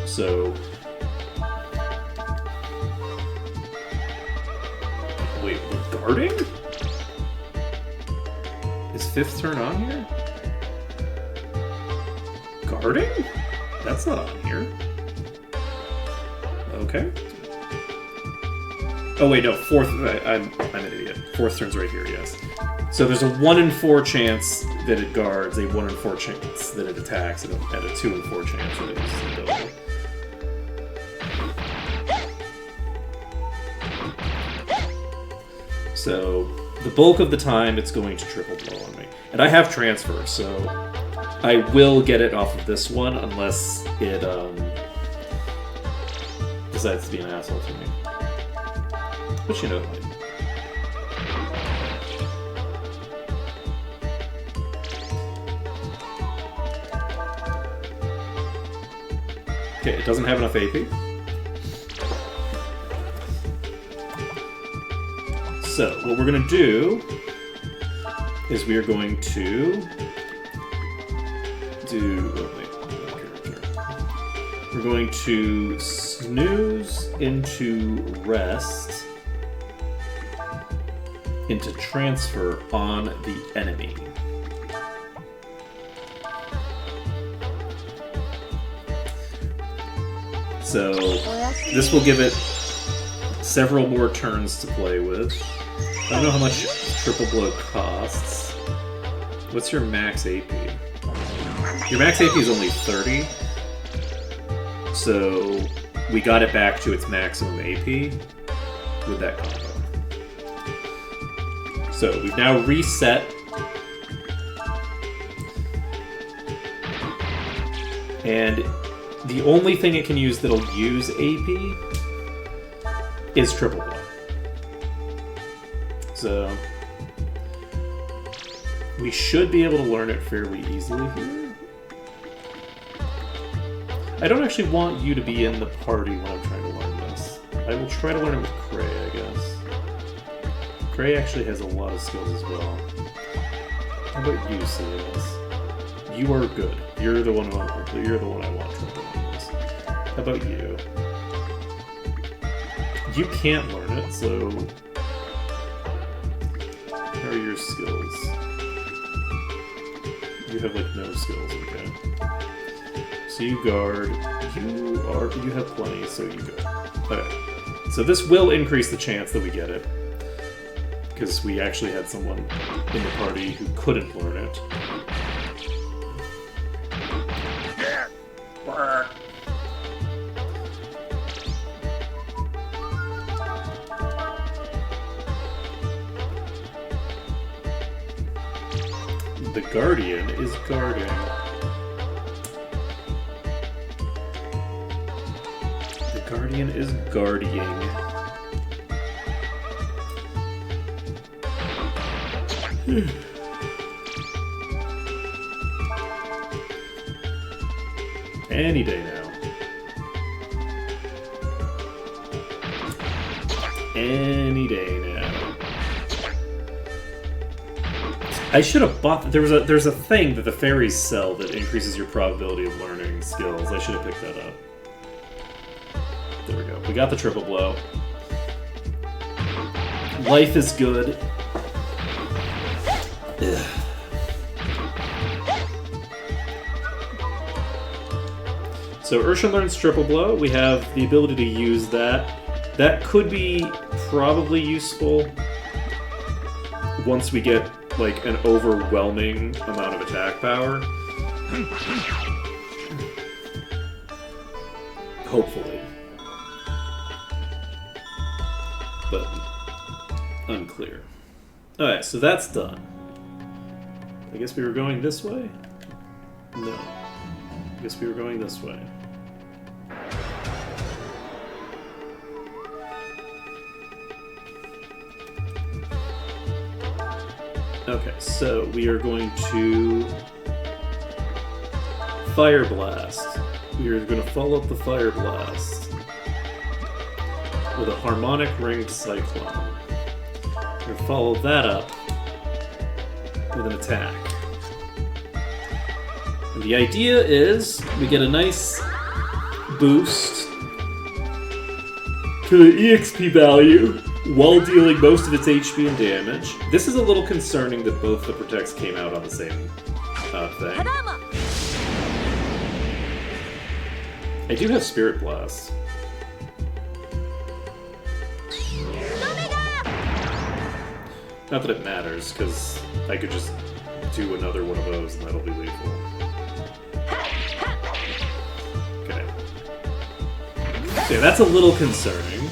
So... Wait, we're guarding? Is 5th turn on here? Guarding? That's not on here. Okay. Oh wait, no, 4th... I'm an idiot. 4th turn's right here, yes. So there's a 1 in 4 chance that it guards, a 1 in 4 chance that it attacks, and a 2 in 4 chance that it uses the ability. So the bulk of the time it's going to triple blow on me. And I have transfer, so I will get it off of this one unless it decides to be an asshole to me. But you know, okay, it doesn't have enough AP. so what we're going to do is we are going to do... Oh, wait. We're going to snooze into rest into transfer on the enemy. So this will give it several more turns to play with. I don't know how much Triple Blow costs. What's your max AP? Your max AP is only 30. So we got it back to its maximum AP with that combo. So we've now reset. And the only thing it can use that'll use AP is Triple Blow. So we should be able to learn it fairly easily here. I don't actually want you to be in the party when I'm trying to learn this. I will try to learn it with Cray, I guess. Cray actually has a lot of skills as well. How about you, CS? You are good. You're the one I want to learn this. How about you? You can't learn it, so... How are your skills? You have, like, no skills, okay. So you guard, you have plenty, so you go. Okay. So this will increase the chance that we get it. Because we actually had someone in the party who couldn't learn it. The Guardian is guarding. The Guardian is guarding. Any day now. Any day now. I should have bought. There's a thing that the fairies sell that increases your probability of learning skills. I should have picked that up. There we go. We got the Triple Blow. Life is good. Ugh. So Urshan learns Triple Blow. We have the ability to use that. That could be probably useful once we get like an overwhelming amount of attack power. Hopefully. But unclear. Alright, so that's done. I guess we were going this way? No. I guess we were going this way. Okay, so we are going to Fire Blast. We are going to follow up the Fire Blast with a Harmonic Ringed Cyclone. We're going to follow that up with an attack. And the idea is we get a nice boost to the EXP value while dealing most of its HP and damage. This is a little concerning that both the Protects came out on the same thing. I do have Spirit Blast. Not that it matters, because I could just do another one of those and that'll be lethal. Okay. So yeah, that's a little concerning.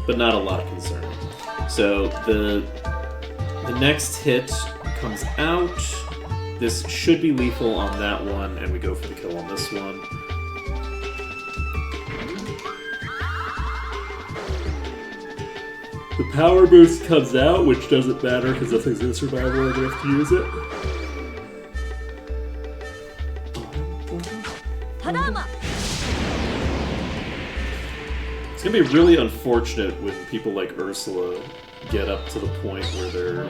But not a lot concerning. So the next hit comes out. This should be lethal on that one, and we go for the kill on this one. The power boost comes out, which doesn't matter because nothing's gonna survive long enough to use it. It's gonna be really unfortunate when people like Ursula get up to the point where they're...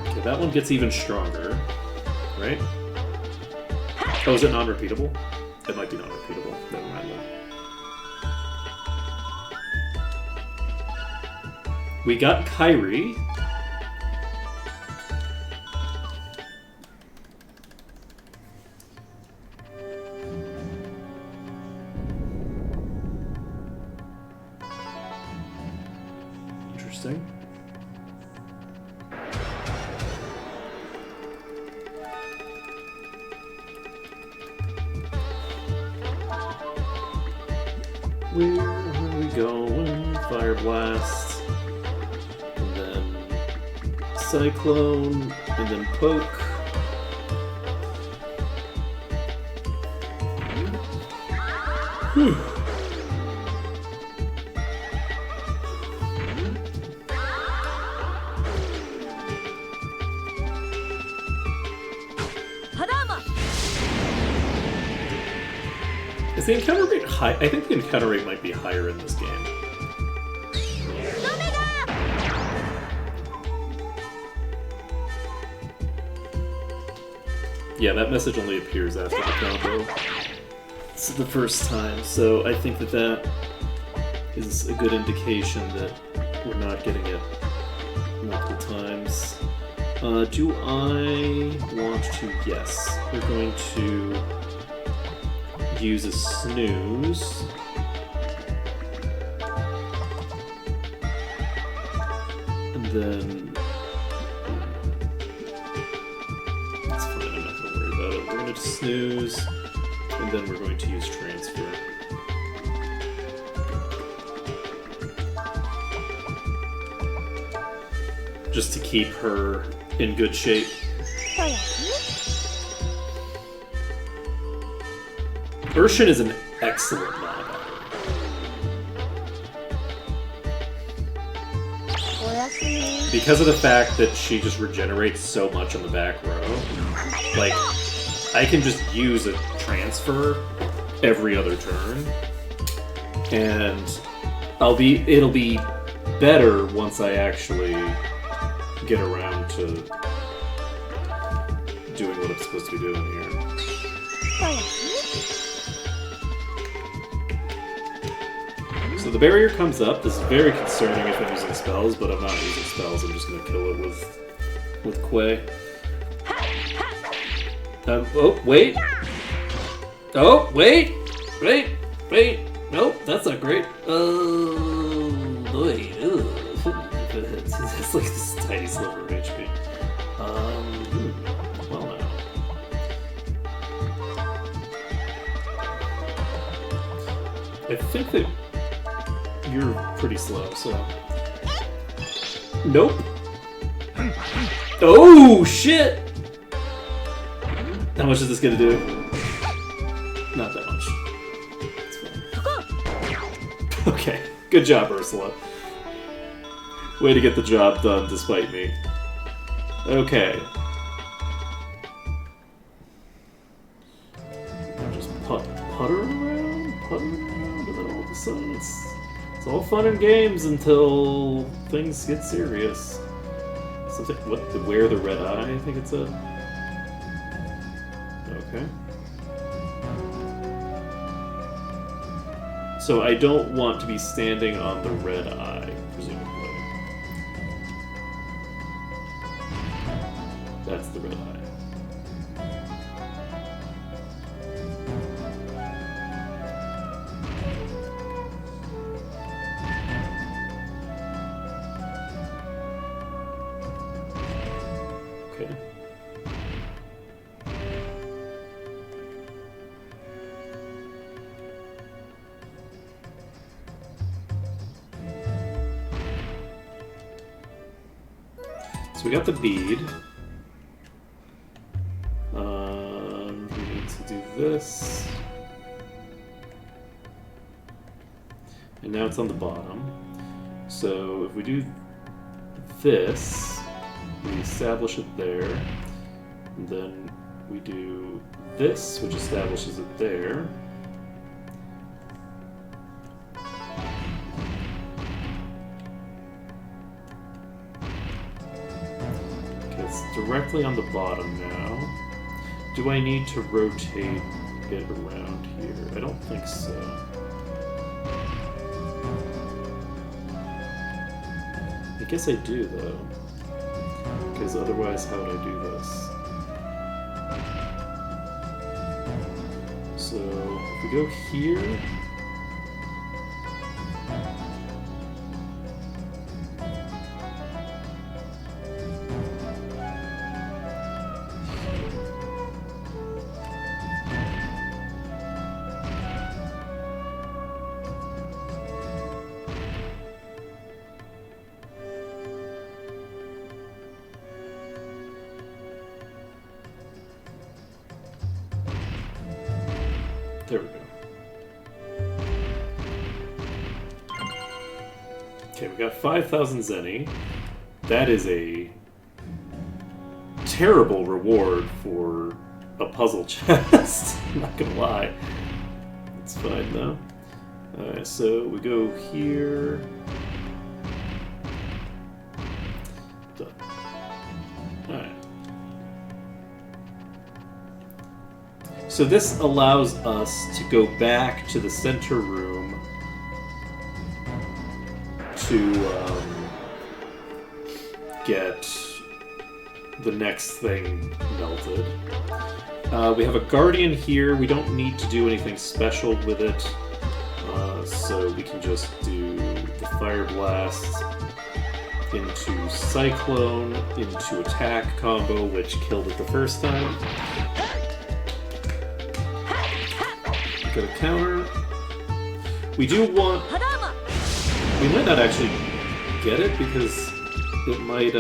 Okay, that one gets even stronger, right? Oh, is it non-repeatable? It might be non-repeatable. Never mind then. We got Kairi. Interesting. Where are we going? Fire Blast. And then Cyclone. And then Poke. Whew. Is the encounter rate high? I think the encounter rate might be higher in this game. Yeah, that message only appears after the combo. It's the first time, so I think that that is a good indication that we're not getting it multiple times. Do I want to? Yes. We're going to use a snooze. And then... That's fine, I'm not going to worry about it. We're going to snooze, and then we're going to use transfer. Just to keep her in good shape. Urshin is an excellent mana battery. Because of the fact that she just regenerates so much on the back row, like, I can just use a transfer every other turn, and it'll be better once I actually get around to doing what I'm supposed to be doing here. So the barrier comes up. This is very concerning if I'm using spells, but I'm not using spells. I'm just going to kill it with Quay. Oh, wait. Oh, wait. Wait. Nope, that's not great. Wait. It's like this tiny sliver of HP. Well, now. I think that you're pretty slow, so... Nope. Oh, shit! How much is this gonna do? Not that much. It's fine. Okay, good job, Ursula. Way to get the job done, despite me. Okay. Just putter around, and then all of a sudden it's all fun and games until things get serious. Something, where the red eye, I think it said. Okay. So I don't want to be standing on the red eye, presumably. That's the red eye. Okay. So we got the bead. We need to do this. And now it's on the bottom. So if we do this, we establish it there. And then we do this, which establishes it there. directly on the bottom now. Do I need to rotate it around here? I don't think so. I guess I do, though. Because otherwise, how would I do this? So, if we go here... There we go. Okay, we got 5,000 Zenny. That is a terrible reward for a puzzle chest. I'm not gonna lie. It's fine though. Alright, so we go here. Done. Alright. So this allows us to go back to the center room to get the next thing melted. We have a guardian here. We don't need to do anything special with it, so we can just do the fire blast into cyclone into attack combo, which killed it the first time. Get a counter. We do want... We might not actually get it because it might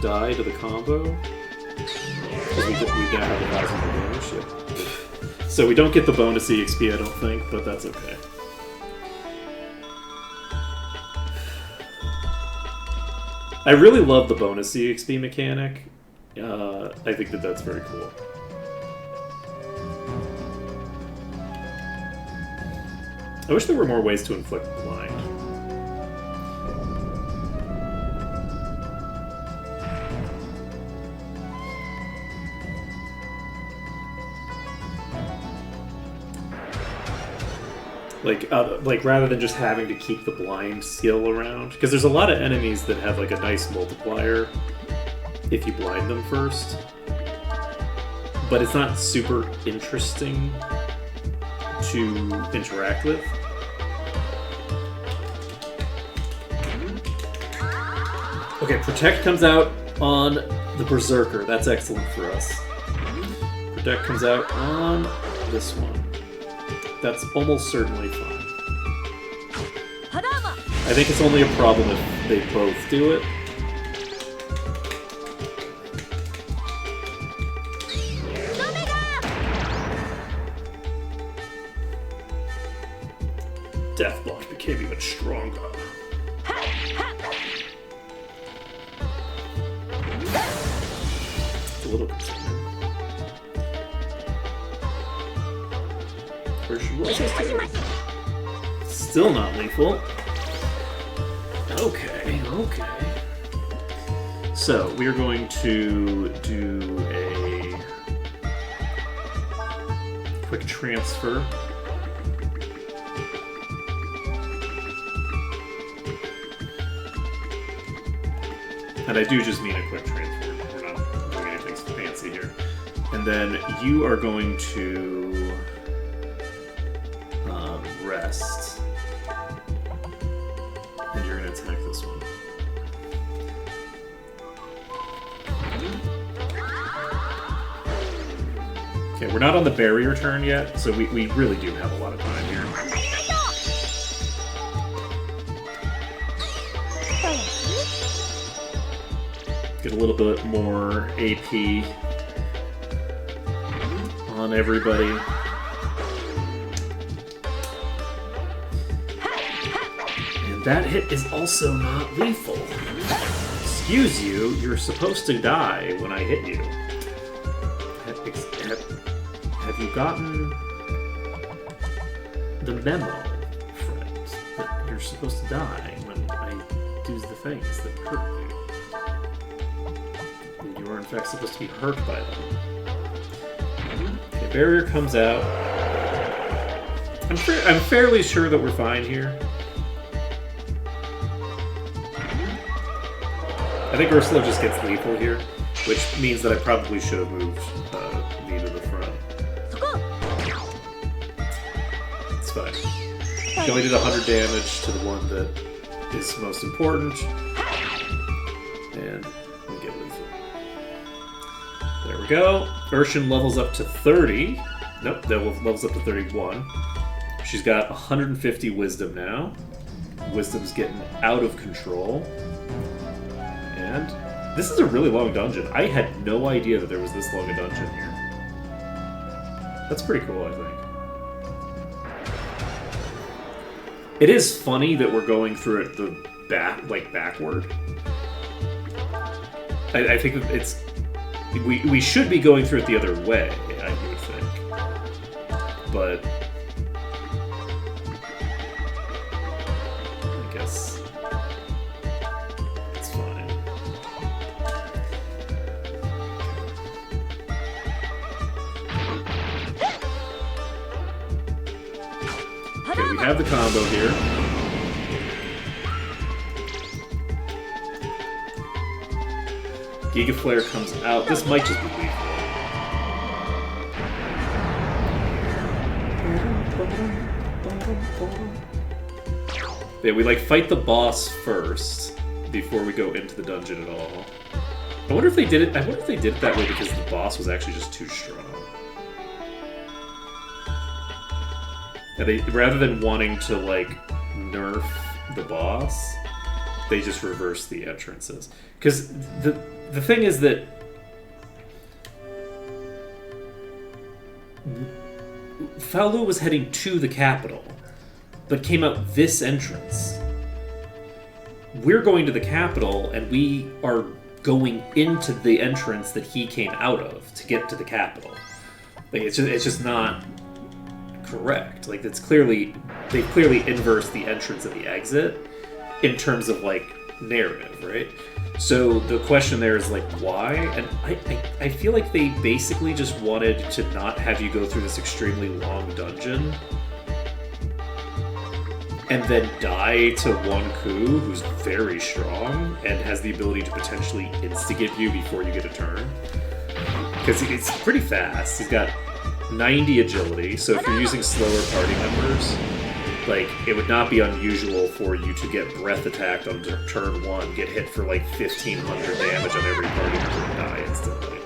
die to the combo. Because we now have 1,000 more damage. Yeah. So we don't get the bonus EXP, I don't think, but that's okay. I really love the bonus EXP mechanic. I think that that's very cool. I wish there were more ways to inflict blind. Like rather than just having to keep the blind skill around, because there's a lot of enemies that have like a nice multiplier if you blind them first, but it's not super interesting to interact with. Okay, Protect comes out on the Berserker. That's excellent for us. Protect comes out on this one. That's almost certainly fine. I think it's only a problem if they both do it. Deathblock became even stronger. It's a little concerning. Where she was still not lethal. Okay, okay. So we are going to do a quick transfer. And I do just mean a quick transfer. We're not doing anything fancy here. And then you are going to rest. And you're going to attack this one. Okay, we're not on the barrier turn yet, so we really do have a lot of time here. Get a little bit more AP on everybody. And that hit is also not lethal. Excuse you, you're supposed to die when I hit you. Have you gotten the memo, friend? That you're supposed to die when I do the things that hurt you. in fact supposed to be hurt by them. Okay, barrier comes out. I'm fairly sure that we're fine here. I think Ursula just gets lethal here, which means that I probably should have moved me to the front. It's fine. She only did 100 damage to the one that is most important. And we get lethal. There we go. Urshan levels up to 30. Nope, that levels up to 31. She's got 150 wisdom now. Wisdom's getting out of control. And this is a really long dungeon. I had no idea that there was this long a dungeon here. That's pretty cool, I think. It is funny that we're going through it backward. I think it's we should be going through it the other way, I would think. But I guess it's fine. Okay, we have the combo here. Giga Flare comes out. This might just be lethal. Yeah, we fight the boss first before we go into the dungeon at all. I wonder if they did it. I wonder if they did it that way because the boss was actually just too strong. And they, rather than wanting to nerf the boss, they just reverse the entrances. Because the thing is that Faolu was heading to the capital, but came out this entrance. We're going to the capital, and we are going into the entrance that he came out of to get to the capital. It's just not correct. It's clearly they clearly inverse the entrance and the exit in terms of narrative, right? So the question there is why? And I feel like they basically just wanted to not have you go through this extremely long dungeon and then die to one Ku who's very strong and has the ability to potentially instigate you before you get a turn. Because it's pretty fast. He's got 90 agility, so if you're using slower party members, it would not be unusual for you to get breath attacked on turn 1, get hit for 1,500 damage on every party member and die instantly.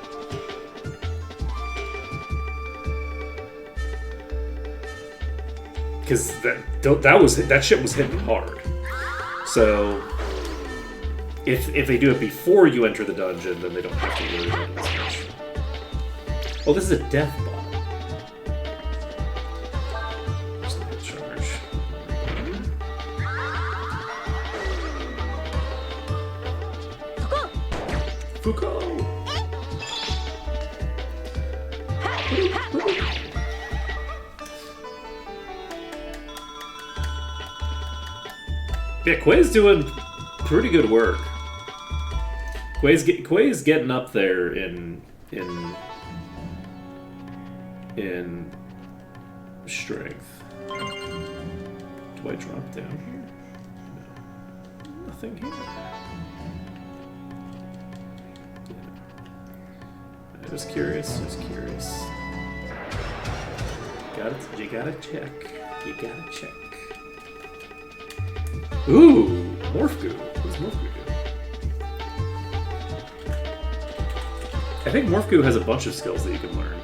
Because that shit was hitting hard. So if they do it before you enter the dungeon, then they don't have to worry about it as much. Oh, this is a death bot. Foucault! Yeah, Quay's doing pretty good work. Quay's getting up there in strength. Do I drop down here? No. Nothing here. Just curious. You gotta check. Ooh, Morph-Goo. What's Morph-Goo do? I think Morph-Goo has a bunch of skills that you can learn.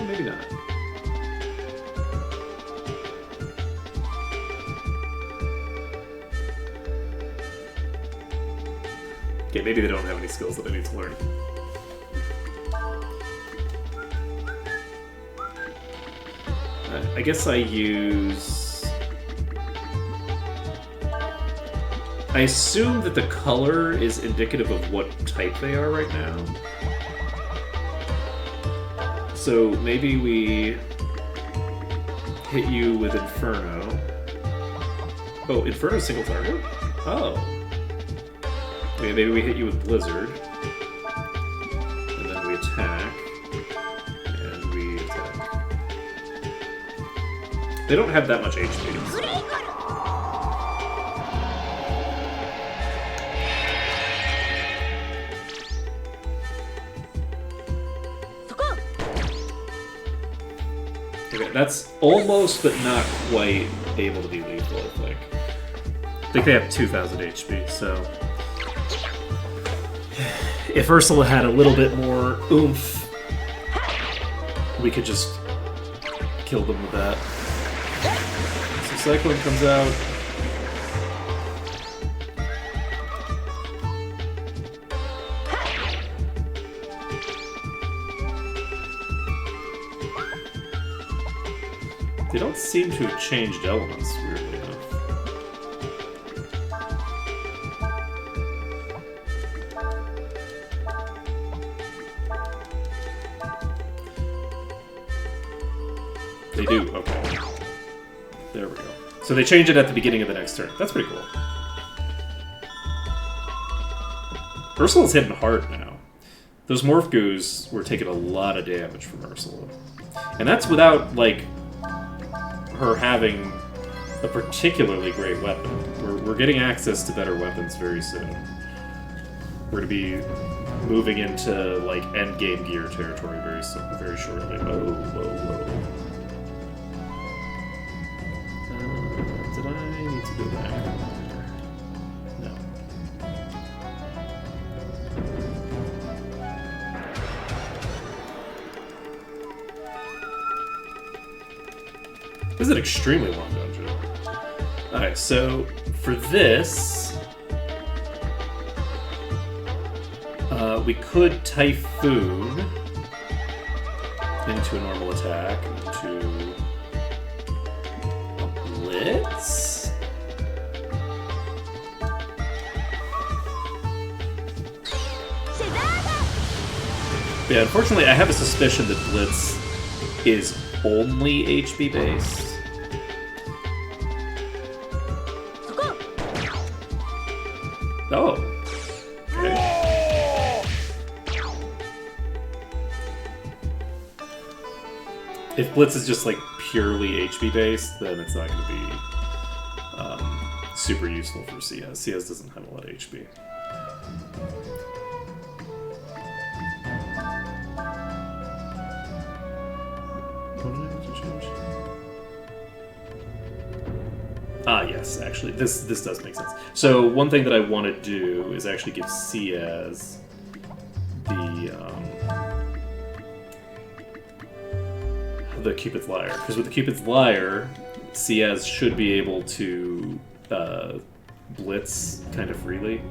Maybe not. Okay, maybe they don't have any skills that I need to learn. I guess I use... I assume that the color is indicative of what type they are right now. So maybe we hit you with Inferno. Oh, Inferno's single target? Oh. Okay, maybe we hit you with Blizzard. And then we attack. And we attack. They don't have that much HP. Okay, that's almost but not quite able to be lethal, I think. I think they have 2,000 HP, so... If Ursula had a little bit more oomph, we could just kill them with that. So Cyclone comes out. They don't seem to have changed elements, weirdly enough. They do, okay. There we go. So they change it at the beginning of the next turn. That's pretty cool. Ursula's hitting hard now. Those Morph Goos were taking a lot of damage from Ursula. And that's without, like, her having a particularly great weapon. We're getting access to better weapons very soon. We're going to be moving into, like, endgame gear territory very shortly. Whoa, whoa, whoa. Did I need to go back? No. This is an extremely long dungeon. Alright, so for this, we could Typhoon into a normal attack, into a Blitz. Yeah, unfortunately, I have a suspicion that Blitz is only HP based. Oh. Okay. If Blitz is just like purely HP based, then it's not going to be super useful for CS. CS doesn't have a lot of HP. What did I have to change? Ah, yes, actually, this does make sense. So one thing that I want to do is actually give Ciaz the Cupid's Lyre, because with the Cupid's Lyre, Ciaz should be able to blitz kind of freely.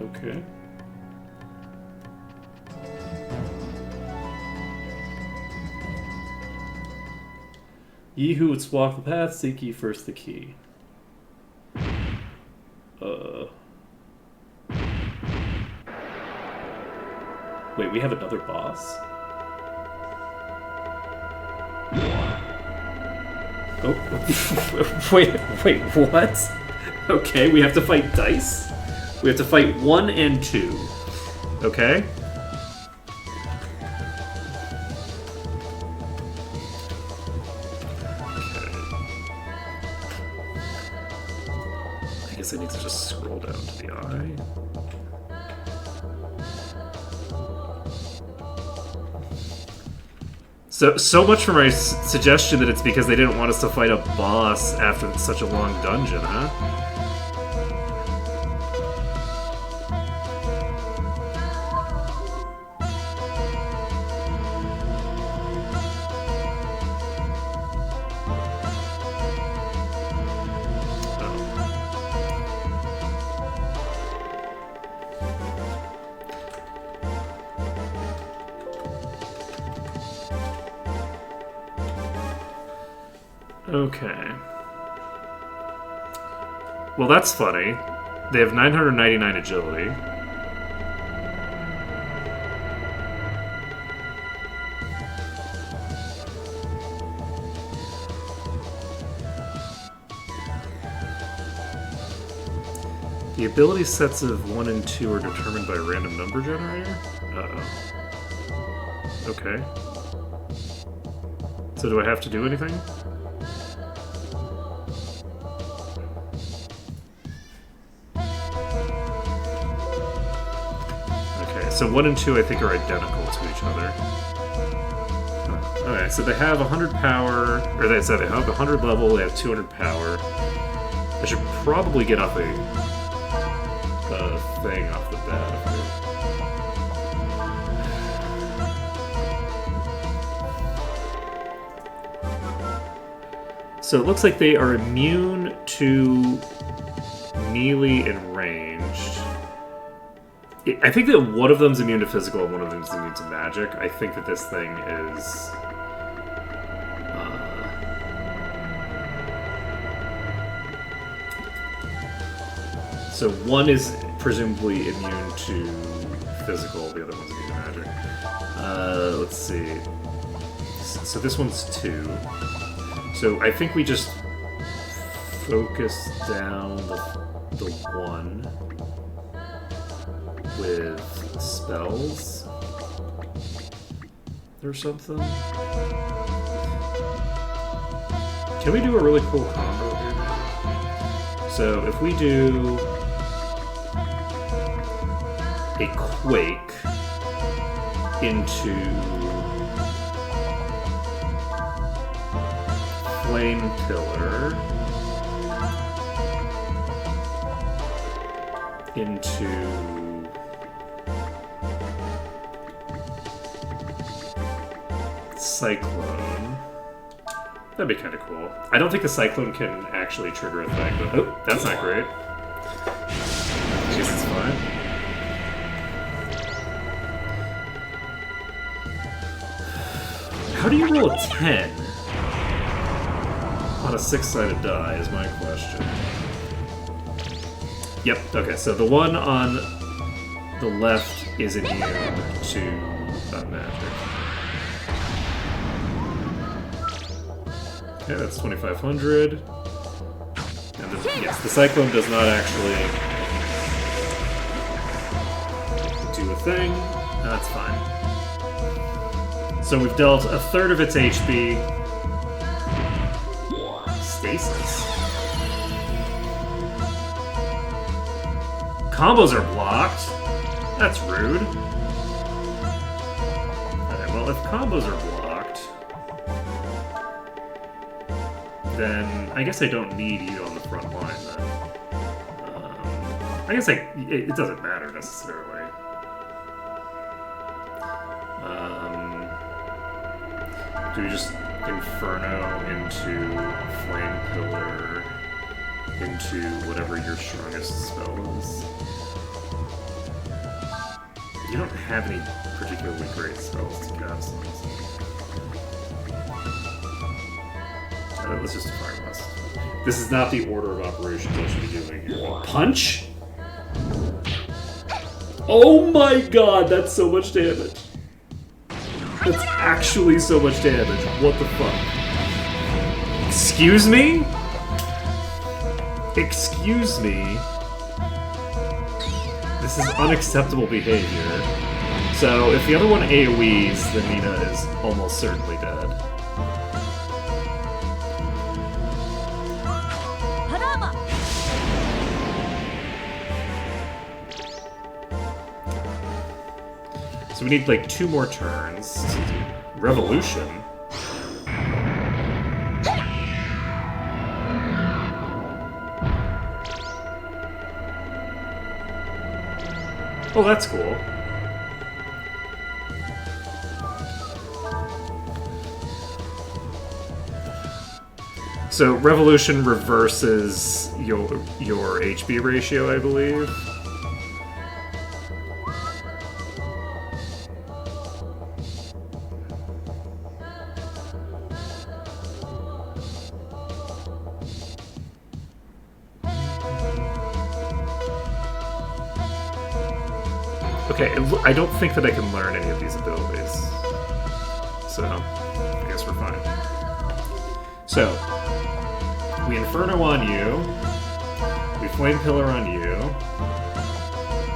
Okay. Ye who would walk the path, seek ye first the key. Wait, we have another boss? Oh, wait, what? Okay, we have to fight dice? We have to fight 1 and 2. Okay. I guess I need to just scroll down to the eye. So much for my suggestion that it's because they didn't want us to fight a boss after such a long dungeon, huh? Okay. Well, that's funny. They have 999 agility. The ability sets of 1 and 2 are determined by a random number generator? Uh-oh. Okay. So do I have to do anything? Okay, so 1 and 2 I think are identical to each other. Okay, so they have 100 power, or they said they have 100 level, they have 200 power. I should probably get off a thing off the bat. So it looks like they are immune to melee and ranged. I think that one of them's immune to physical and one of them's immune to magic. I think that this thing is... So one is presumably immune to physical, the other one's immune to magic. Let's see. So this one's 2. So I think we just focus down the 1 with spells or something. Can we do a really cool combo here? So if we do a Quake into Flame Pillar into Cyclone. That'd be kind of cool. I don't think the Cyclone can actually trigger a thing, but oh, that's not great. I guess it's fine. How do you roll a 10 on a 6-sided die is my question. Yep, okay, so the one on the left is immune to magic. Okay, that's 2,500. And yes, the Cyclone does not actually do a thing. That's fine. So we've dealt a third of its HP. Stasis. Combos are blocked. That's rude. Okay, well, if combos are blocked, then I guess I don't need you on the front line then. I guess it doesn't matter necessarily. Do we just Inferno into Flame Pillar into whatever your strongest spell is? You don't have any particularly great spells to cast on this. Let's just Fire Blast. This is not the order of operations I should be doing here. Punch? Oh my god, that's so much damage. That's actually so much damage. What the fuck? Excuse me? Excuse me? This is unacceptable behavior. So, if the other one AoEs, then Nina is almost certainly dead. So we need like 2 more turns. Revolution. Oh, that's cool. So Revolution reverses your HP ratio, I believe. Okay, I don't think that I can learn any of these abilities. So, I guess we're fine. So, we Inferno on you, we Flame Pillar on you,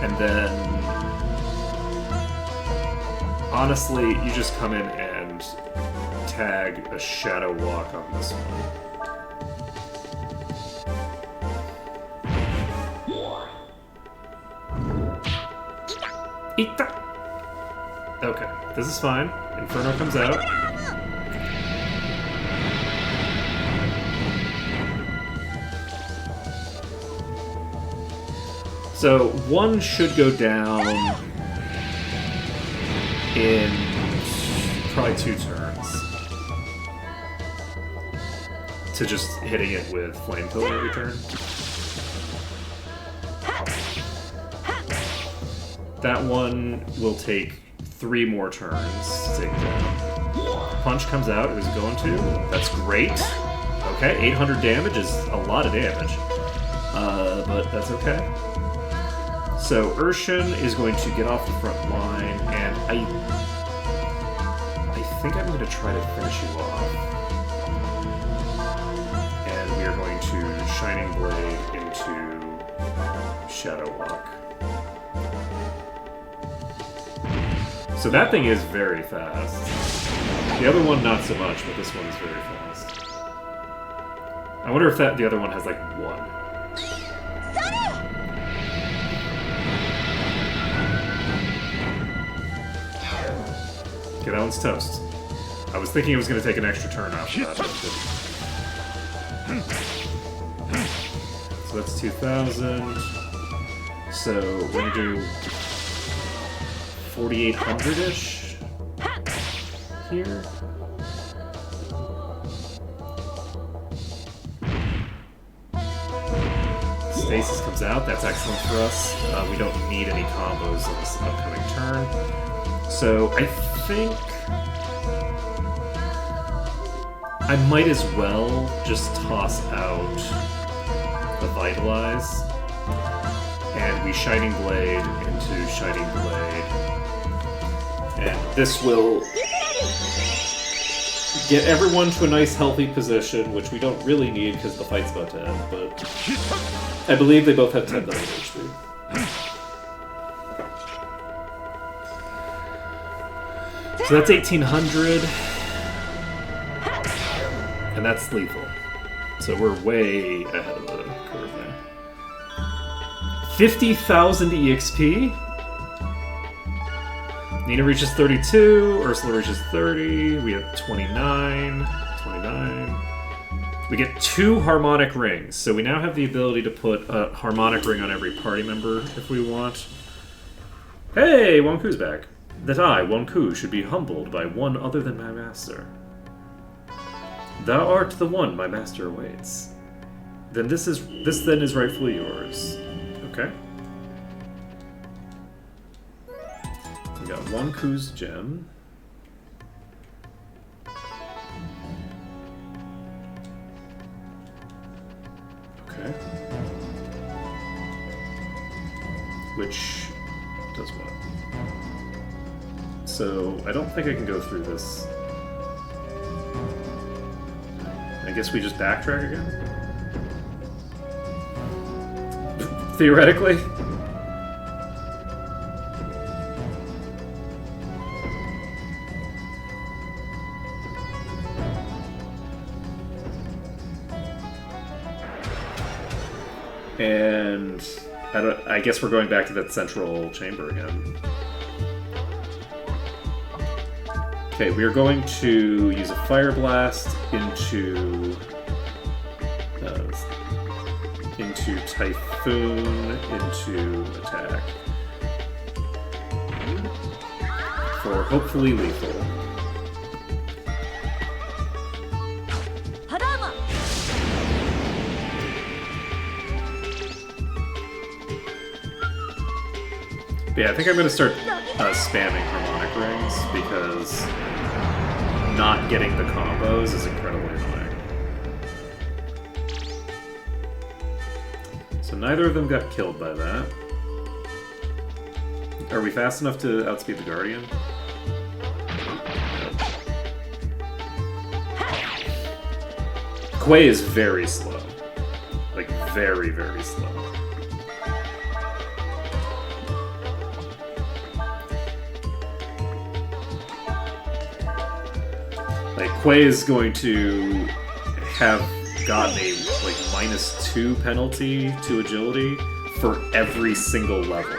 and then... honestly, you just come in and tag a Shadow Walk on this one. Eat that! Okay, this is fine. Inferno comes out. So, one should go down in probably 2 turns. To just hitting it with Flame Pillar every turn. That one will take 3 more turns to take down. Punch comes out, who's it going to? That's great. Okay, 800 damage is a lot of damage. But that's okay. So Urshan is going to get off the front line, and I think I'm going to try to finish you off. And we are going to Shining Blade into Shadow Walk. So that thing is very fast. The other one not so much, but this one is very fast. I wonder if the other one has like 1. Okay, that one's toast. I was thinking it was going to take an extra turn after that, but it didn't. So that's 2,000. So we're going to do 4,800-ish here. Stasis comes out. That's excellent for us. We don't need any combos on this upcoming turn. So I think I might as well just toss out the Vitalize, and we Shining Blade into Shining Blade, and this will get everyone to a nice healthy position, which we don't really need because the fight's about to end, but I believe they both have 10,000 HP. So that's 1,800, and that's lethal. So we're way ahead of the curve there. 50,000 EXP. Nina reaches 32, Ursula reaches 30, we have 29. We get 2 harmonic rings, so we now have the ability to put a harmonic ring on every party member if we want. Hey, Wonku's back. That I, Wonku, should be humbled by one other than my master. Thou art the one my master awaits. Then this then is rightfully yours. Okay. We got Wonku's gem. Okay. Which does what? So, I don't think I can go through this. I guess we just backtrack again? Theoretically? And I guess we're going back to that central chamber again. Okay, we are going to use a Fire Blast into Typhoon, into attack. For hopefully lethal. But yeah, I think I'm going to start spamming harmonic rings because not getting the combos is incredibly annoying. So neither of them got killed by that. Are we fast enough to outspeed the Guardian? Quay is very slow. Like, very, very slow. Like, Quay is going to have gotten a, like, -2 penalty to agility for every single level.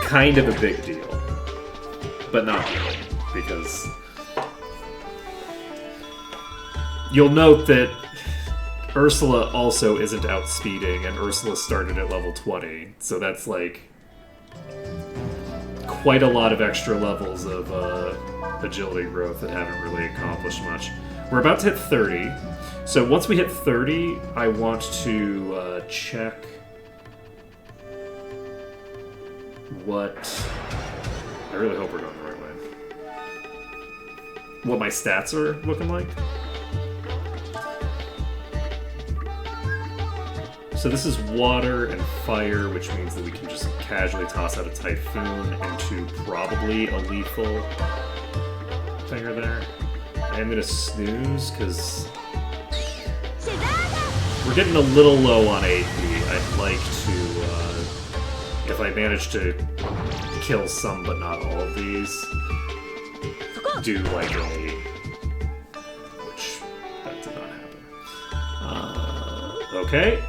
Kind of a big deal. But not really, because you'll note that Ursula also isn't outspeeding, and Ursula started at level 20, so that's like quite a lot of extra levels of agility growth that haven't really accomplished much. We're about to hit 30, so once we hit 30, I want to check what... I really hope we're going the right way. What my stats are looking like. So this is water and fire, which means that we can just casually toss out a Typhoon into probably a lethal thinger there. I'm gonna snooze, because we're getting a little low on AP. I'd like to, if I manage to kill some but not all of these, do like a... which, that did not happen. Okay.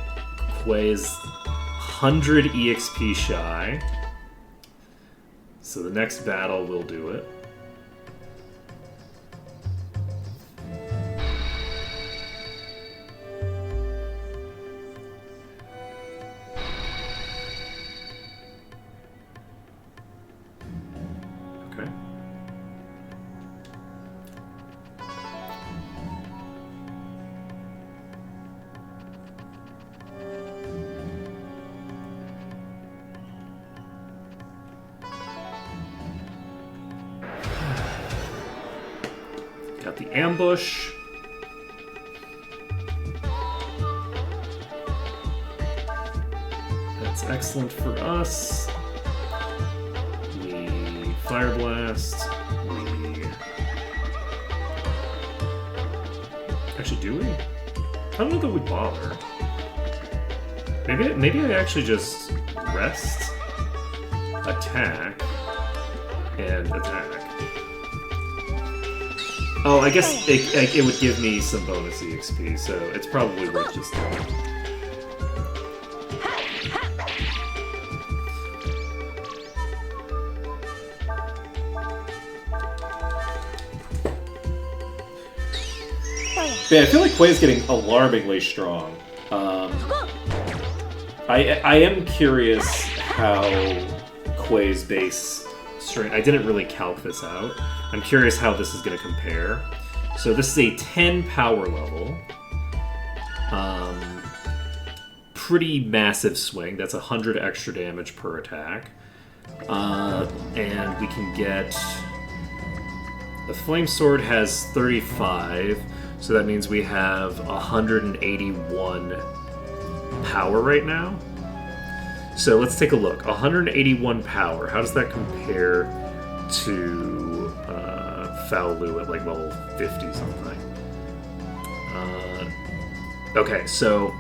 Quay's 100 EXP shy. So the next battle will do it. Okay. Got the ambush. That's excellent for us. We Fire Blast. We... Actually, do we? I don't know that we bother. Maybe I actually just rest, attack, and attack. Oh, I guess it would give me some bonus EXP, so it's probably worth just doing. Man, I feel like Quay's getting alarmingly strong. I am curious how Quay's base strength... I didn't really calc this out. I'm curious how this is going to compare. So this is a 10 power level. Pretty massive swing. That's 100 extra damage per attack. And we can get... The Flame Sword has 35, so that means we have 181 power right now. So let's take a look. 181 power. How does that compare to Faolu at like level 50 something? Okay, so...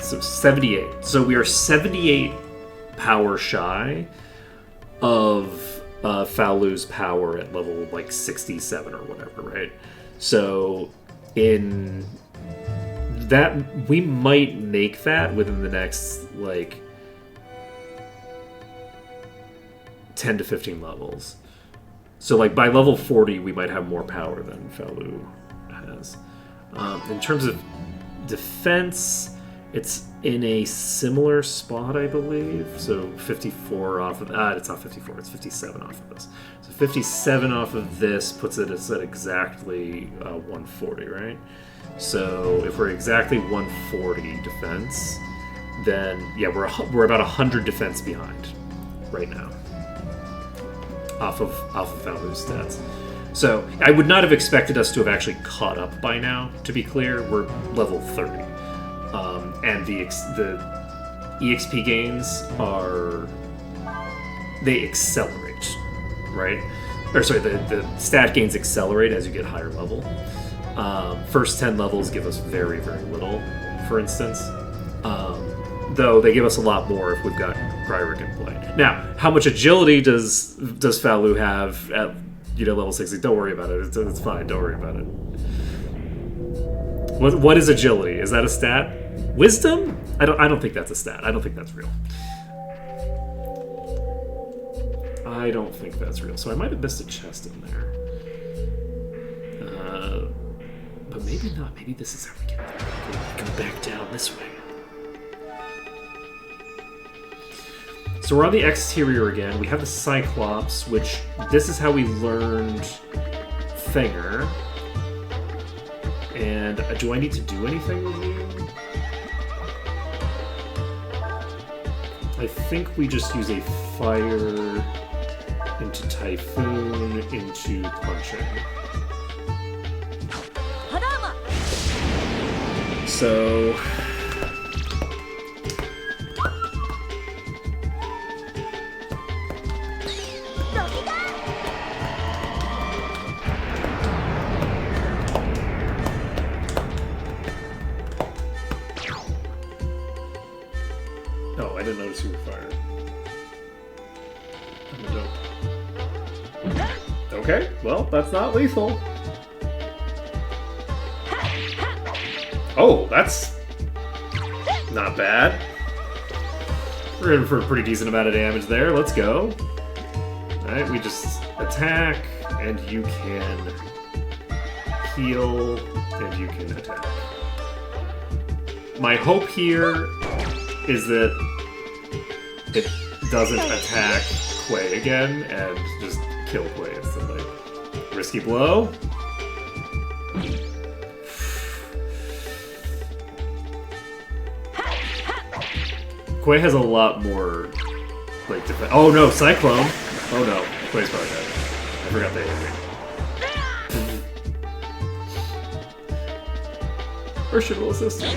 So 78. So we are 78 power shy of Faolu's power at level like 67 or whatever, right? So in that, we might make that within the next like 10 to 15 levels. So like by level 40, we might have more power than Faolu has. In terms of defense, it's in a similar spot, I believe. So 54 off of... it's not 54, it's 57 off of this. So 57 off of this puts it at exactly 140, right? So if we're exactly 140 defense, then, yeah, we're about 100 defense behind. right now. Off of Valu's stats. So I would not have expected us to have actually caught up by now, to be clear. We're level 30. And the EXP gains they accelerate, right? Or sorry, the stat gains accelerate as you get higher level. First 10 levels give us very, very little, for instance. Though they give us a lot more if we've got Gryrick in play. Now, how much agility does Valu have at level 60? Don't worry about it. It's fine. Don't worry about it. What is agility? Is that a stat? Wisdom? I don't think that's a stat. I don't think that's real. I don't think that's real. So I might have missed a chest in there. But maybe not. Maybe this is how we get there. We come back down this way. So we're on the exterior again. We have the Cyclops, which this is how we learned Finger. And do I need to do anything with you? I think we just use a fire into Typhoon into punching. So I didn't notice you were fired. I'm a dope. Okay, well, that's not lethal. Oh, that's not bad. We're in for a pretty decent amount of damage there. Let's go. Alright, we just attack, and you can heal, and you can attack. My hope here is that it doesn't attack Quay again and just kill Quay instantly. Risky blow. Quay has a lot more, like, defense. Oh no, Cyclone! Oh no, Quay's probably dead. I forgot they hit me. Urshan will assist me.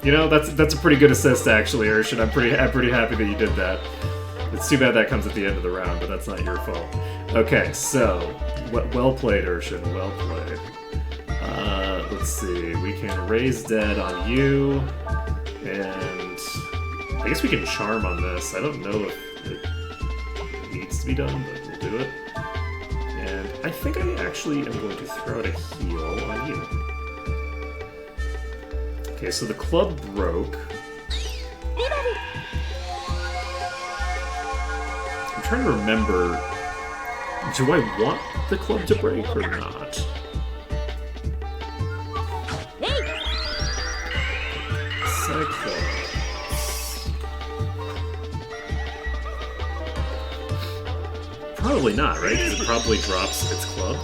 You know, that's a pretty good assist, actually, Urshan. I'm pretty happy that you did that. It's too bad that comes at the end of the round, but that's not your fault. Okay, so well played, Urshan. Well played. Let's see. We can raise dead on you, and I guess we can charm on this. I don't know if it needs to be done, but we'll do it. And I think I actually am going to throw out a heal on you. Okay, so the club broke. I'm trying to remember, do I want the club to break or not? Cyclops. Probably not, right? Because it probably drops its club.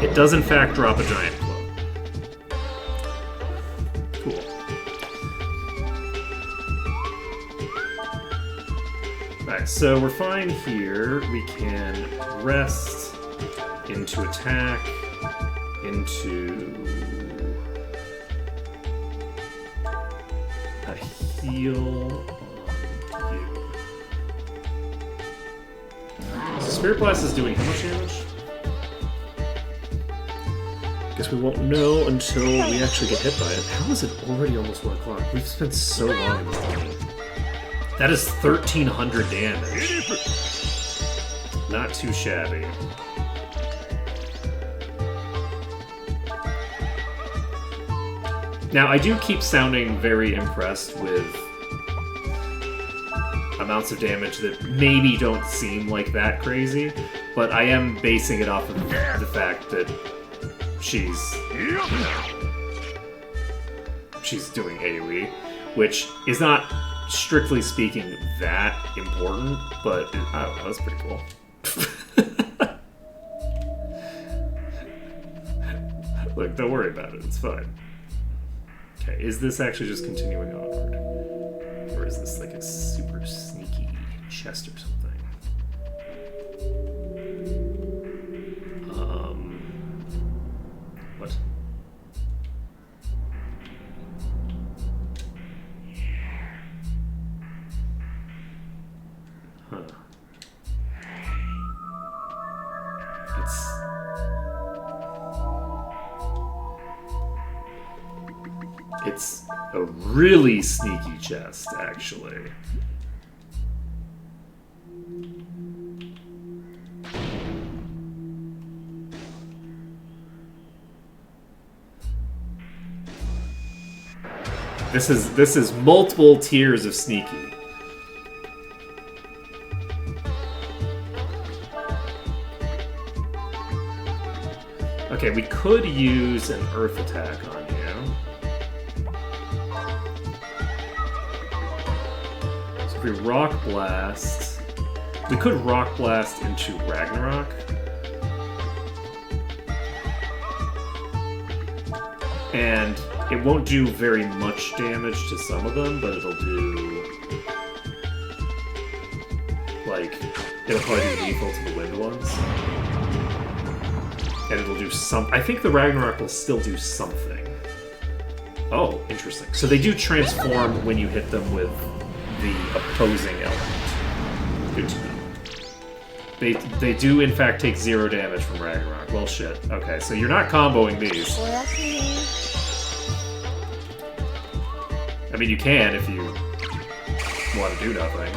It does, in fact, drop a giant club. Cool. Alright, so we're fine here. We can rest into attack, into a heal on you. So Spirit Blast is doing how much damage? Guess we won't know until we actually get hit by it. How is it already almost 1 o'clock? We've spent so long in this game. That is 1,300 damage. Not too shabby. Now, I do keep sounding very impressed with amounts of damage that maybe don't seem like that crazy, but I am basing it off of the fact that she's doing AoE, which is not, strictly speaking, that important, but I don't know, that's pretty cool. Look, don't worry about it, it's fine. Okay, is this actually just continuing onward? is like a super sneaky chest or something. What? Huh. It's a really sneaky chest, actually. This is multiple tiers of sneaky. Okay, we could use an earth attack on you. So if we rock blast, we could rock blast into Ragnarok. And it won't do very much damage to some of them, but it'll do... like, it'll probably do lethal to the wind ones. And it'll do some... I think the Ragnarok will still do something. Oh, interesting. So they do transform when you hit them with the opposing element. Good to know. They do, in fact, take 0 damage from Ragnarok. Well, shit. Okay, so you're not comboing these. I mean, you can if you want to do nothing.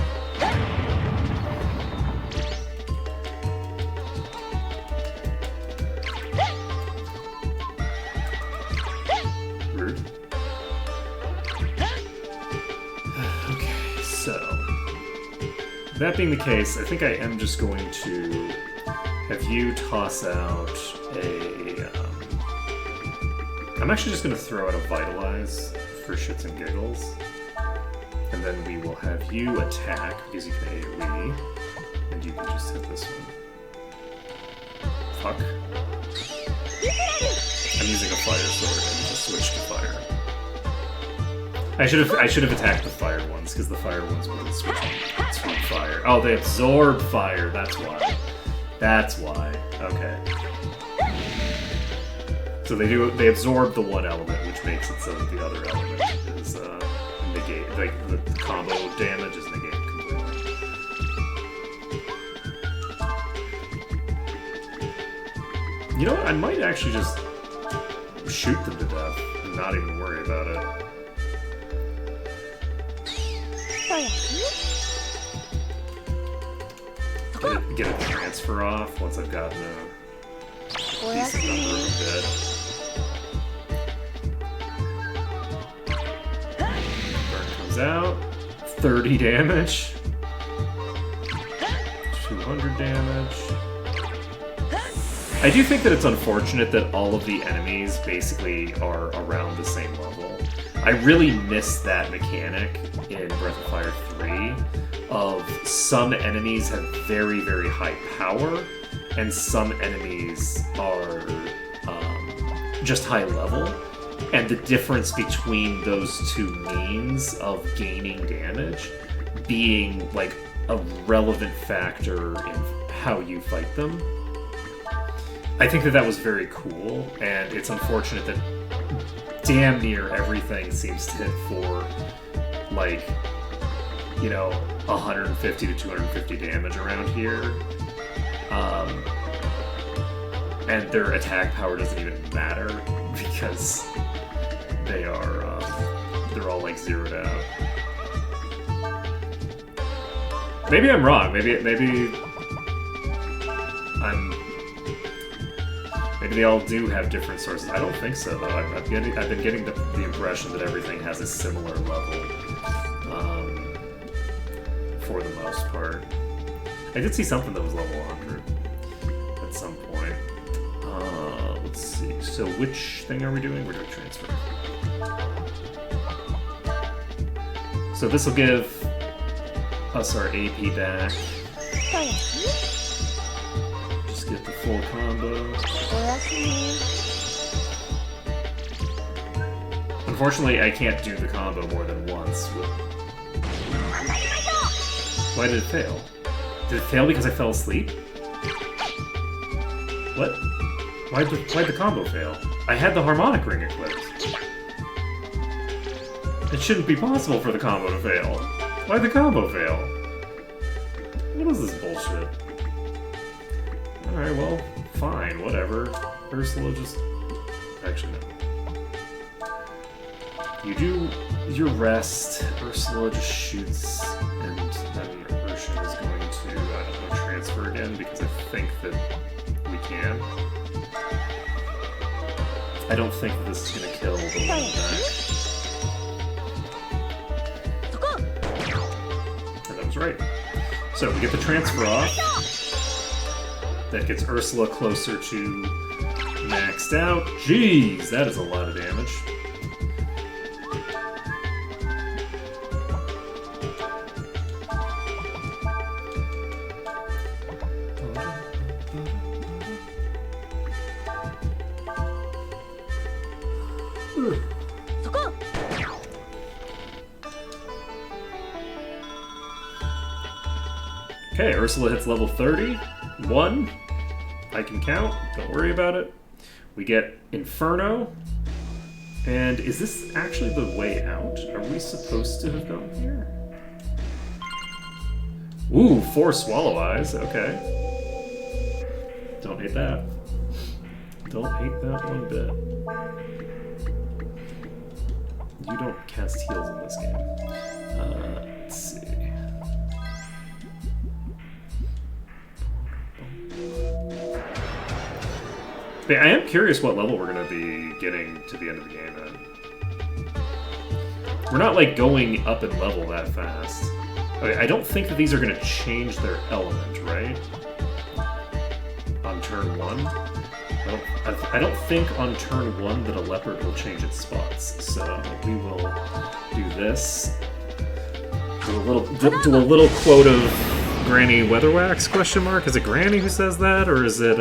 Rude. Okay, so... that being the case, I think I am just going to have you toss out a... I'm actually just going to throw out a Vitalize for shits and giggles. And then we will have you attack, because you can AoE, and you can just hit this one. Fuck. I'm using a fire sword and just switched to fire. I should have attacked the fire ones, because the fire ones wouldn't switch to fire. Oh, they absorb fire, that's why. That's why. Okay. So they absorb the one element, which makes it so that the other element is negate. Like the combo damage is negated completely. You know what? I might actually just shoot them to death and not even worry about it. Get a transfer off once I've gotten a decent number of them dead. Out 30 damage, 200 damage. I do think that it's unfortunate that all of the enemies basically are around the same level. I really miss that mechanic in Breath of Fire 3 of some enemies have very, very high power and some enemies are just high level. And the difference between those two means of gaining damage being, like, a relevant factor in how you fight them. I think that was very cool, and it's unfortunate that damn near everything seems to hit for, like, you know, 150 to 250 damage around here. And their attack power doesn't even matter, because... they're all like zeroed out. Maybe I'm wrong. Maybe they all do have different sources. I don't think so though. I've been getting the impression that everything has a similar level, for the most part. I did see something that was level 100 at some point. Let's see. So which thing are we doing? We're doing transfer. So this will give us our AP back. Just get the full combo. Unfortunately, I can't do the combo more than once Why did it fail? Did it fail because I fell asleep? What? Why'd the combo fail? I had the harmonic ring equipped. It shouldn't be possible for the combo to fail. Why'd the combo fail? What is this bullshit? Alright, well, fine, whatever. Ursula just... Actually, no. You do your rest, Ursula just shoots, and then Urshan is going to, I don't know, transfer again, because I think that we can. I don't think that this is going to kill the one back. And that was right. So we get the transfer off. That gets Ursula closer to maxed out. Jeez, that is a lot of damage. Okay, Ursula hits level 30. 1. I can count. Don't worry about it. We get Inferno. And is this actually the way out? Are we supposed to have gone here? Ooh, 4 Swallow Eyes. Okay. Don't hate that. Don't hate that one bit. You don't cast heals in this game. Let's see. But I am curious what level we're going to be getting to the end of the game at. We're not, like, going up in level that fast. Okay, I don't think that these are going to change their element, right? On turn 1? I don't think on turn 1 that a leopard will change its spots. So we will do this. Do a little quote of Granny Weatherwax, question mark? Is it Granny who says that, or is it,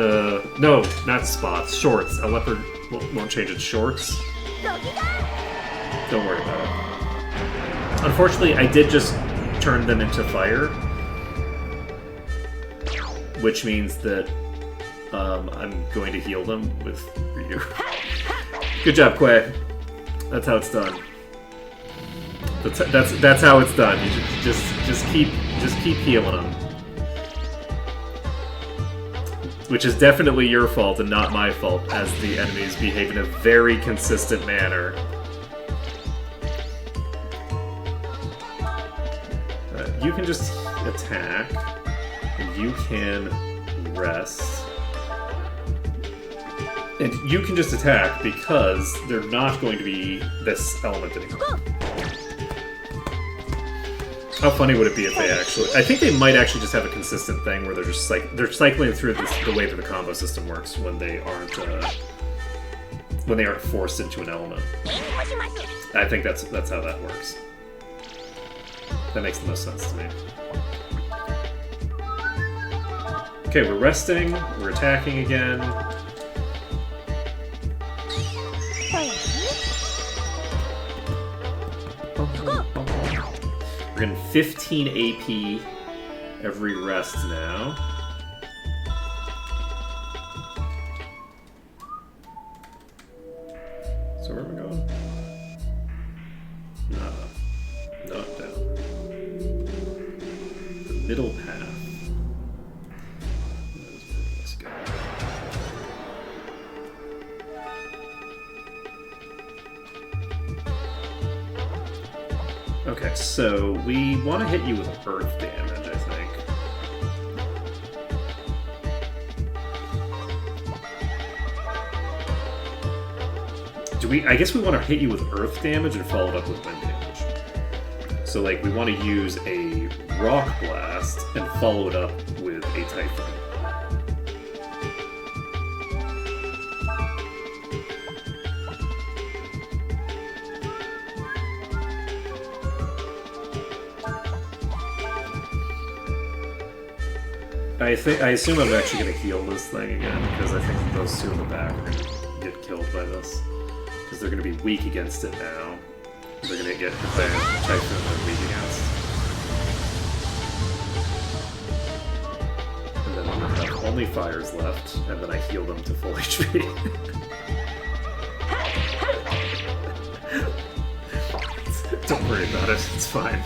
no, not spots, shorts. A leopard won't change its shorts. Don't worry about it. Unfortunately, I did just turn them into fire, which means that, I'm going to heal them with Ryu. Good job, Quay. That's how it's done. That's how it's done. You just keep healing them. Which is definitely your fault and not my fault, as the enemies behave in a very consistent manner. You can just attack, and you can rest. And you can just attack because they're not going to be this element anymore. How funny would it be if they actually... I think they might actually just have a consistent thing where they're just like they're cycling through the way that the combo system works when they aren't forced into an element. I think that's how that works. That makes the most sense to me. Okay, we're resting. We're attacking again. We're getting 15 AP every rest now. So where am I going? Not up. Not down. The middle path. That is where let's go. Okay, so we want to hit you with earth damage, I think. I guess we want to hit you with earth damage and follow it up with wind damage. So, like, we want to use a rock blast and follow it up with a typhoon. I assume I'm actually going to heal this thing again, because I think that those two in the back are going to get killed by this. Because they're going to be weak against it now. They're going to get hit by a typhoon they're weak against. only fires left, and then I heal them to full HP. Don't worry about it, it's fine.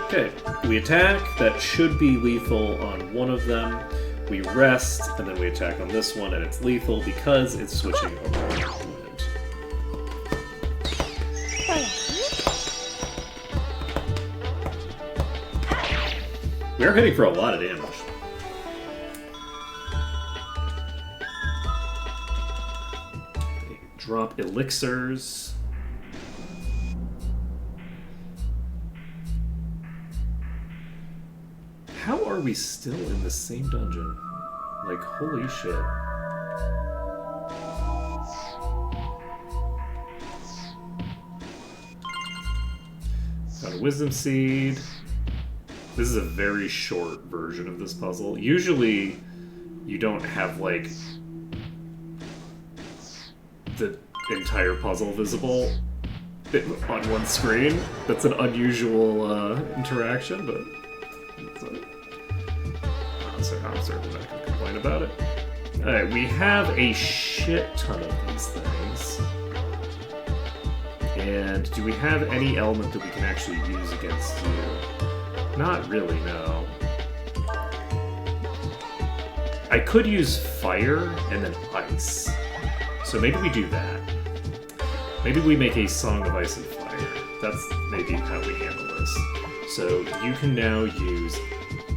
Okay, we attack. That should be lethal on one of them. We rest, and then we attack on this one, and it's lethal because it's switching over to movement. We're hitting for a lot of damage. Okay, drop elixirs. How are we still in the same dungeon? Like, holy shit. Got a wisdom seed. This is a very short version of this puzzle. Usually, you don't have, like, the entire puzzle visible on one screen. That's an unusual interaction, but... I'm certainly not going to complain about it. Alright, we have a shit ton of these things. And do we have any element that we can actually use against you? Not really, no. I could use fire and then ice. So maybe we do that. Maybe we make a Song of Ice and Fire. That's maybe how we handle this. So you can now use...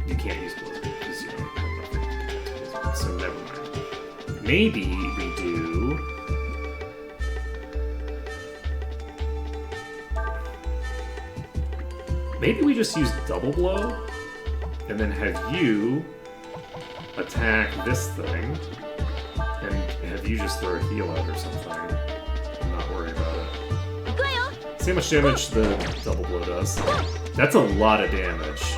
You can't use Blizzard because you don't have nothing. So never mind. Maybe we do... Maybe we just use Double Blow and then have you attack this thing and have you just throw a heal out or something. I'm not worried about it. See how much damage the Double Blow does? That's a lot of damage.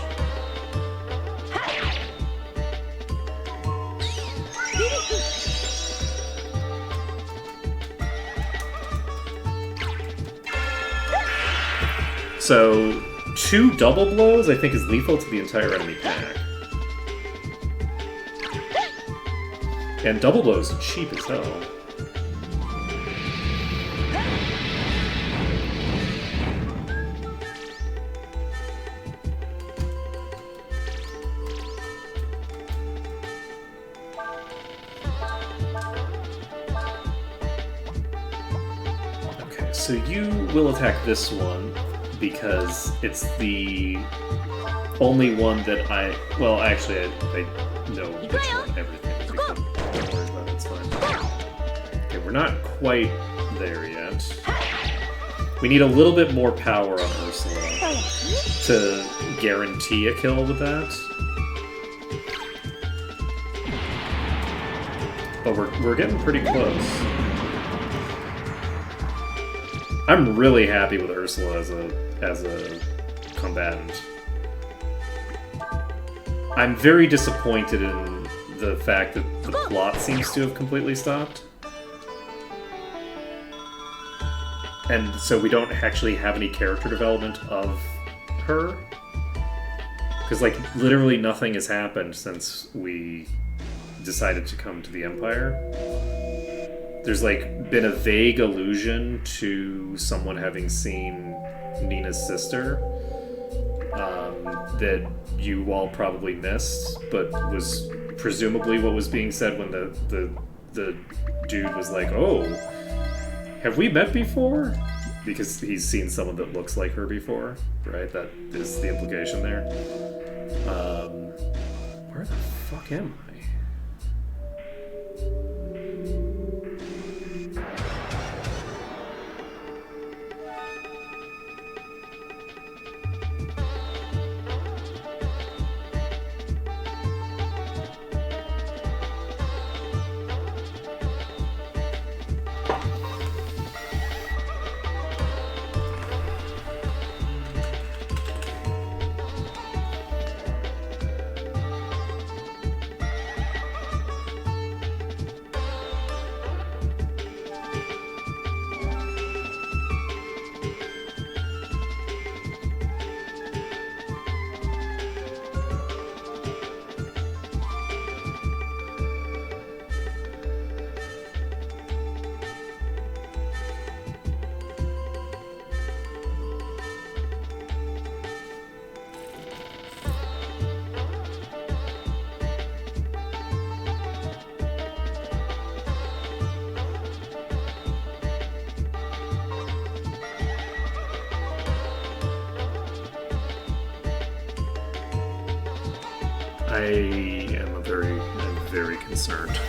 So, 2 double blows, I think, is lethal to the entire enemy pack. And double blows are cheap as hell. Okay, so you will attack this one. Because it's the only one that I... Well, actually, I know which one everything is. Don't worry about it, it's fine. Okay, we're not quite there yet. We need a little bit more power on Ursula to guarantee a kill with that. But we're getting pretty close. I'm really happy with Ursula as a combatant. I'm very disappointed in the fact that the plot seems to have completely stopped. And so we don't actually have any character development of her. Because, like, literally nothing has happened since we decided to come to the Empire. There's, like, been a vague allusion to someone having seen Nina's sister that you all probably missed, but was presumably what was being said when the dude was like, "Oh, have we met before?" Because he's seen someone that looks like her before, right? That is the implication there. Where the fuck am I? I'm very concerned.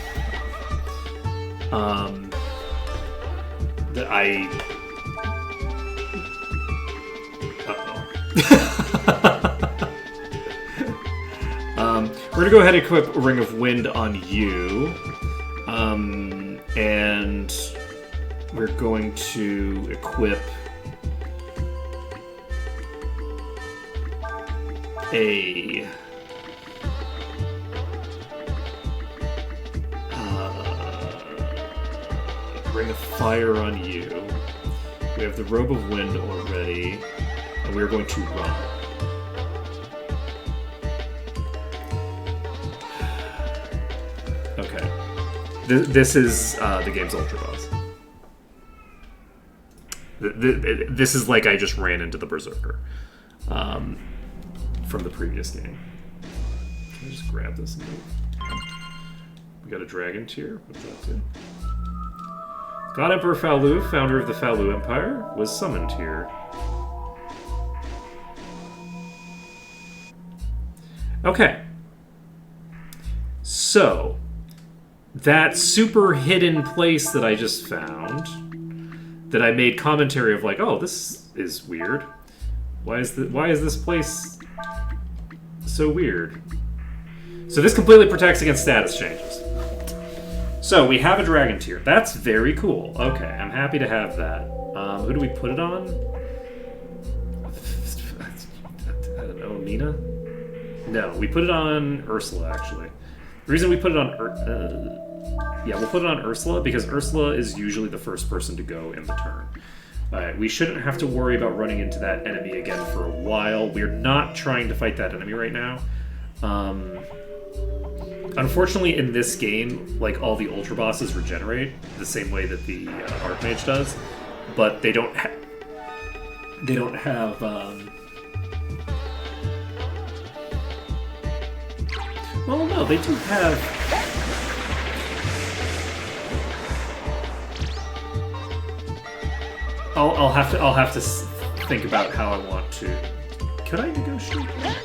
That I. We're gonna go ahead and equip Ring of Wind on you, and we're going to equip a. Ring of Fire on you. We have the Robe of Wind already, and we're going to run. Okay. This is the game's Ultra Boss. This is like I just ran into the Berserker from the previous game. Can I just grab this and move? We got a Dragon Tier. What's that do? God Emperor Faolu, founder of the Faolu Empire, was summoned here. Okay. So, that super hidden place that I just found, that I made commentary of like, oh, this is weird. Why is this place so weird? So this completely protects against status changes. So we have a Dragon Tier. That's very cool. Okay, I'm happy to have that. Who do we put it on? I don't know, Nina? No, we put it on Ursula, actually. The reason we put it on... we'll put it on Ursula, because Ursula is usually the first person to go in the turn. Alright, we shouldn't have to worry about running into that enemy again for a while. We're not trying to fight that enemy right now. Unfortunately, in this game, like, all the Ultra Bosses regenerate the same way that the Archmage does, but they don't have... Well, no, they do have... I'll have to think about how I want to... Could I negotiate that?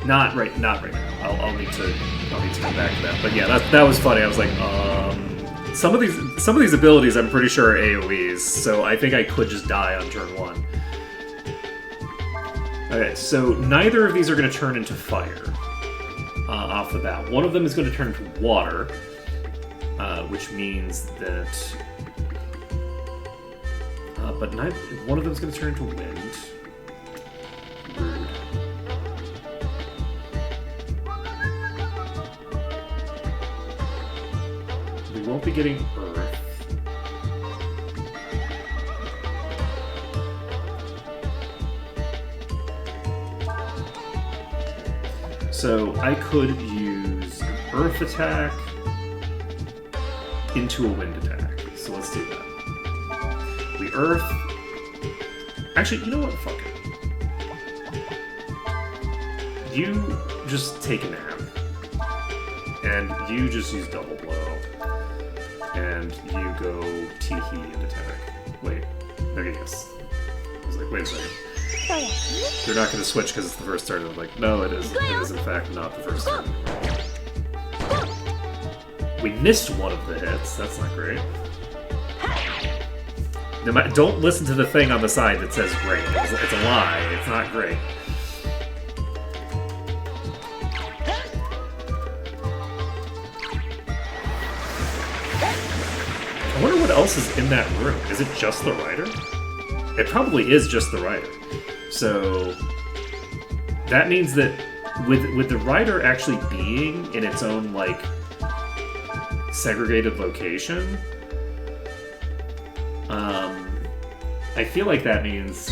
Not right now. I'll need to come back to that. But yeah, that was funny. I was like, some of these abilities I'm pretty sure are AoEs, so I think I could just die on turn 1. Okay, so neither of these are going to turn into fire off the bat. One of them is going to turn into water, which means that. But one of them is going to turn into wind. Rude. We won't be getting earth. So I could use an earth attack into a wind attack. So let's do that. We earth. Actually, you know what? Fuck it. You just take a nap. And you just use double blow. And you go Teehee and attack. Wait. Okay, yes. I was like, wait a second. They're not going to switch because it's the first turn. I'm like, no, it is. It is, in fact, not the first turn. We missed one of the hits. That's not great. Don't listen to the thing on the side that says great. It's a lie. It's not great. I wonder what else is in that room. Is it just the rider? It probably is just the rider. So that means that with the rider actually being in its own, like, segregated location, I feel like that means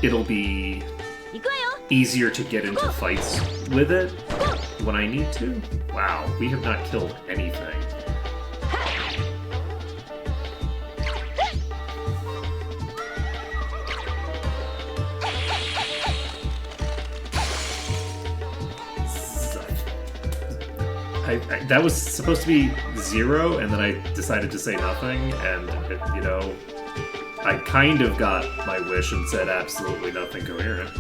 it'll be easier to get into fights with it when I need to. Wow, we have not killed anything. That was supposed to be 0, and then I decided to say nothing, and, you know, I kind of got my wish and said absolutely nothing coherent.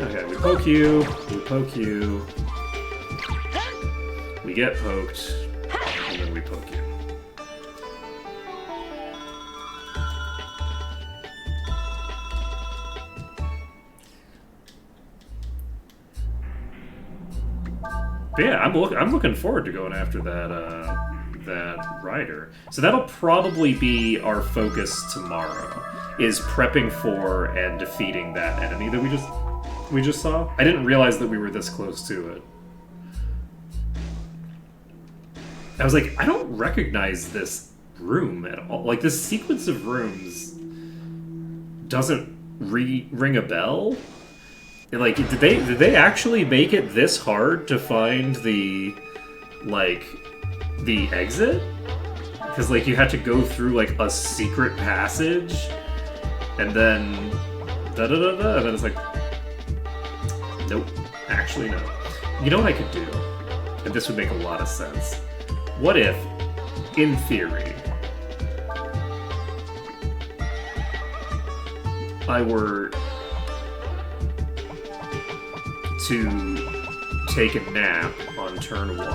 Okay, we poke you, we poke you, we get poked, and then we poke you. But yeah, I'm looking forward to going after that rider. So that'll probably be our focus tomorrow, is prepping for and defeating that enemy that we just saw. I didn't realize that we were this close to it. I was like, I don't recognize this room at all. Like, this sequence of rooms doesn't ring a bell. Like, did they actually make it this hard to find the exit? Because, like, you had to go through, like, a secret passage, and then da-da-da-da, and then it's like, nope, actually no. You know what I could do? And this would make a lot of sense. What if, in theory, I were to take a nap on turn 1.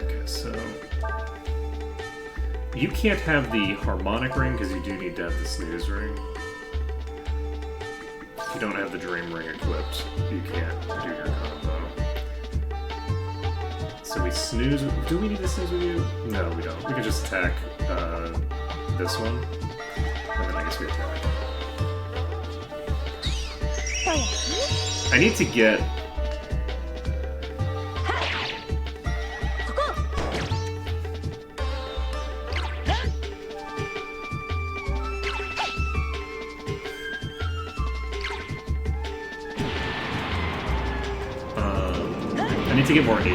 Okay, so you can't have the harmonic ring because you do need to have the snooze ring. If you don't have the dream ring equipped, you can't do your combo. So we snooze. Do we need to snooze with you? No, we don't. We can just attack this one, and then I guess we attack. I need to get. I need to get more AP on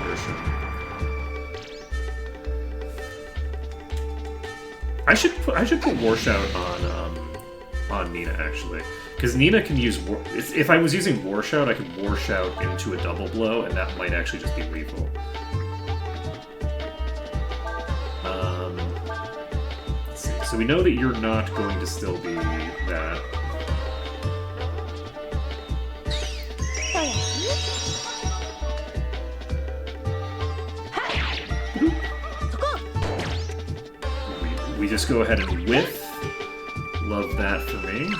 Urshan. I should put War Shout on Nina, actually, because Nina can use if I was using War Shout, I could War Shout into a double blow, and that might actually just be lethal. Let's see. So we know that you're not going to still be that. We just go ahead and whiff. Love that for me.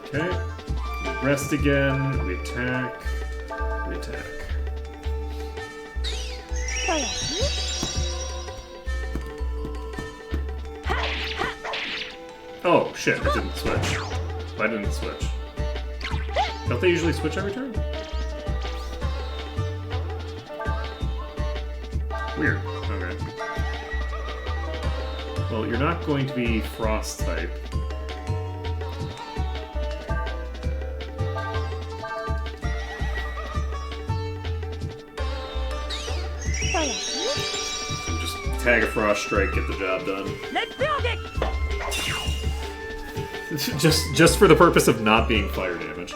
Okay. We rest again. We attack. We attack. Oh, shit. I didn't switch. I didn't switch. Don't they usually switch every turn? Weird. Okay. Well, you're not going to be Frost type. So just tag a Frost Strike, get the job done. Let's build it! just for the purpose of not being fire damage.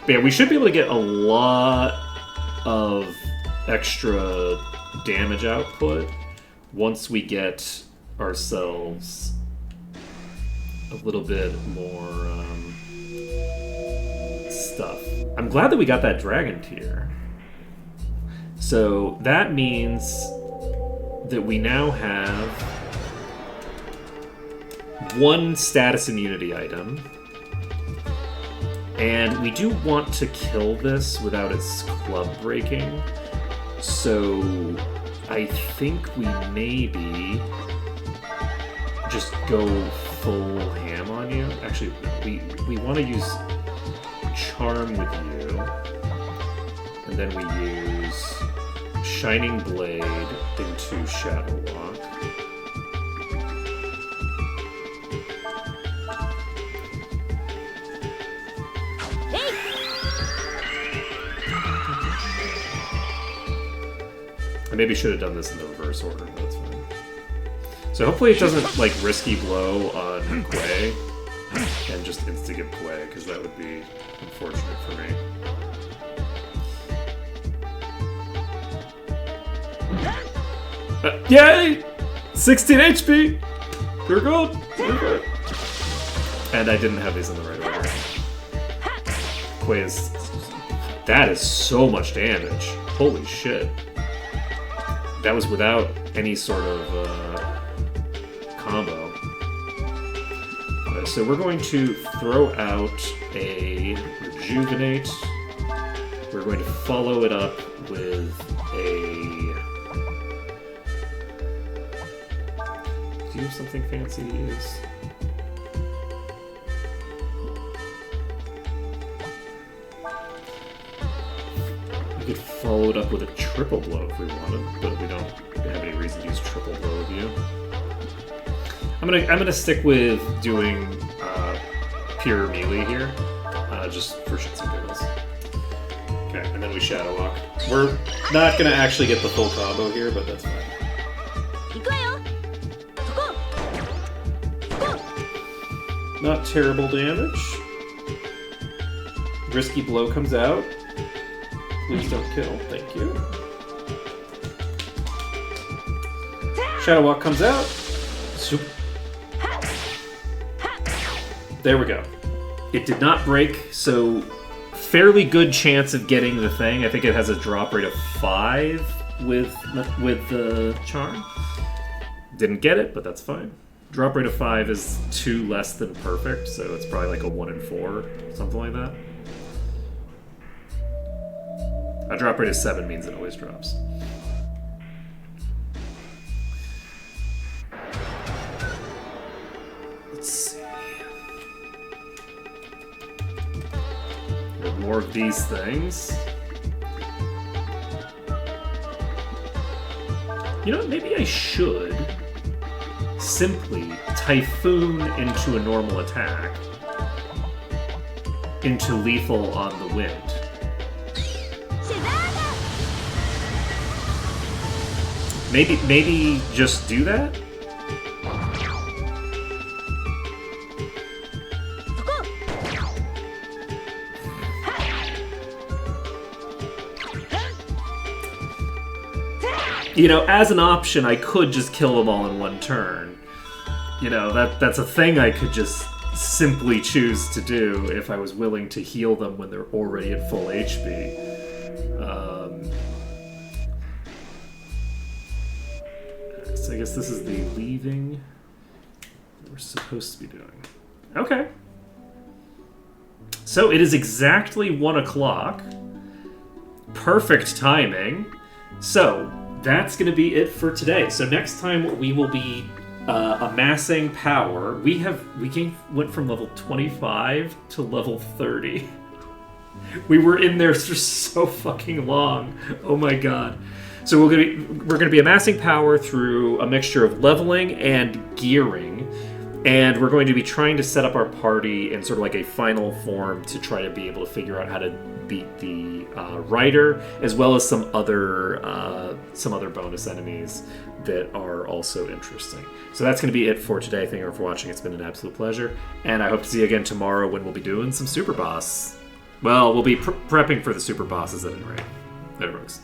But yeah, we should be able to get a lot of extra damage output once we get ourselves a little bit more stuff. I'm glad that we got that dragon tier. So that means that we now have one status immunity item, and we do want to kill this without its club breaking. So I think we maybe just go full ham on you. Actually, we want to use Charm with you, and then we use Shining Blade into Shadow Walk. I maybe should have done this in the reverse order, but that's fine. So hopefully it doesn't, like, risky blow on Quay and just insta-get Quay, because that would be unfortunate for me. Yay! 16 HP! We're good! We're good. And I didn't have these in the right order. Quiz. That is so much damage. Holy shit. That was without any sort of combo. So we're going to throw out a Rejuvenate. We're going to follow it up with a... Do you have something fancy to use? We could follow it up with a Triple Blow if we wanted, but we don't have any reason to use Triple Blow with you. I'm gonna stick with doing pure melee here, just for shits and giggles. Okay, and then we Shadow Walk. We're not gonna actually get the full combo here, but that's fine. Not terrible damage. Risky Blow comes out. Please don't kill. Thank you. Shadow Walk comes out. Zoop. There we go. It did not break, so fairly good chance of getting the thing. I think it has a drop rate of 5 with the charm. Didn't get it, but that's fine. Drop rate of 5 is 2 less than perfect, so it's probably like a 1 in 4, something like that. A drop rate of 7 means it always drops. Let's see. We have more of these things. You know what? Maybe I should simply Typhoon into a normal attack, into lethal on the wind. Maybe just do that? You know, as an option, I could just kill them all in one turn. You know, that's a thing I could just simply choose to do if I was willing to heal them when they're already at full HP. So I guess this is the leaving we're supposed to be doing. Okay. So it is exactly 1 o'clock. Perfect timing. So that's going to be it for today. So next time we will be amassing power. We went from level 25 to level 30. We were in there for so fucking long. Oh my god. So we're gonna be amassing power through a mixture of leveling and gearing, and we're going to be trying to set up our party in sort of like a final form to try to be able to figure out how to beat the Rider, as well as some other bonus enemies that are also interesting. So that's going to be it for today. Thank you for watching. It's been an absolute pleasure, and I hope to see you again tomorrow when we'll be doing some super boss. Well, we'll be prepping for the super bosses at any rate. There it works.